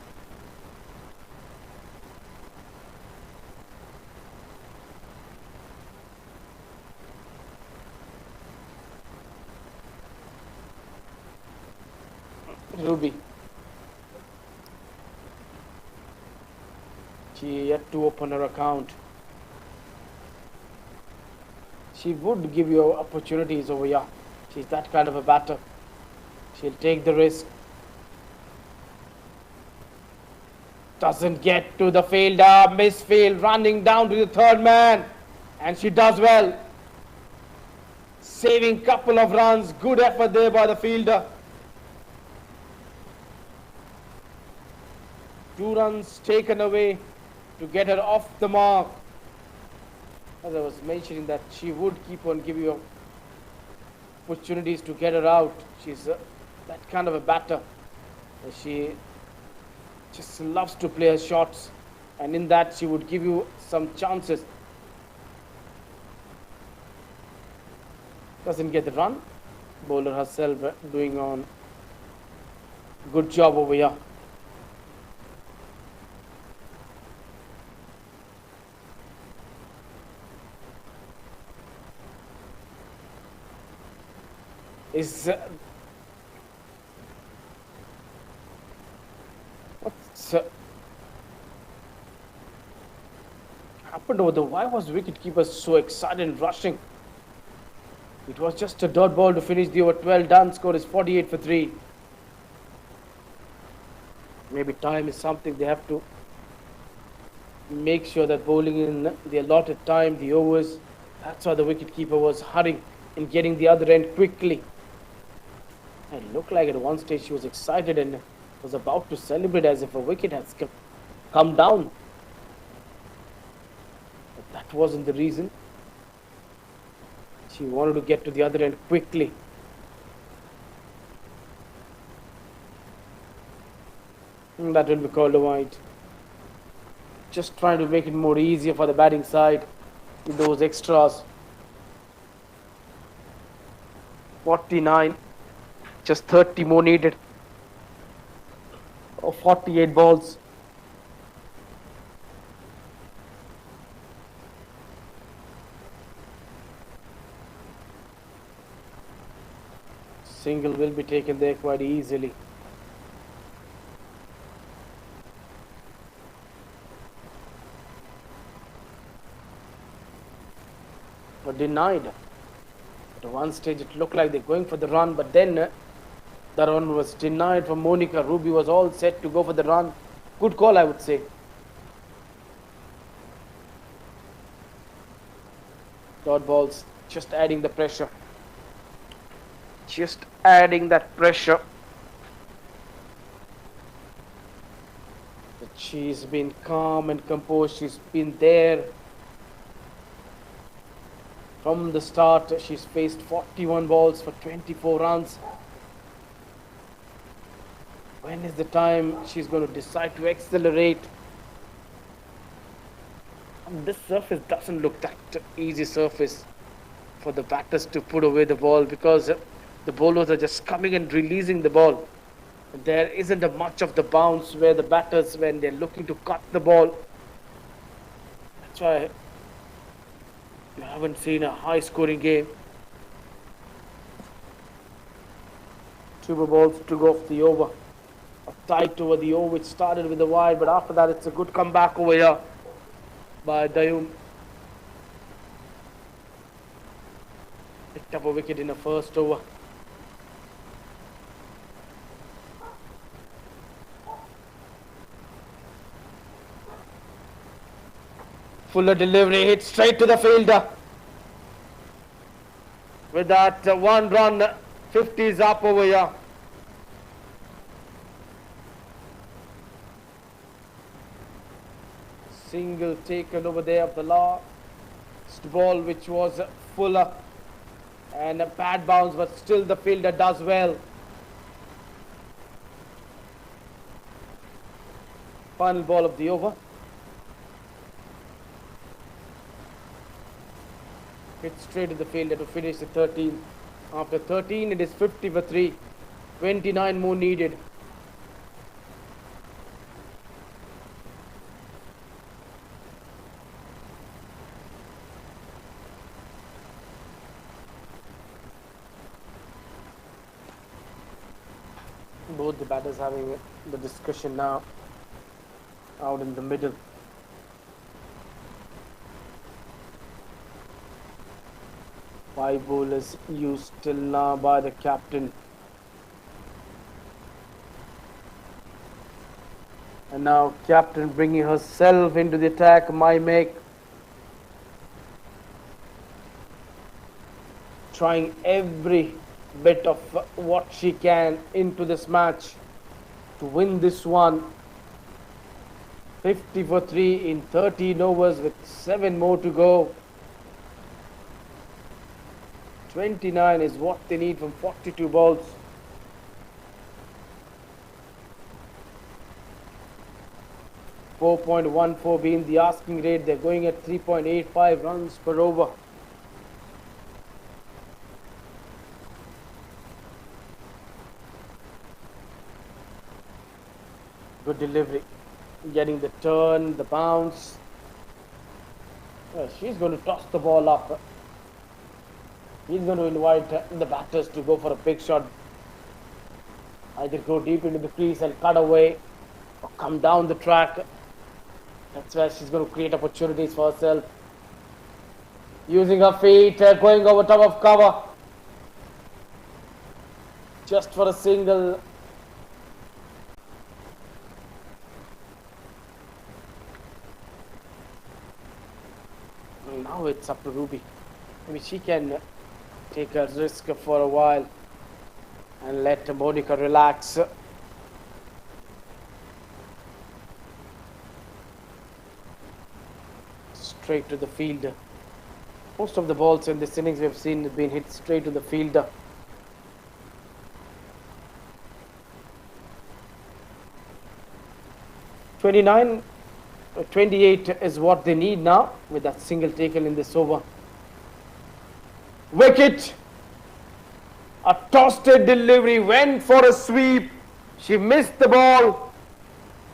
Ruby. She yet to open her account. She would give you opportunities over here. She's that kind of a batter. She'll take the risk. Doesn't get to the fielder, misfield, running down to the third man. And she does well. Saving couple of runs, good effort there by the fielder. 2 runs taken away to get her off the mark. As I was mentioning that she would keep on giving you opportunities to get her out. She's that kind of a batter. She just loves to play her shots, and in that she would give you some chances. Doesn't get the run. Bowler herself doing on good job over here. Is what's happened over there? Why was wicketkeeper so excited and rushing? It was just a dot ball to finish the over. 12 done. Score is 48 for 3. Maybe time is something they have to make sure that bowling in the allotted time, the overs. That's why the wicketkeeper was hurrying in getting the other end quickly. It looked like at one stage she was excited and was about to celebrate as if a wicket has come down. But that wasn't the reason. She wanted to get to the other end quickly. And that will be called a wide. Just trying to make it more easier for the batting side with those extras. 49. Just 30 more needed. Or 48 balls. Single will be taken there quite easily. But denied. At one stage it looked like they're going for the run, but then the run was denied from Monica. Ruby was all set to go for the run. Good call, I would say. Dot balls, just adding the pressure. Just adding that pressure. But she's been calm and composed. She's been there from the start. She's faced 41 balls for 24 runs. When is the time she's going to decide to accelerate? This surface doesn't look that easy surface for the batters to put away the ball, because the bowlers are just coming and releasing the ball. There isn't a much of the bounce where the batters, when they're looking to cut the ball. That's why you haven't seen a high scoring game. Two balls to go off the over. A tight over the over, which started with the wide, but after that it's a good comeback over here by Dayum. Picked up a wicket in the first over. Fuller delivery, hit straight to the fielder. With that one run, 50 is up over here. Single taken over there of the last ball, which was Fuller, and a bad bounce, but still the fielder does well. Final ball of the over. Hit straight to the fielder to finish the 13. After 13, it is 50 for 3. 29 more needed. Both the batters having the discussion now out in the middle. Five bowlers used till now by the captain. And now captain bringing herself into the attack, my make. Trying every bit of what she can into this match to win this one. 50 for 3 in 13 overs with 7 more to go. 29 is what they need from 42 balls. .14 being the asking rate. They're going at 3.85 runs per over. Good delivery. Getting the turn, the bounce. She's going to toss the ball up. He's going to invite the batters to go for a big shot. Either go deep into the crease and cut away, or come down the track. That's where she's going to create opportunities for herself. Using her feet, going over top of cover. Just for a single. Now it's up to Ruby. Maybe she can take a risk for a while and let Monica relax. Straight to the fielder. Most of the balls in this innings we have seen have been hit straight to the fielder. .28 is what they need now with that single taken in this over. Wicket. A tossed delivery, went for a sweep. She missed the ball,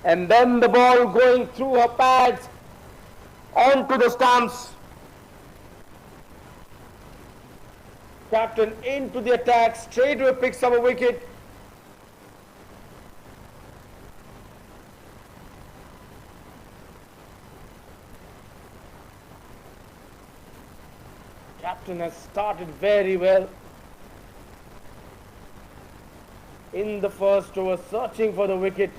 and then the ball going through her pads onto the stumps. Captain into the attack, straight away picks up a wicket. Captain has started very well in the first over, searching for the wicket.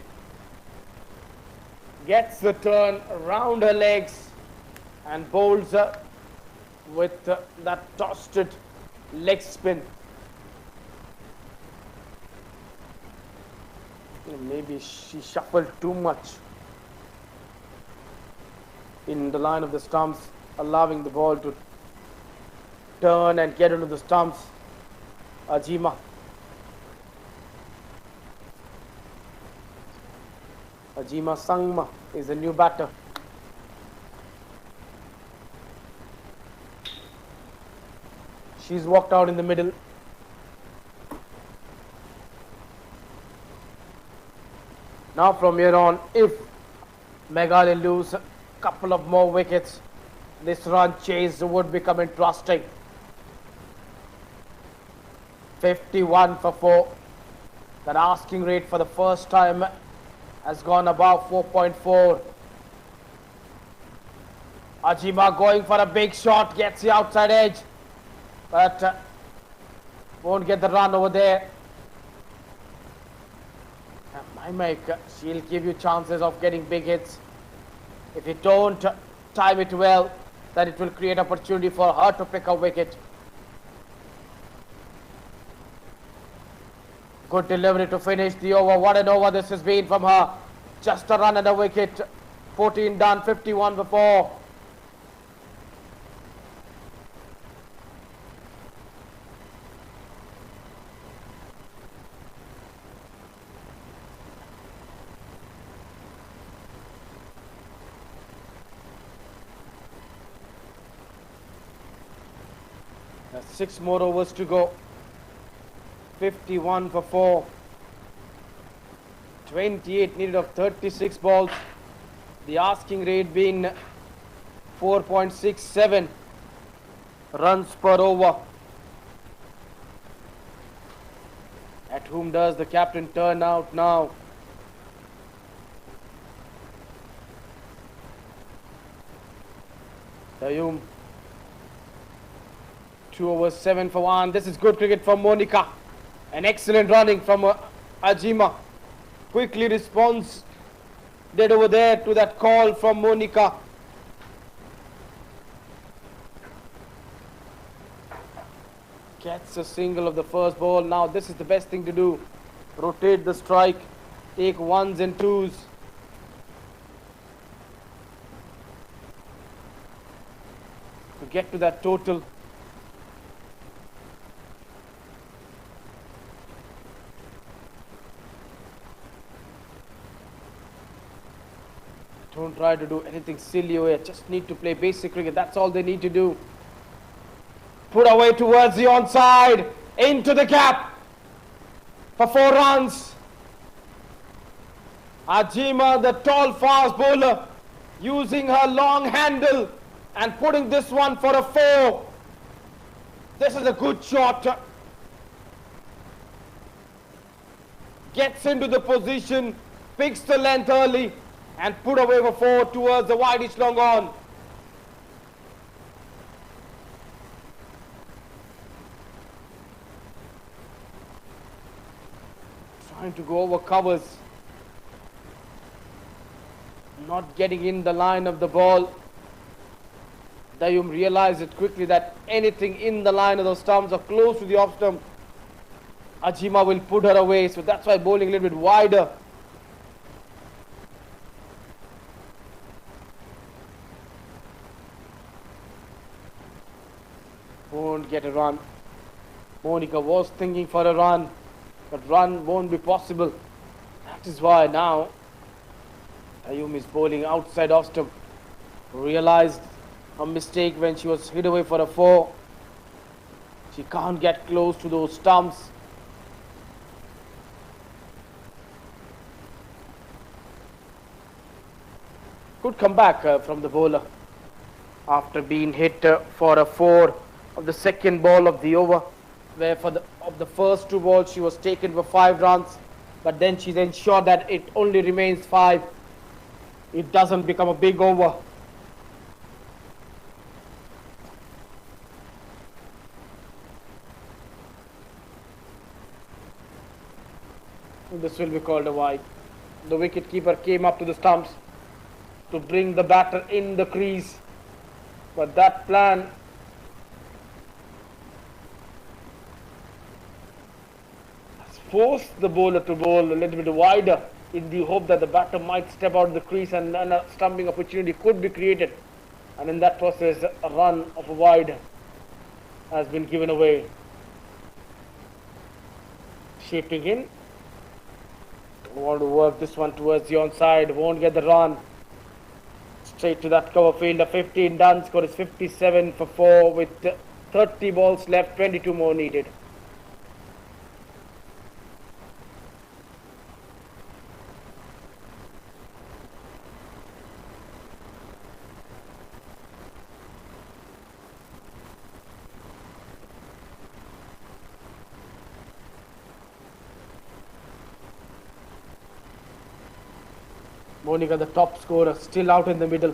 Gets the turn around her legs and bowls her with that tossed leg spin. Maybe she shuffled too much in the line of the stumps, allowing the ball to turn and get into the stumps. Ajima Sangma is a new batter. She's walked out in the middle. Now from here on, if Meghalaya lose a couple of more wickets, this run chase would become interesting. 51 for 4. That asking rate for the first time has gone above 4.4. Ajima going for a big shot, gets the outside edge, but won't get the run over there. She'll give you chances of getting big hits. If you don't time it well, then it will create opportunity for her to pick a wicket. Good delivery to finish the over. What an over this has been from her. Just a run and a wicket. 14 done, 51 for 4. There's 6 more overs to go. 51 for 4. 28 needed of 36 balls. The asking rate being 4.67 runs per over. At whom does the captain turn out now? Dayum. 2 overs, 7 for 1. This is good cricket from Monica. An excellent running from Ajima. Quickly responds did over there to that call from Monica. Gets a single of the first ball. Now this is the best thing to do. Rotate the strike. Take 1s and 2s. To get to that total. Don't try to do anything silly away. Just need to play basic cricket. That's all they need to do. Put away towards the onside. Into the gap. For 4 runs. Ajima, the tall fast bowler, using her long handle and putting this one for a 4. This is a good shot. Gets into the position. Picks the length early. And put away for 4 towards the wideish long on. Trying to go over covers. Not getting in the line of the ball. Dayum realized it quickly that anything in the line of the stumps or close to the off stump, Ajima will put her away. So that's why bowling a little bit wider. Won't get a run. Monica was thinking for a run, but run won't be possible. That is why now Ayum is bowling outside off stump. Realized a mistake when she was hit away for a 4. She can't get close to those stumps. Good comeback from the bowler after being hit for a 4 of the second ball of the over, where of the first 2 balls she was taken for 5 runs, but then she's ensured that it only remains 5. It doesn't become a big over. This will be called a wide. The wicket keeper came up to the stumps to bring the batter in the crease, but that plan forced the bowler to bowl a little bit wider in the hope that the batter might step out of the crease and a stumping opportunity could be created. And in that process, a run of a wide has been given away. Shaping in. Want to work this one towards the onside. Won't get the run. Straight to that cover fielder. 15 done. Score is 57 for 4 with 30 balls left, 22 more needed. Monica, the top scorer, still out in the middle.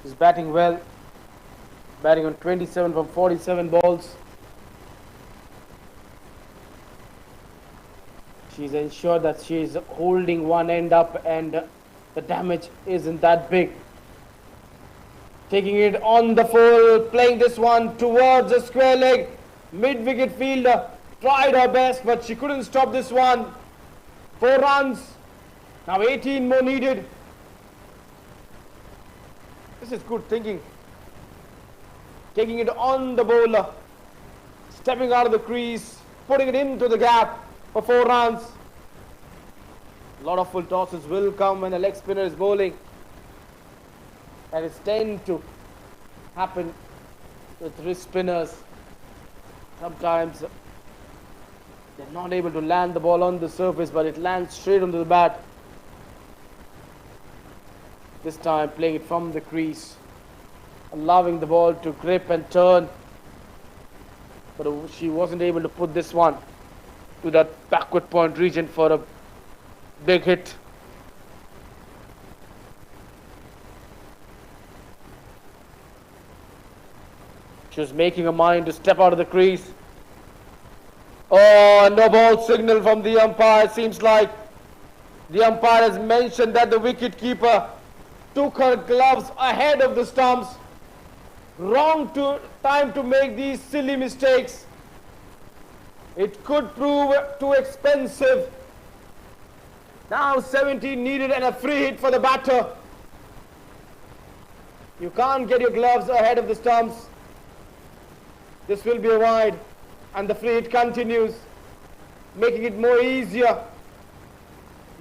He's batting well. Batting on 27 from 47 balls. She's ensured that she's holding one end up and the damage isn't that big. Taking it on the full, playing this one towards the square leg. Mid-wicket fielder tried her best, but she couldn't stop this one. 4 runs. Now 18 more needed. This is good thinking. Taking it on the bowler. Stepping out of the crease. Putting it into the gap for 4 runs. A lot of full tosses will come when a leg spinner is bowling. And it's tend to happen with wrist spinners. Sometimes they're not able to land the ball on the surface, but it lands straight onto the bat. This time playing it from the crease, allowing the ball to grip and turn, but she wasn't able to put this one to that backward point region for a big hit. She was making a mind to step out of the crease. Oh, no ball signal from the umpire. Seems like the umpire has mentioned that the wicket keeper took her gloves ahead of the stumps. Wrong time to make these silly mistakes. It could prove too expensive. Now 17 needed and a free hit for the batter. You can't get your gloves ahead of the stumps. This will be a wide, and the free hit continues, making it more easier.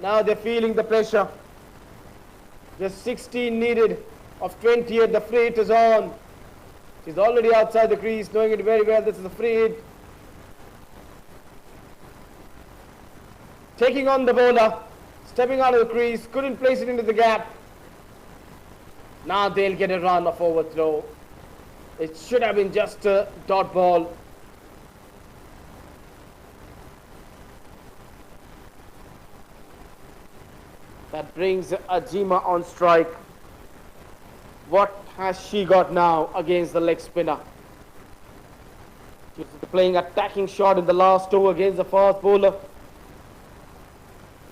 Now they're feeling the pressure. Just 16 needed of 28. The free hit is on. She's already outside the crease, knowing it very well. This is a free hit. Taking on the bowler, stepping out of the crease, couldn't place it into the gap. Now they'll get a run of overthrow. It should have been just a dot ball. That brings Ajima on strike. What has she got now against the leg spinner? She's playing attacking shot in the last over against the fast bowler.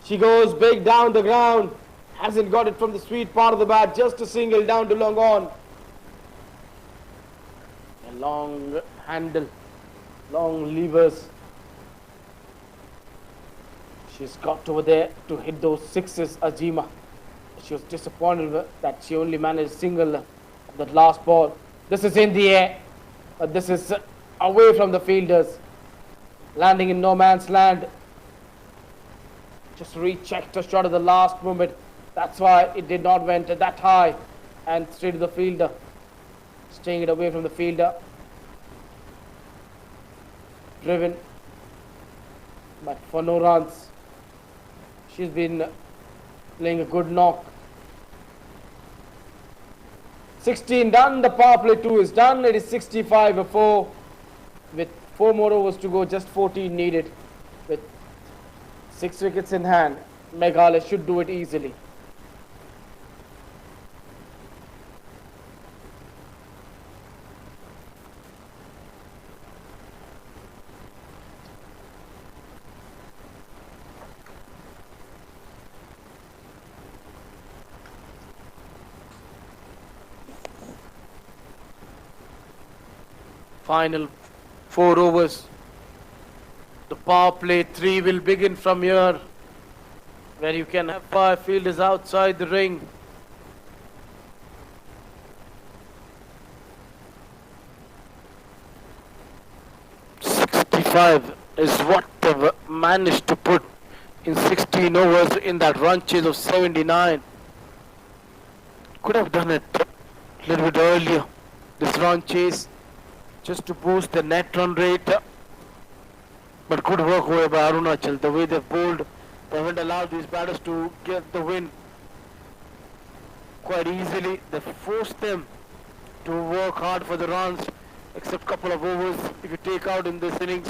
She goes big down the ground. Hasn't got it from the sweet part of the bat. Just a single down to long on. A long handle. Long levers. She's got over there to hit those sixes, Ajima. She was disappointed that she only managed single that last ball. This is in the air, but this is away from the fielders. Landing in no man's land. Just rechecked her shot at the last moment. That's why it did not went that high and straight to the fielder. Staying it away from the fielder. Driven, but for no runs. She's been playing a good knock. 16 done, the power play 2 is done. It is 65-4 with 4 more overs to go, just 14 needed. With 6 wickets in hand, Meghalaya should do it easily. Final 4 overs. The power play 3 will begin from here, where you can have 5 fielders outside the ring. Is what they've managed to put in 16 overs in that run chase of 79. Could have done it a little bit earlier. This run chase just to boost the net run rate. But good work over by Arunachal. The way they've bowled, they haven't allowed these batters to get the win quite easily. They forced them to work hard for the runs, except a couple of overs if you take out in this innings.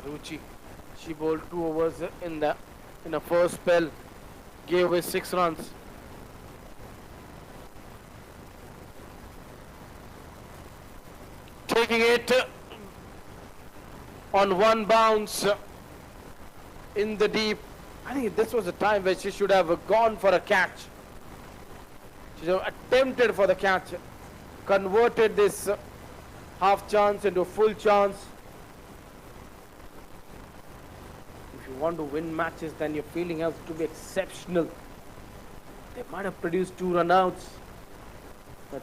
Ruchi, she bowled 2 overs in a first spell, gave away 6 runs. Taking it on one bounce in the deep. I think this was a time where she should have gone for a catch. She should have attempted for the catch, converted this half chance into a full chance. If you want to win matches, then your fielding has to be exceptional. They might have produced 2 run-outs, but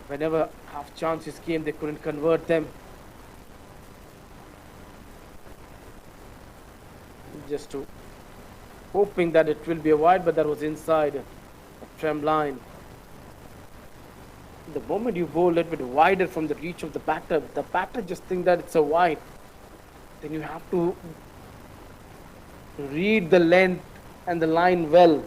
whenever half chances came, they couldn't convert them. Just to hoping that it will be a wide, but that was inside a tram line. The moment you bowl a little bit wider from the reach of the batter just think that it's a wide. Then you have to read the length and the line well.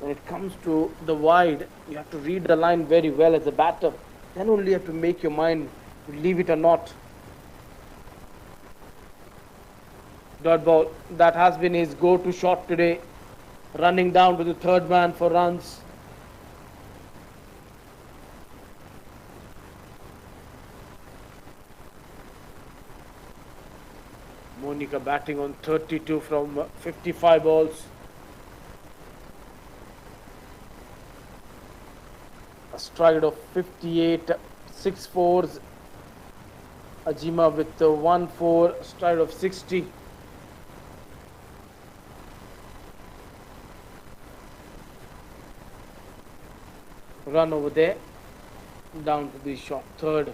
When it comes to the wide, you have to read the line very well as a batter. Then only you have to make your mind, leave it or not. Dot ball, that has been his go-to shot today. Running down to the third man for runs. Monica batting on 32 from 55 balls. A stride of 58, 6 fours. Ajima with 1-4, stride of 60. Run over there, down to the short third.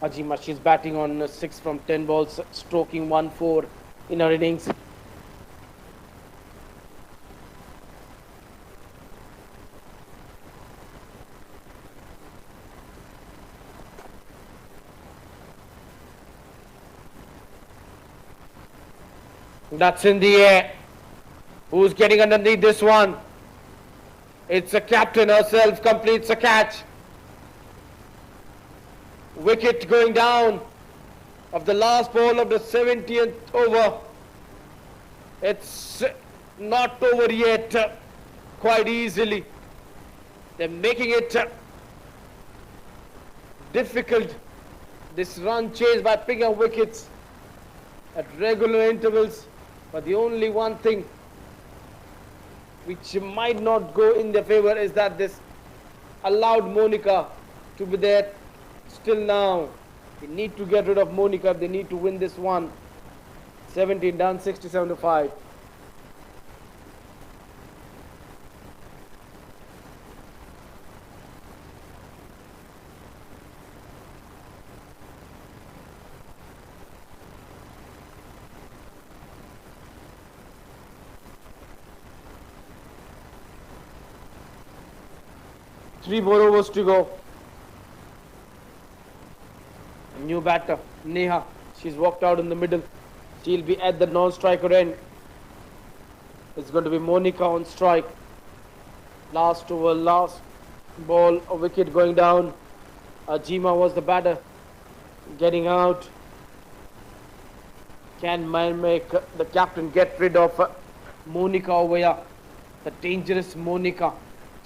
Ajima, she's batting on 6 from 10 balls, stroking 1-4 in her innings. That's in the air. Who's getting underneath this one? It's the captain herself, completes a catch. Wicket going down of the last ball of the 70th over. It's not over yet, quite easily. They're making it difficult. This run chase by picking up wickets at regular intervals. But the only one thing which might not go in their favor is that this allowed Monica to be there still now. They need to get rid of Monica if they need to win this one. 17 done, 67-5. Three more overs to go. A new batter, Neha. She's walked out in the middle. She'll be at the non-striker end. It's going to be Monica on strike. Last over, last ball, a wicket going down. Ajima was the batter. Getting out. Can make the captain get rid of Monica over here? The dangerous Monica.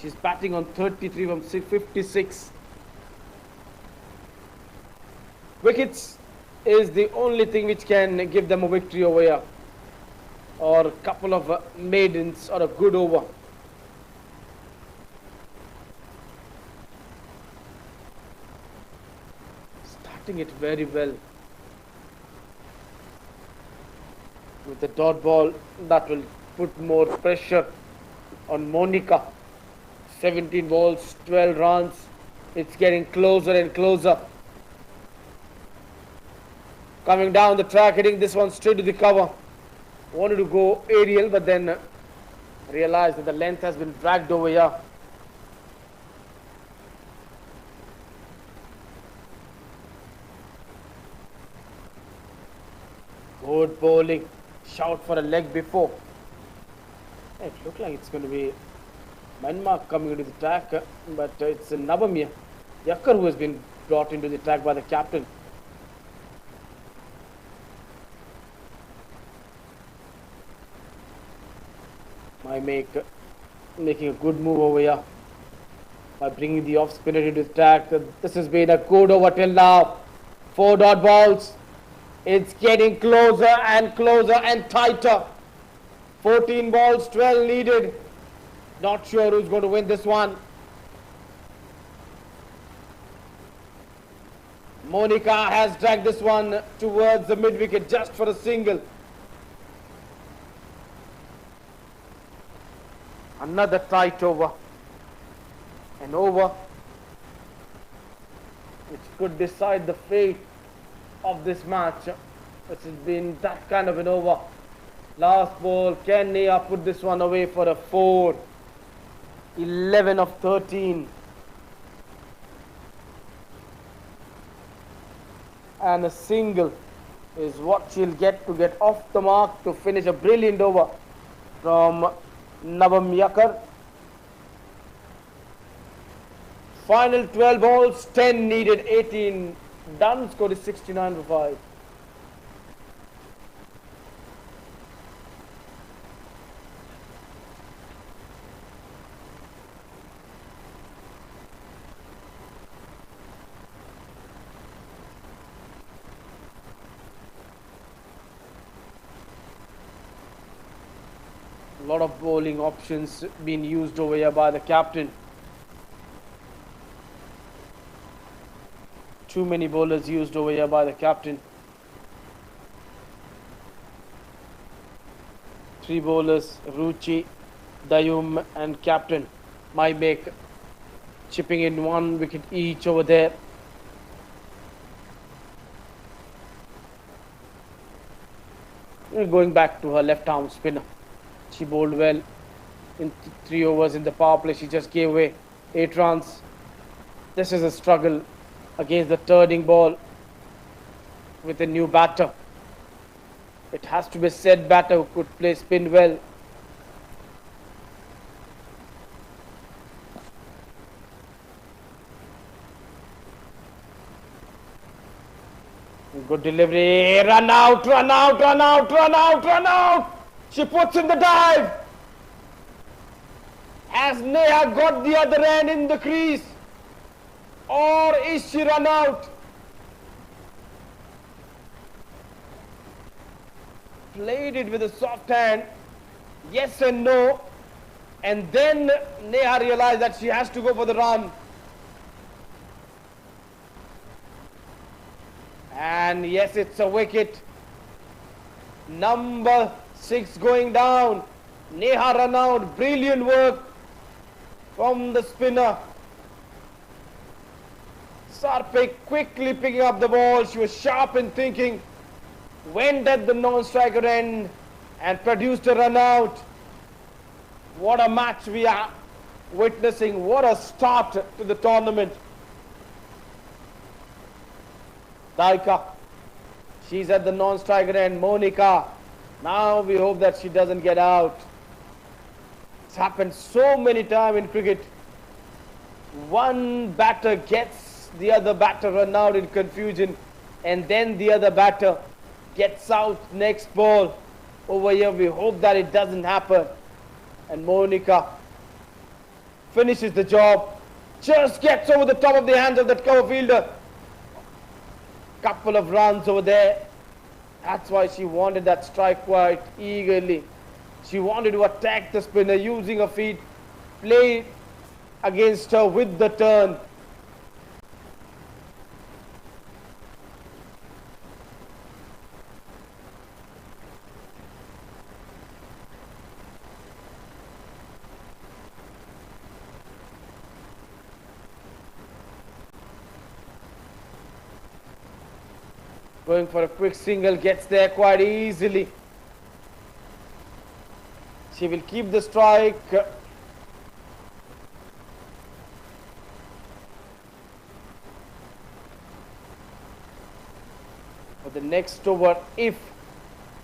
She's batting on 33 from 56. Wickets is the only thing which can give them a victory over here. Or a couple of maidens or a good over. Starting it very well. With the dot ball, that will put more pressure on Monica. 17 balls, 12 runs. It's getting closer and closer. Coming down the track, hitting this one straight to the cover. Wanted to go aerial, but then realized that the length has been dragged over here. Good bowling. Shout for a leg before. It looked like it's going to be Myanmar coming into the track, but it's Navamya Yakkar who has been brought into the track by the captain. Making a good move over here by bringing the off spinner into the track. This has been a good over till now. 4 dot balls. It's getting closer and closer and tighter. 14 balls, 12 needed. Not sure who's going to win this one. Monica has dragged this one towards the mid wicket just for a single. Another tight over. An over which could decide the fate of this match. This has been that kind of an over. Last ball, can Neha put this one away for a 4? 11 of 13. And a single is what she'll get to get off the mark to finish a brilliant over from Navam Yakkar. Final 12 balls, 10 needed, 18 done. Score is 69 for 5. A lot of bowling options being used over here by the captain. Too many bowlers used over here by the captain. 3 bowlers, Ruchi, Dayum and captain. Mymek chipping in 1 wicket each over there. Going back to her left arm spinner. She bowled well in 3 overs in the power play. She just gave away 8 runs. This is a struggle against the turning ball with a new batter. It has to be a set batter who could play spin well. Good delivery. Run out, run out, run out, run out, run out. She puts in the dive. Has Neha got the other end in the crease? Or is she run out? Played it with a soft hand. Yes and no. And then Neha realized that she has to go for the run. And yes, it's a wicket. Number 6 going down. Neha run out. Brilliant work from the spinner. Sarpe quickly picking up the ball. She was sharp in thinking. Went at the non-striker end and produced a run out. What a match we are witnessing. What a start to the tournament. Daika, she's at the non-striker end. Monica, now we hope that she doesn't get out. It's happened so many times in cricket. One batter gets the other batter run out in confusion, and then the other batter gets out next ball. Over here we hope that it doesn't happen. And Monica finishes the job. Just gets over the top of the hands of that cover fielder. Couple of runs over there. That's why she wanted that strike quite eagerly. She wanted to attack the spinner using her feet, play against her with the turn. Going for a quick single, gets there quite easily. She will keep the strike. For the next over, if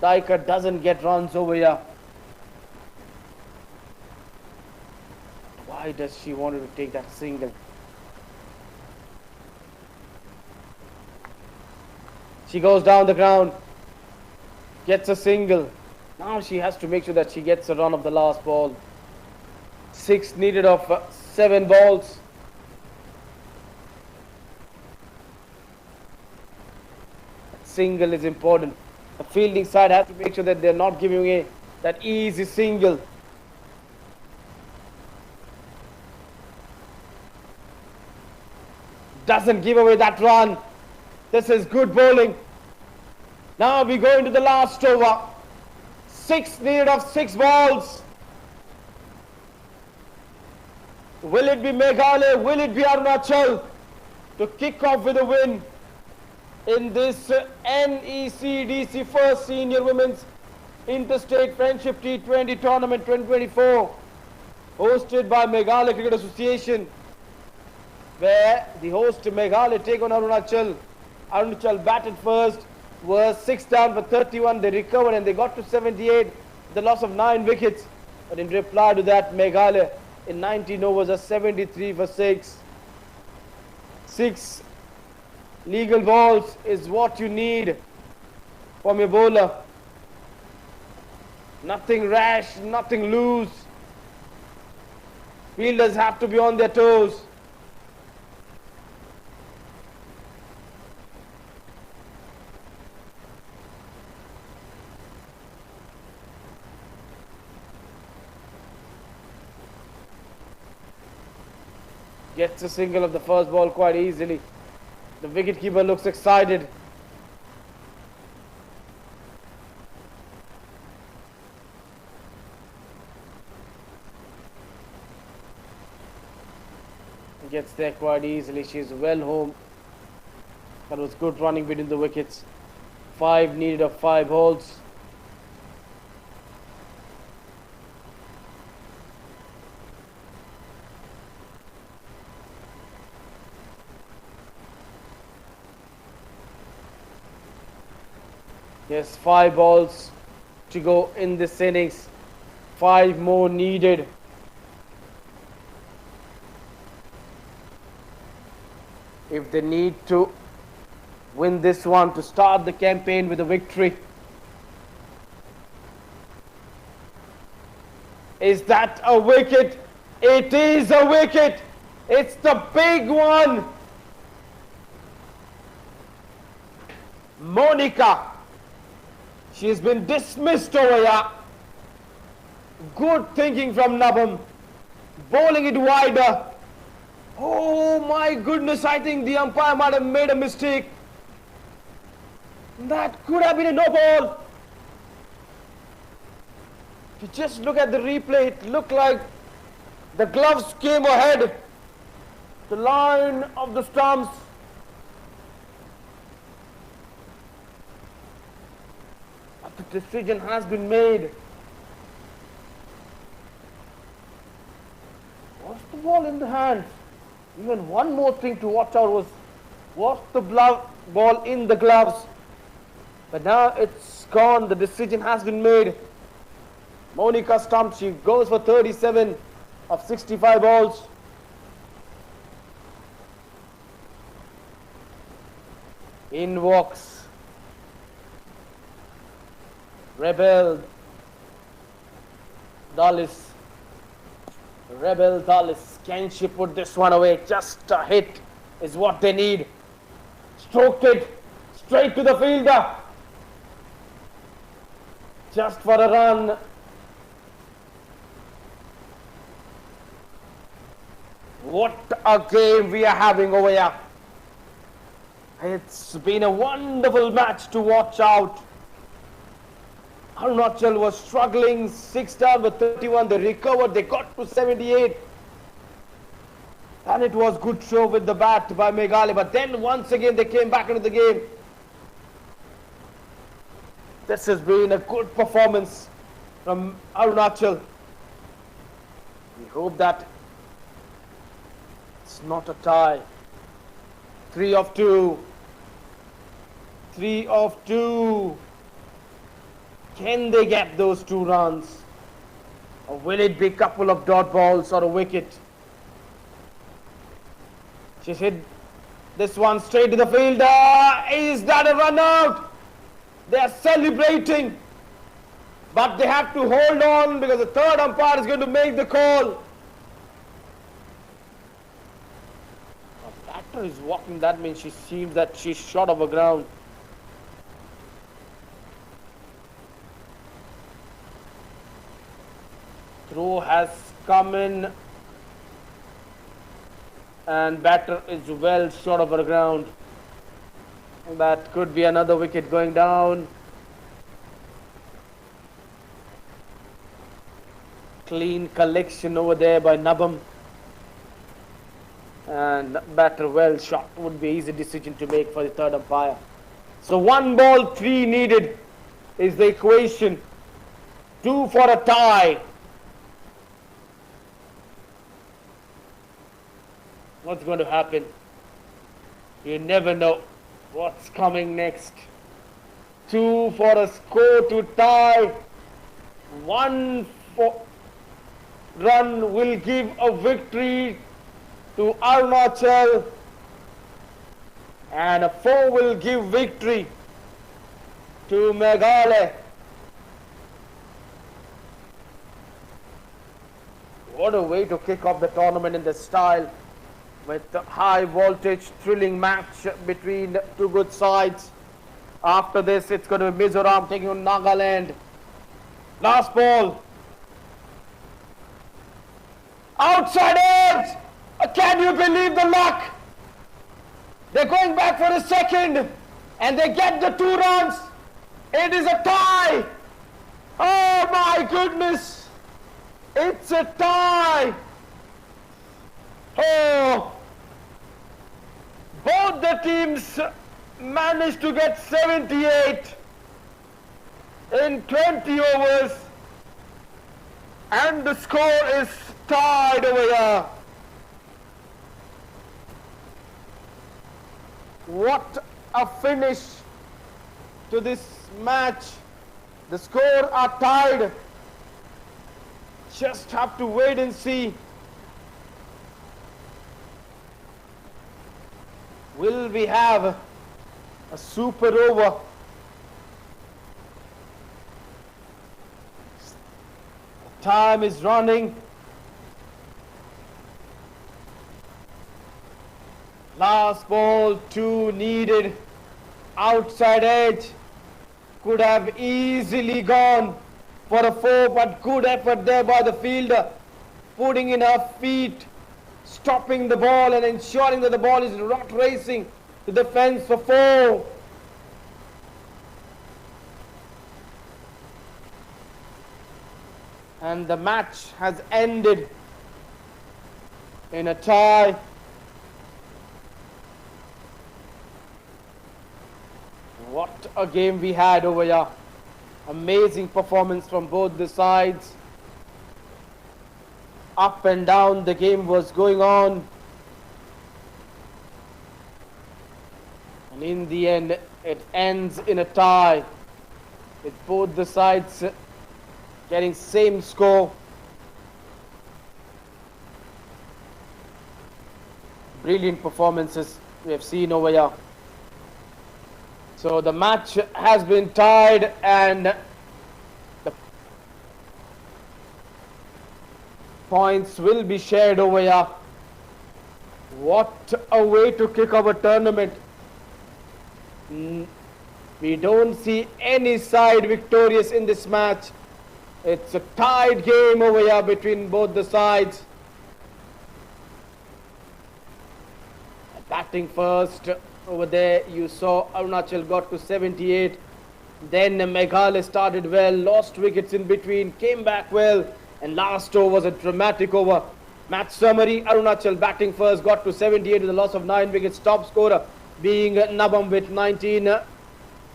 Taika doesn't get runs over here. Why does she want to take that single? She goes down the ground, gets a single. Now she has to make sure that she gets a run of the last ball. 6 needed of 7 balls. That single is important. The fielding side has to make sure that they're not giving away that easy single. Doesn't give away that run. This is good bowling. Now we go into the last over. 6 needed of 6 balls. Will it be Meghalaya? Will it be Arunachal to kick off with a win in this NECDC First Senior Women's Interstate Friendship T20 Tournament 2024, hosted by Meghalaya Cricket Association, where the host Meghalaya take on Arunachal. Arunachal batted first, was 6 down for 31. They recovered and they got to 78, the loss of 9 wickets. But in reply to that, Meghalaya in 19 overs are 73 for 6. 6 legal balls is what you need from your bowler. Nothing rash, nothing loose. Fielders have to be on their toes. Gets a single of the first ball quite easily. The wicketkeeper looks excited. Gets there quite easily. She's well home. That was good running between the wickets. 5 needed of 5 holes. Yes, 5 balls to go in this innings. 5 more needed. If they need to win this one to start the campaign with a victory. Is that a wicket? It is a wicket. It's the big one. Monica. She has been dismissed over here. Good thinking from Nabam. Bowling it wider. Oh my goodness, I think the umpire might have made a mistake. That could have been a no ball. If you just look at the replay, it looked like the gloves came ahead. The line of the stumps. The decision has been made. Was the ball in the hand? Even one more thing to watch out was the ball in the gloves? But now it's gone. The decision has been made. Monica stumps. She goes for 37 of 65 balls. In walks Rebel Dallas. Rebel Dallas. Can she put this one away? Just a hit is what they need. Stroked it straight to the fielder. Just for a run. What a game we are having over here. It's been a wonderful match to watch out. Arunachal was struggling, 6 down with 31. They recovered, they got to 78. And it was good show with the bat by Meghalaya. But then once again they came back into the game. This has been a good performance from Arunachal. We hope that it's not a tie. 3 of 2. 3 of 2. Can they get those 2 runs? Or will it be a couple of dot balls or a wicket? She's hit this one straight to the fielder. Is that a run out? They are celebrating. But they have to hold on because the third umpire is going to make the call. The batter is walking. That means she seems that she's short of the ground. Throw has come in. And batter is well short of the ground. That could be another wicket going down. Clean collection over there by Nabam. And batter well shot. Would be an easy decision to make for the third umpire. So 1 ball, 3 needed is the equation. 2 for a tie. What's going to happen? You never know what's coming next. 2 for a score to tie. 1 run will give a victory to Arunachal. And a 4 will give victory to Meghalaya. What a way to kick off the tournament in this style. With a high voltage, thrilling match between 2 good sides. After this, it's going to be Mizoram taking on Nagaland. Last ball. Outside edge! Can you believe the luck? They're going back for a second. And they get the 2 runs. It is a tie. Oh my goodness. It's a tie. Oh. Both the teams managed to get 78 in 20 overs. And the score is tied over here. What a finish to this match. The score are tied. Just have to wait and see. Will we have a super over? Time is running. Last ball, 2 needed. Outside edge. Could have easily gone for a 4, but good effort there by the fielder. Putting in her feet. Stopping the ball and ensuring that the ball is not racing to the fence for 4. And the match has ended in a tie. What a game we had over here. Amazing performance from both the sides. Up and down the game was going on. And in the end, it ends in a tie. With both the sides getting same score. Brilliant performances we have seen over here. So the match has been tied and the points will be shared over here. What a way to kick off a tournament. We don't see any side victorious in this match. It's a tied game over here between both the sides. Batting first over there, you saw Arunachal got to 78. Then Meghalaya started well, lost wickets in between, came back well, and last over was a dramatic over. Match summary: Arunachal batting first, got to 78 with a loss of 9 wickets. Top scorer being Nabam with 19.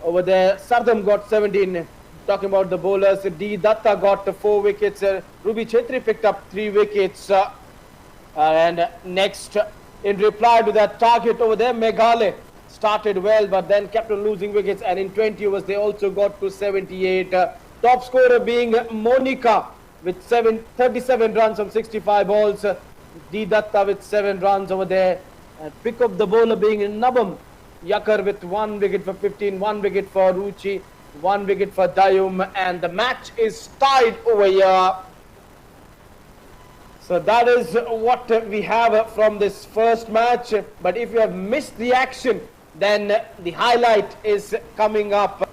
Over there, Sardam got 17. Talking about the bowlers, D. Datta got 4 wickets. Ruby Chetri picked up 3 wickets. And next, in reply to that target over there, Meghalaya started well, but then kept on losing wickets. And in 20 overs, they also got to 78. Top scorer being Monica with 37 runs on 65 balls. D. Datta with 7 runs over there. And pick up the bowler being Nabam Yakar with 1 wicket for 15, 1 wicket for Ruchi, 1 wicket for Dayum, and the match is tied over here. So that is what we have from this first match. But if you have missed the action, then the highlight is coming up.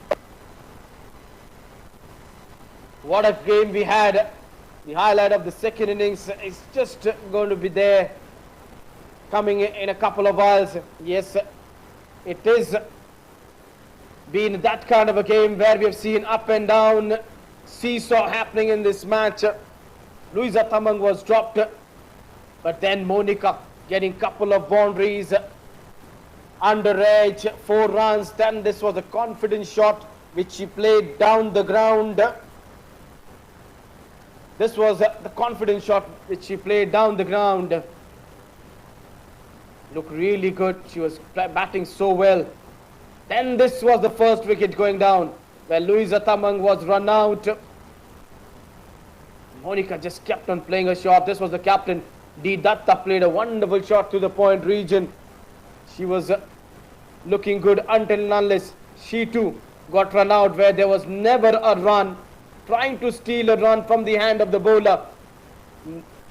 What a game we had. The highlight of the second innings is just going to be there, coming in a couple of hours. Yes, it is been that kind of a game where we have seen up and down seesaw happening in this match. Louisa Tamang was dropped, but then Monica getting couple of boundaries, under edge, 4 runs. Then this was a confident shot which she played down the ground. This was the confident shot which she played down the ground. Looked really good. She was batting so well. Then this was the first wicket going down, where Louisa Tamang was run out. Monica just kept on playing a shot. This was the captain. D. Datta played a wonderful shot to the point region. She was looking good until and unless she too got run out, where there was never a run. Trying to steal a run from the hand of the bowler.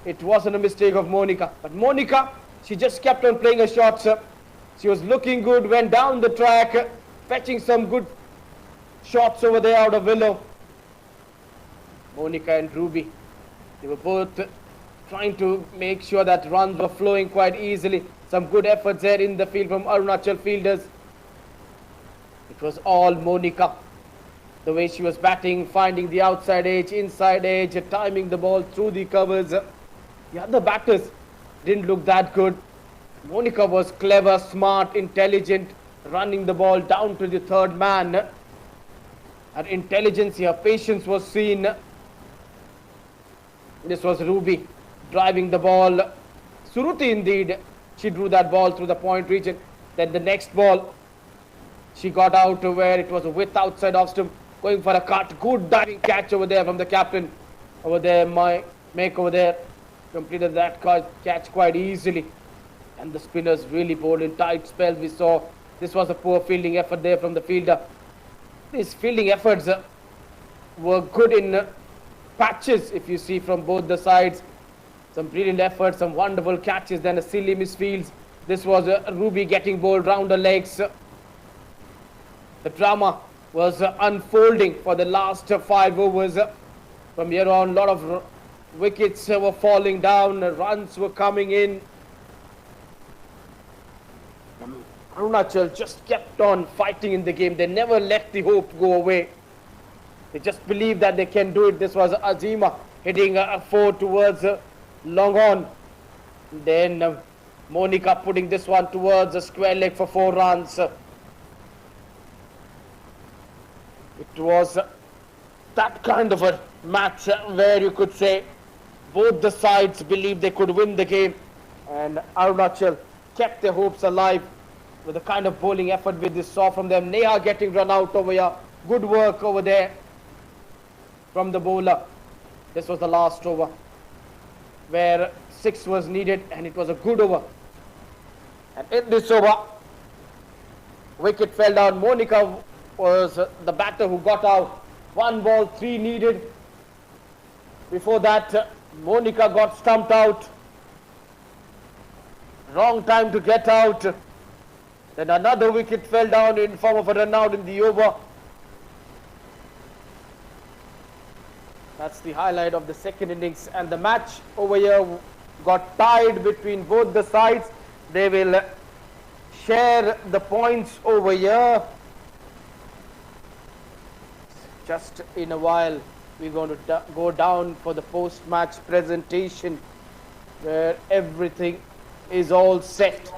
It wasn't a mistake of Monica. But Monica, she just kept on playing her shots. She was looking good, went down the track, fetching some good shots over there out of Willow. Monica and Ruby, they were both trying to make sure that runs were flowing quite easily. Some good efforts there in the field from Arunachal fielders. It was all Monica. The way she was batting, finding the outside edge, inside edge, timing the ball through the covers. The other batters didn't look that good. Monica was clever, smart, intelligent, running the ball down to the third man. Her intelligence, her patience was seen. This was Ruby driving the ball. Suruti indeed, she drew that ball through the point region. Then the next ball, she got out to where it was a width outside off stump, going for a cut. Good diving catch over there from the captain. Over there, my make over there completed that catch quite easily. And the spinners really bowled in tight spells. We saw this was a poor fielding effort there from the fielder. These fielding efforts were good in patches, if you see, from both the sides. Some brilliant efforts, some wonderful catches, then a silly misfields. This was Ruby getting bowled round the legs. The drama was unfolding for the last 5 overs. From here on, a lot of wickets were falling down, runs were coming in. Arunachal just kept on fighting in the game. They never let the hope go away. They just believed that they can do it. This was Azima hitting a 4 towards long on. Then Monica putting this one towards a square leg for 4 runs. It was that kind of a match where you could say both the sides believed they could win the game, and Arunachal kept their hopes alive with the kind of bowling effort we just saw from them. Neha getting run out over here. Good work over there from the bowler. This was the last over where 6 was needed, and it was a good over. And in this over, wicket fell down. Monica was the batter who got out. 1 ball, 3 needed. Before that, Monica got stumped out. Wrong time to get out. Then another wicket fell down in form of a run out in the over. That's the highlight of the second innings, and the match over here got tied between both the sides. They will share the points over here. Just in a while, we're going to go down for the post-match presentation where everything is all set.